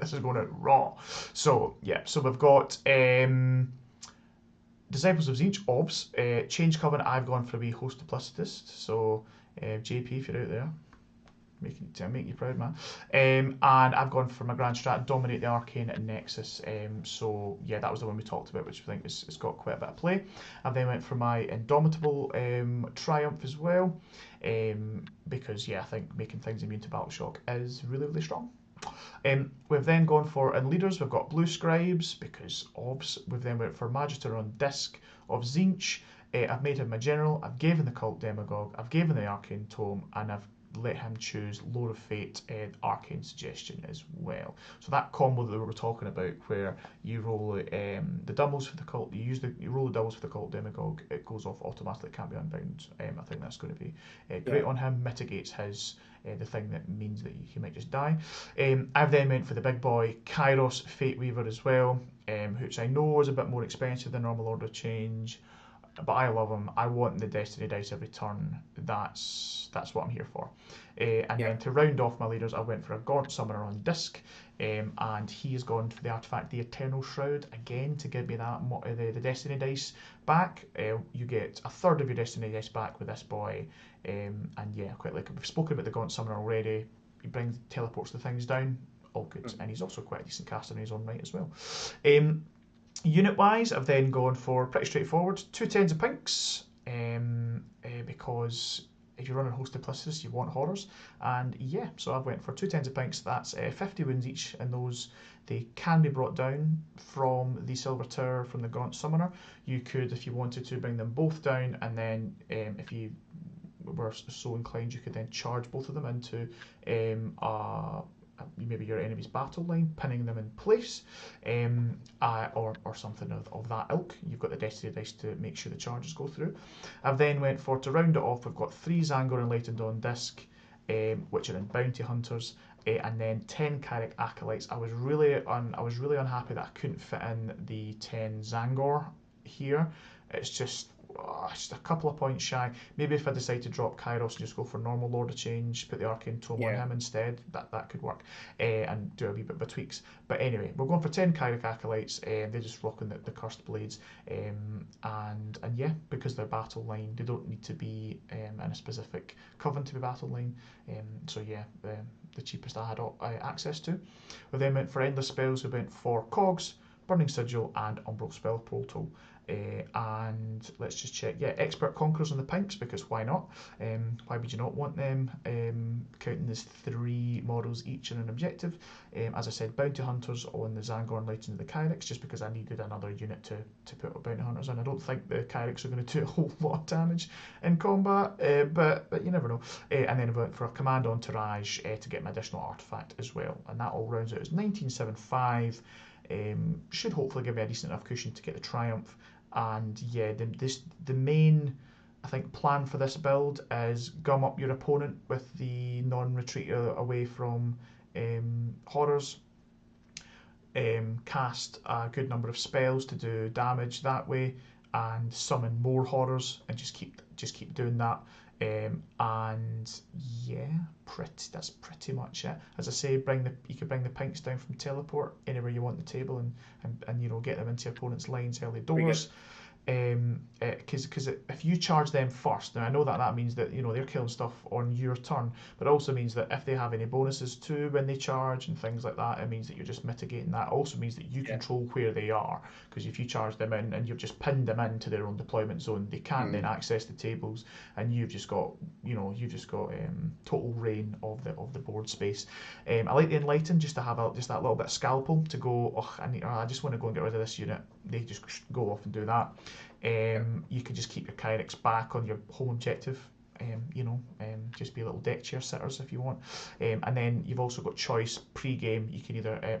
This is going out raw. So, yeah, so we've got Disciples of Tzeentch, OBS. Change Covenant, I've gone for a wee host duplicitist. So, JP, if you're out there, make you proud, man. And I've gone for my Grand Strat, Dominate the Arcane at Nexus. So yeah, that was the one we talked about, which I think has got quite a bit of play. I then went for my Indomitable Triumph as well, because yeah, I think making things immune to Battle Shock is really, really strong. We've then gone for, in leaders, we've got Blue Scribes, because OBS. We've then went for Magister on Disc of Tzeentch. I've made him my general, I've given the Cult Demagogue, I've given the Arcane Tome, and I've let him choose Lore of Fate and Arcane Suggestion as well. So that combo that we were talking about, where you roll the doubles for the cult, you roll the doubles for the Cult Demagogue, it goes off automatically, can't be unbound. I think that's going to be great on him, mitigates his the thing that means that he might just die. I've then went for the big boy Kairos Fate Weaver as well, which I know is a bit more expensive than normal Order Change, but I love him. I want the Destiny dice every turn. That's what I'm here for. And then to round off my leaders, I went for a Gaunt Summoner on Disc, and he has gone for the artifact, the Eternal Shroud, again to give me that the Destiny dice back. You get a third of your Destiny dice back with this boy, and yeah, quite like it. We've spoken about the Gaunt Summoner already. He teleports the things down, all good, and he's also quite a decent caster in his own right as well. Unit-wise, I've then gone for pretty straightforward, 2 tens of pinks, because if you're running Host Duplicitous, you want horrors, and yeah, so I've went for 2 tens of pinks. That's 50 wounds each, and those, they can be brought down from the Silver Tower from the Gaunt Summoner. You could, if you wanted to, bring them both down, and then if you were so inclined, you could then charge both of them into maybe your enemy's battle line, pinning them in place, or something of that ilk. You've got the Destiny dice to make sure the charges go through. I've then went for, to round it off, we've got 3 Zangor Enlightened on Disc, which are in Bounty Hunters, and then 10 Carrick Acolytes. I was really unhappy that I couldn't fit in the 10 Zangor here. It's just a couple of points shy. Maybe if I decide to drop Kairos and just go for normal Lord of Change, put the Arcane Tome on him instead, that could work, and do a wee bit of tweaks. But anyway, we're going for 10 Kyric Acolytes, they're just rocking the Cursed Blades, and yeah, because they're battle line, they don't need to be in a specific coven to be battle line, so yeah, the cheapest I had access to. We then went for Endless Spells, we went for Cogs, Burning Sigil, and Umbral Spell Portal. And let's just check. Yeah, Expert Conquerors on the pinks, because why not? Why would you not want them? Counting as 3 models each in an objective. As I said, Bounty Hunters on the Zangor Enlightened and the Kyrics, just because I needed another unit to put Bounty Hunters in. I don't think the Kyrics are going to do a whole lot of damage in combat, but you never know. And then I went for a Command Entourage to get my additional artifact as well. And that all rounds out as 1975. Should hopefully give me a decent enough cushion to get the Triumph. And yeah, the main, I think, plan for this build is gum up your opponent with the non-retreat away from horrors, cast a good number of spells to do damage that way, and summon more horrors, and just keep doing that. And yeah, that's pretty much it. As I say, you could bring the pinks down from teleport anywhere you want the table, and get them into your opponent's lines early doors. Because if you charge them first, now I know that means that they're killing stuff on your turn, but it also means that if they have any bonuses too when they charge and things like that, it means that you're just mitigating that. It also means that you control where they are, because if you charge them in and you've just pinned them into their own deployment zone, they can't then access the tables, and you've just got total reign of the board space. I like the Enlightened just to have just that little bit of scalpel to go. I just want to go and get rid of this unit. They just go off and do that. You can just keep your Kyrics back on your home objective, just be little deck chair sitters if you want. And then you've also got choice pre-game. You can either,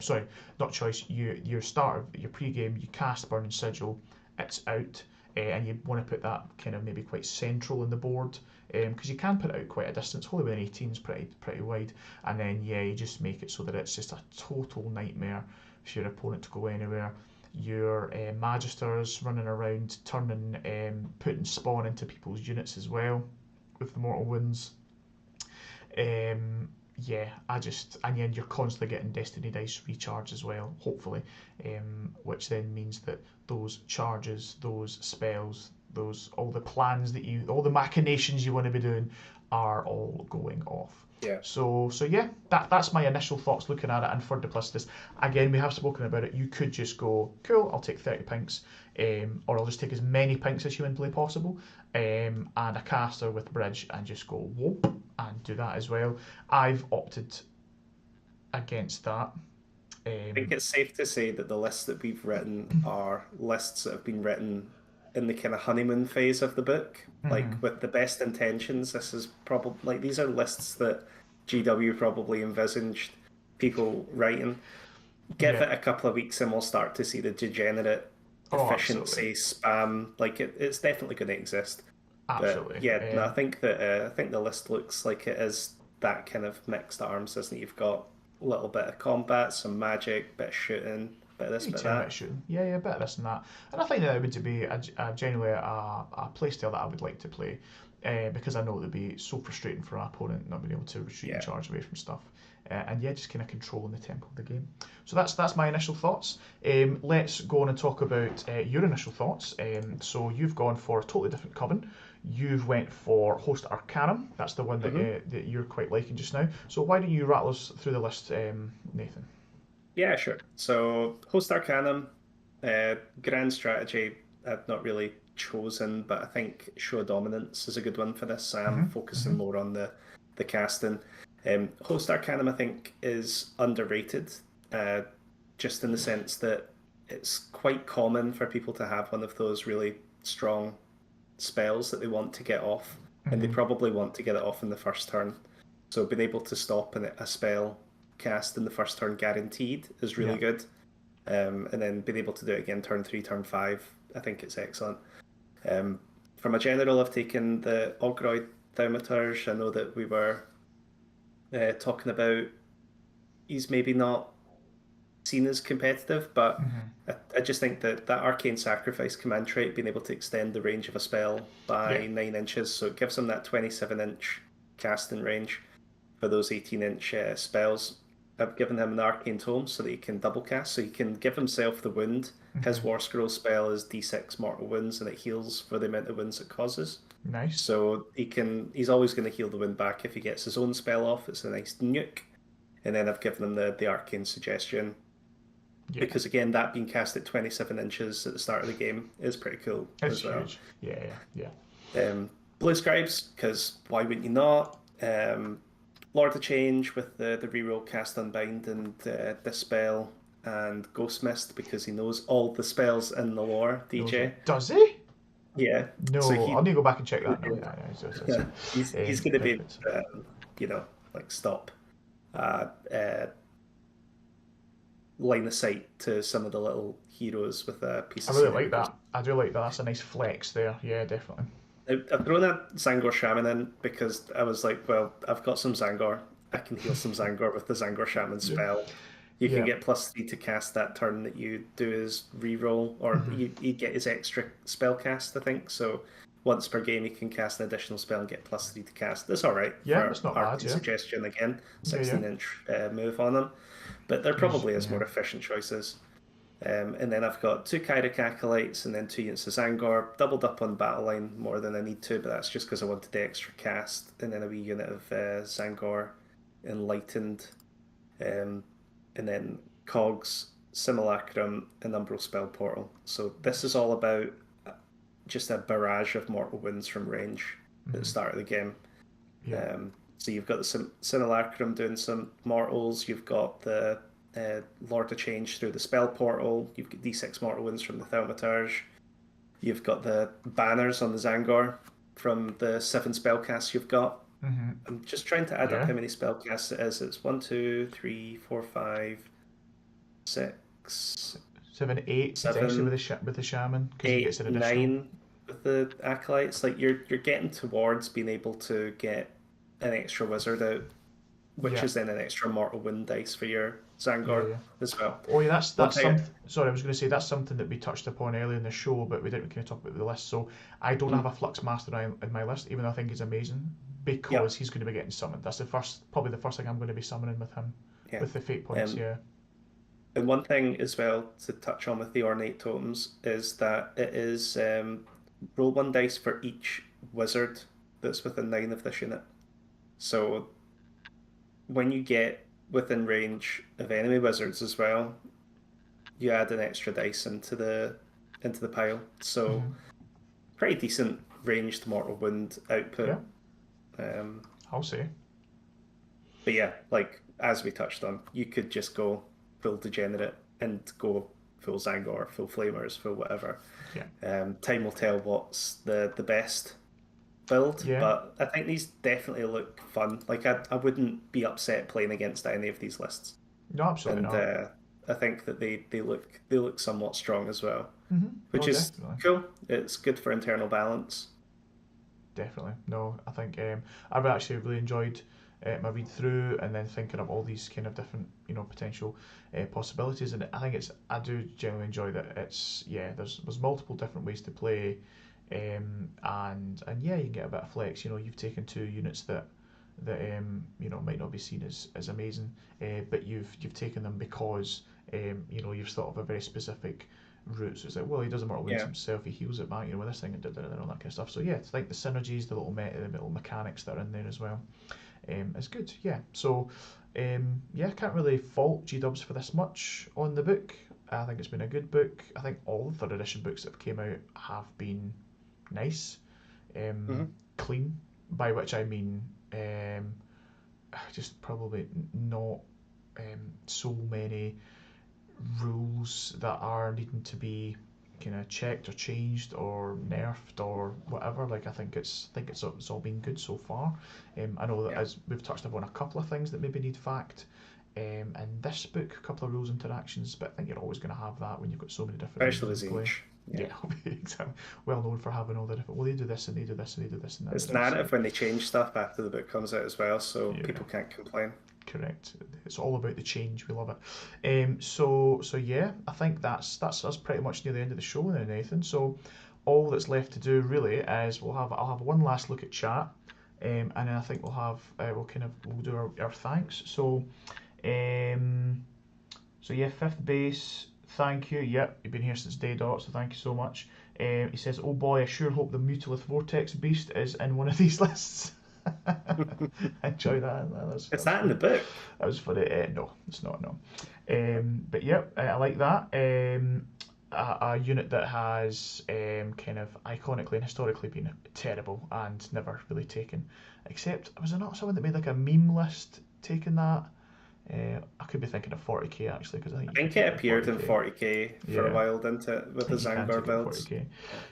not choice, your start of your pre-game, you cast Burning Sigil, it's out, and you want to put that kind of maybe quite central in the board, because you can put it out quite a distance. Holy Within 18 is pretty wide, and then you just make it so that it's just a total nightmare for your opponent to go anywhere. Your Magisters running around, putting spawn into people's units as well with the Mortal Wounds. Yeah, and then you're constantly getting Destiny dice recharge as well, hopefully, which then means that those charges, those spells, all the plans all the machinations you want to be doing are all going off. Yeah. So yeah, that's my initial thoughts looking at it. And for Duplicitous, again, we have spoken about it. You could just go, cool, I'll take 30 pinks, or I'll just take as many pinks as humanly possible, and a caster with bridge, and just go whoop and do that as well. I've opted against that. I think it's safe to say that the lists that we've written are lists that have been written in the kind of honeymoon phase of the book, like with the best intentions. This is probably like these are lists that GW probably envisaged people writing. Give it a couple of weeks and we'll start to see the degenerate efficiency spam. Like it's definitely going to exist. Absolutely. But yeah, no, I think the list looks like it is that kind of mixed arms, isn't it? You've got a little bit of combat, some magic, bit of shooting, bit of this, bit of that. Shooting. Yeah, a bit of this and that. And I think that it would be genuinely a playstyle that I would like to play, because I know it would be so frustrating for an opponent not being able to retreat and charge away from stuff. And yeah, just kind of controlling the tempo of the game. So that's my initial thoughts. Let's go on and talk about your initial thoughts. So you've gone for a totally different coven. You've went for Host Arcanum. That's the one that you're quite liking just now. So why don't you rattle us through the list, Nathan? Yeah, sure. So Host Arcanum, grand strategy. I've not really chosen, but I think Show Dominance is a good one for this. I'm focusing more on the casting. Host Arcanum, I think, is underrated, just in the sense that it's quite common for people to have one of those really strong spells that they want to get off, and they probably want to get it off in the first turn. So being able to stop a spell cast in the first turn guaranteed is really good. And then being able to do it again turn 3, turn 5, I think it's excellent. From a general, I've taken the Ogroid Thaumaturge. I know that we were talking about he's maybe not seen as competitive, but I just think that Arcane Sacrifice command trait, being able to extend the range of a spell by 9 inches, so it gives him that 27-inch casting range for those 18-inch spells. I've given him an Arcane Tome so that he can double cast, so he can give himself the wound. His War Scroll spell is D6 mortal wounds, and it heals for the amount of wounds it causes. Nice. So he's always going to heal the wound back if he gets his own spell off. It's a nice nuke. And then I've given him the Arcane Suggestion. Yeah. Because again, that being cast at 27 inches at the start of the game is pretty cool as well. Huge. Yeah. Blue Scribes, because why wouldn't you not? Lord of Change with the reroll Cast Unbind and Dispel, and Ghost Mist because he knows all the spells in the lore, DJ. Does he? Yeah. No, so I'll need to go back and check that now. He's going to be, like stop line of sight to some of the little heroes with a piece of I really like that. I do like that. That's a nice flex there. Yeah, definitely. I've thrown a Zangor Shaman in because I was like, well, I've got some Zangor. I can heal some Zangor with the Zangor Shaman spell. You can get +3 to cast that turn that you do his reroll, or you get his extra spell cast, I think. So once per game, you can cast an additional spell and get +3 to cast. That's all right. Yeah, that's not bad. Suggestion again, 16-inch move on them. But there probably is more efficient choices. And then I've got 2 Kyric Acolytes and then 2 units of Zangor, doubled up on battle line more than I need to, but that's just because I wanted the extra cast, and then a wee unit of Zangor Enlightened, and then Cogs, Simulacrum, and Umbral Spell Portal. So this is all about just a barrage of mortal wounds from range at the start of the game. So you've got the Simulacrum doing some mortals, you've got the Lord of Change through the spell portal, you've got D6 mortal wounds from the Thaumaturge, you've got the banners on the Zangor from the 7 spellcasts you've got. I'm just trying to add up how many spellcasts it is. It's 1, 2, 3, 4, 5, 6, 7, 8 potentially with the shaman. 8, 9 with the acolytes. Like you're getting towards being able to get an extra wizard out, which is then an extra mortal wound dice for your Zangor as well. Oh yeah, that's something. Sorry, I was going to say that's something that we touched upon earlier in the show, but we didn't kind of talk about the list. So I don't have a Flux Master in my list, even though I think he's amazing, because he's going to be getting summoned. That's probably the first thing I'm going to be summoning with him, Yeah. with the fate points. Yeah. And one thing as well to touch on with the ornate totems is that it is roll 1 dice for each wizard that's within 9 of this unit. So when you get within range of enemy wizards as well, you add an extra dice into the pile. So pretty decent ranged mortal wound output. Yeah. I'll say. But yeah, like as we touched on, you could just go full degenerate and go full Zangor, full flamers, full whatever. Yeah. Time will tell what's the best build, Yeah. but I think these definitely look fun. Like I wouldn't be upset playing against any of these lists. No, absolutely And not. I think that they look somewhat strong as well, which No, is definitely. cool. It's good for internal balance. Definitely. No, I think I've actually really enjoyed my read through and then thinking of all these kind of different, potential possibilities. And I do generally enjoy that there's multiple different ways to play, and yeah, you can get a bit of flex. You've taken 2 units that might not be seen as amazing, but you've taken them because you've thought of a very specific route. So it's like, well, he does a mortal wounds himself, he heals it back, with this thing and all that kind of stuff. So yeah, it's like the synergies, the little mechanics that are in there as well. It's good. Yeah. So can't really fault G Dubs for this much on the book. I think it's been a good book. I think all the third edition books that have came out have been nice, clean. By which I mean just probably not so many rules that are needing to be kind of checked or changed or nerfed or whatever. Like I think it's all been good so far. I know that as we've touched upon a couple of things that maybe need fact. In this book, a couple of rules interactions, but I think you're always going to have that when you've got so many different Especially rules in play. Tzeentch. Yeah, exactly. Well known for having all the different. Well, they do this and they do this and they do this and that. It's narrative when they change stuff after the book comes out as well, so people Yeah. can't complain. Correct. It's all about the change. We love it. So yeah, I think that's us pretty much near the end of the show now, Nathan. So all that's left to do really is I'll have one last look at chat, and then I think we'll do our thanks. So yeah, fifth base. Thank you. Yep, you've been here since day dot, so thank you so much. He says, "Oh boy, I sure hope the Mutilith Vortex Beast is in one of these lists." I enjoy that. Is that in the book? That was funny. No, it's not. No, but yep, I like that. A unit that has kind of iconically and historically been terrible and never really taken. Except was there not someone that made like a meme list taking that? I could be thinking of 40k actually because I think it appeared in 40k for a while, didn't it, with the Zangor builds? 40k.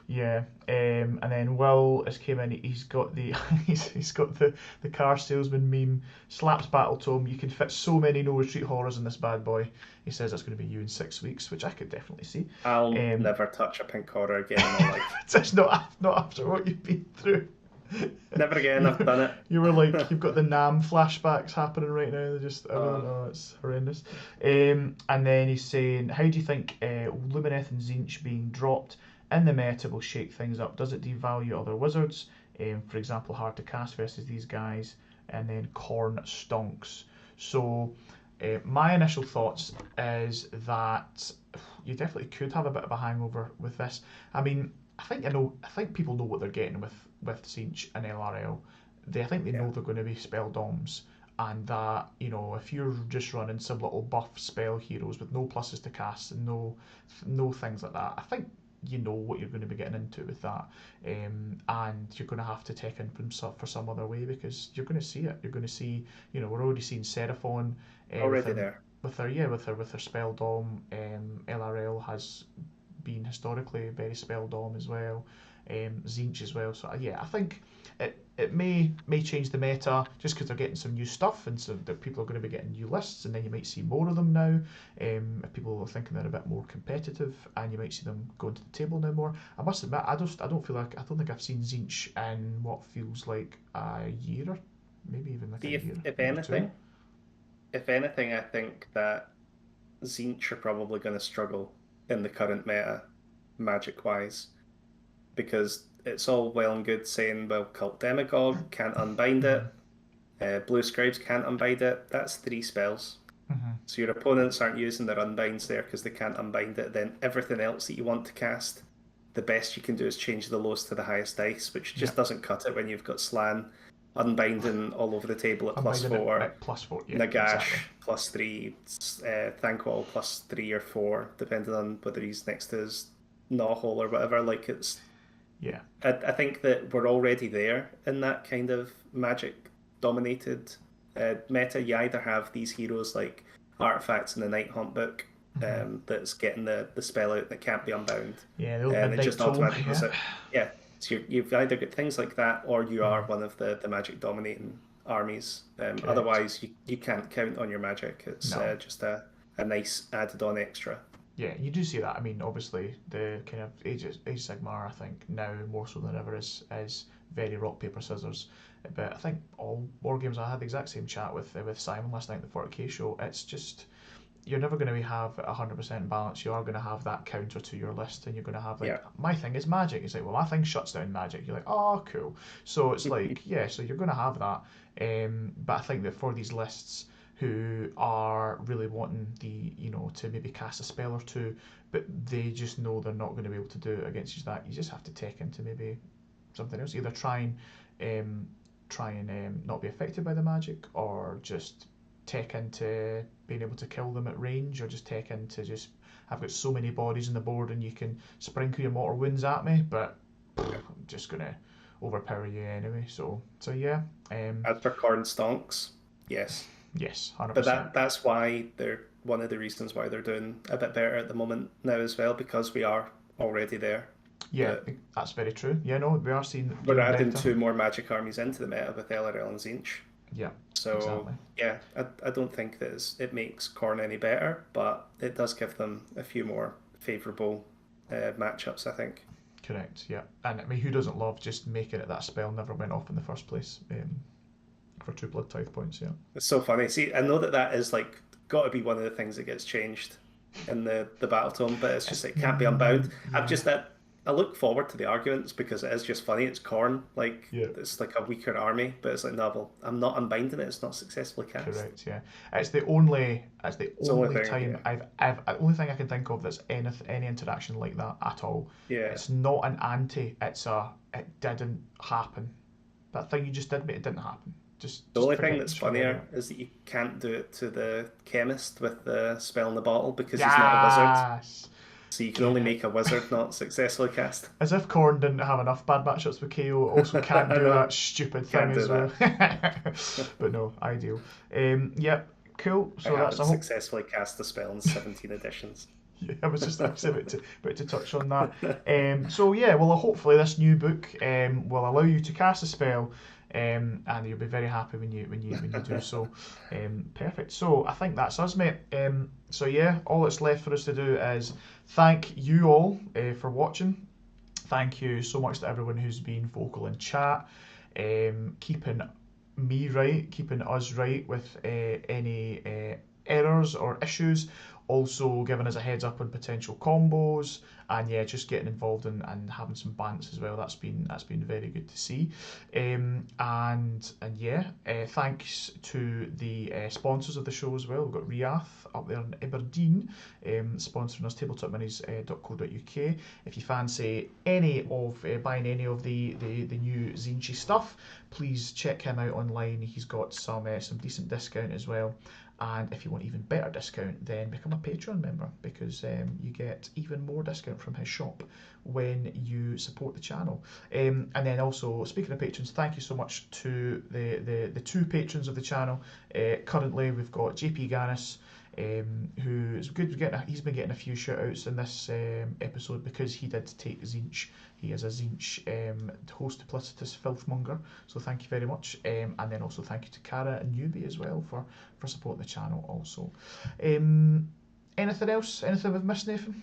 Yeah, and then Will has came in. He's got the he's got the car salesman meme. Slaps Battletome. You can fit so many no retreat horrors in this bad boy. He says that's going to be you in 6 weeks, which I could definitely see. I'll never touch a pink horror again in my life. It's not after what you've been through. Never again. I've done it. You were like, you've got the Nam flashbacks happening right now. They're just, I don't know, it's horrendous. And then he's saying, how do you think Lumineth and Tzeentch being dropped in the meta will shake things up? Does it devalue other wizards? For example, hard to cast versus these guys, and then Corn stonks. So my initial thoughts is that you definitely could have a bit of a hangover with this. I mean, I think people know what they're getting with Tzeentch and LRL. I think they know they're going to be spell doms, and that if you're just running some little buff spell heroes with no pluses to cast and no things like that, I think you know what you're going to be getting into with that, and you're going to have to take in for some other way because you're going to see it. You're going to see, we're already seeing Seraphon already there with her spell dom. LRL has been historically very spell dom as well. Tzeentch as well. So yeah, I think it may change the meta just because they're getting some new stuff, and so that people are going to be getting new lists, and then you might see more of them now. If people are thinking they're a bit more competitive, and you might see them going to the table now more. I must admit, I don't think I've seen Tzeentch in what feels like a year, or maybe even like a year. If anything, I think that Tzeentch are probably going to struggle in the current meta, magic wise, because it's all well and good saying, well, Cult Demagogue can't unbind it, Blue Scribes can't unbind it. That's 3 spells. So your opponents aren't using their unbinds there because they can't unbind it. Then everything else that you want to cast, the best you can do is change the lowest to the highest dice, which just doesn't cut it when you've got Slan unbinding all over the table at Unbinding +4, at +4, yeah, Nagash exactly. +3, Thanquol +3 or 4, depending on whether he's next to his Gnawhole or whatever. Like it's, Yeah. I think that we're already there in that kind of magic dominated meta. You either have these heroes like Artifacts in the Night Haunt book that's getting the spell out that can't be unbound. Yeah, the old And it Midnight just Tome, automatically does yeah. it. Yeah. So you've either got things like that or you are one of the magic dominating armies. Otherwise, you can't count on your magic. It's No. just a nice added on extra. Yeah, you do see that. I mean, obviously, the kind of Age Sigmar, I think, now more so than ever is very rock, paper, scissors. But I think all war games, I had the exact same chat with Simon last night at the 40k show. It's just, you're never going to have 100% balance. You are going to have that counter to your list, and you're going to have, like, Yeah. my thing is magic. It's like, well, my thing shuts down magic. You're like, oh, cool. So it's like, yeah, so you're going to have that. But I think that for these lists who are really wanting to maybe cast a spell or two, but they just know they're not going to be able to do it against that, you just have to take into maybe something else. Either try and not be affected by the magic, or just take into being able to kill them at range, or just take into just, I've got so many bodies on the board and you can sprinkle your mortal wounds at me, but I'm just gonna overpower you anyway. So yeah. As for Corn Stonks, yes. Yes, But 100%. that's why they're one of the reasons why they're doing a bit better at the moment now as well, because we are already there. Yeah, But that's very true. Yeah, no, we are seeing we're even adding better. 2 more magic armies into the meta with LRL and Tzeentch. Yeah, So exactly. yeah, I don't think that it makes Corn any better, but it does give them a few more favourable matchups, I think. Correct. Yeah, and I mean, who doesn't love just making it that spell never went off in the first place for 2 blood tithe points? Yeah. It's so funny. See, I know that that is like got to be one of the things that gets changed in the battle tome, but it's just it can't be unbound. I've Yeah. just that I look forward to the arguments because it is just funny. It's Corn, like Yeah. it's like a weaker army, but it's like no, well, I'm not unbinding it. It's not successfully cast. Correct. Yeah. It's the It's the only only thing. time Yeah, I've the only thing I can think of that's any interaction like that at all. yeah. It's not an anti. It's a it didn't happen. That thing you just did, mate, it didn't happen. Just The just only forget thing it. that's Just forget funnier it. is that you can't do it to the chemist with the spell in the bottle because he's not a wizard. Yes. So you can only Yeah. make a wizard not successfully cast. As if Korn didn't have enough bad matchups with KO, also can't I do know. that stupid thing Can't do as well. that. But no, ideal. Yep, cool. I So that's haven't I hope. successfully cast the spell in 17 editions. Yeah, I was about to touch on that. So yeah, well, hopefully this new book will allow you to cast a spell, and you'll be very happy when you do so. Perfect. So I think that's us, mate. So yeah, all that's left for us to do is thank you all for watching. Thank you so much to everyone who's been vocal in chat, keeping me right, keeping us right with any errors or issues. Also giving us a heads up on potential combos, and yeah, just getting involved and having some bants as well. That's been very good to see. And yeah, thanks to the sponsors of the show as well. We've got Riath up there in Aberdeen, sponsoring us, tabletopminis.co.uk. If you fancy any of buying any of the new Tzeentch stuff, please check him out online. He's got some decent discount as well. And if you want even better discount, then become a Patreon member, because you get even more discount from his shop when you support the channel. And then also, speaking of patrons, thank you so much to the 2 patrons of the channel. Currently, we've got JP Gannis, who is good. He's been getting a few shout outs in this episode because he did take Tzeentch. He is a Tzeentch host duplicitous filthmonger, so thank you very much. And then also thank you to Cara and Newbie as well for supporting the channel also. Anything else? Anything we've missed, Nathan?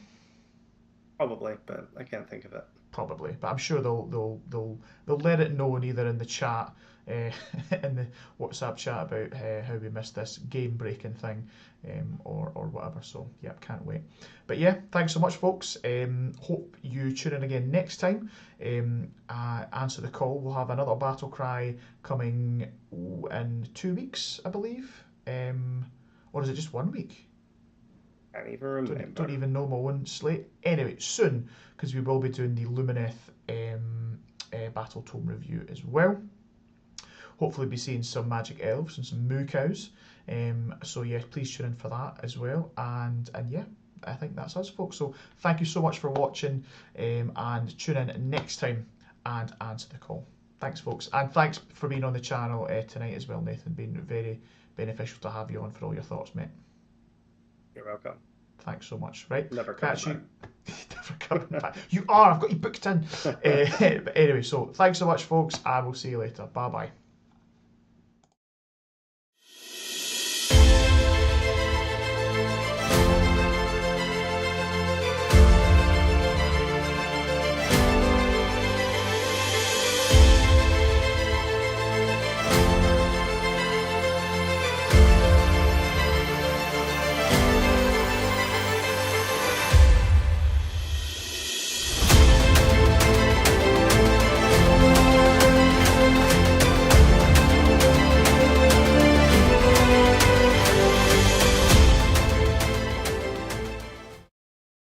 Probably, but I can't think of it. Probably, but I'm sure they'll let it known either in the chat in the WhatsApp chat about how we missed this game-breaking thing, or whatever. So yeah, can't wait. But yeah, thanks so much, folks. Hope you tune in again next time. Answer the call. We'll have another battle cry coming in 2 weeks, I believe. Or is it just 1 week? Can't even remember. Don't even know my own slate. Anyway, soon, because we will be doing the Lumineth Battletome review as well. Hopefully be seeing some magic elves and some moo cows. So yeah, please tune in for that as well. And yeah, I think that's us, folks. So thank you so much for watching, and tune in next time and answer the call. Thanks, folks, and thanks for being on the channel tonight as well, Nathan. Been very beneficial to have you on for all your thoughts, mate. You're welcome. Thanks so much. Right, Never coming catch you. back. Never coming back. You are. I've got you booked in. But anyway, so thanks so much, folks, and we'll see you later. Bye bye.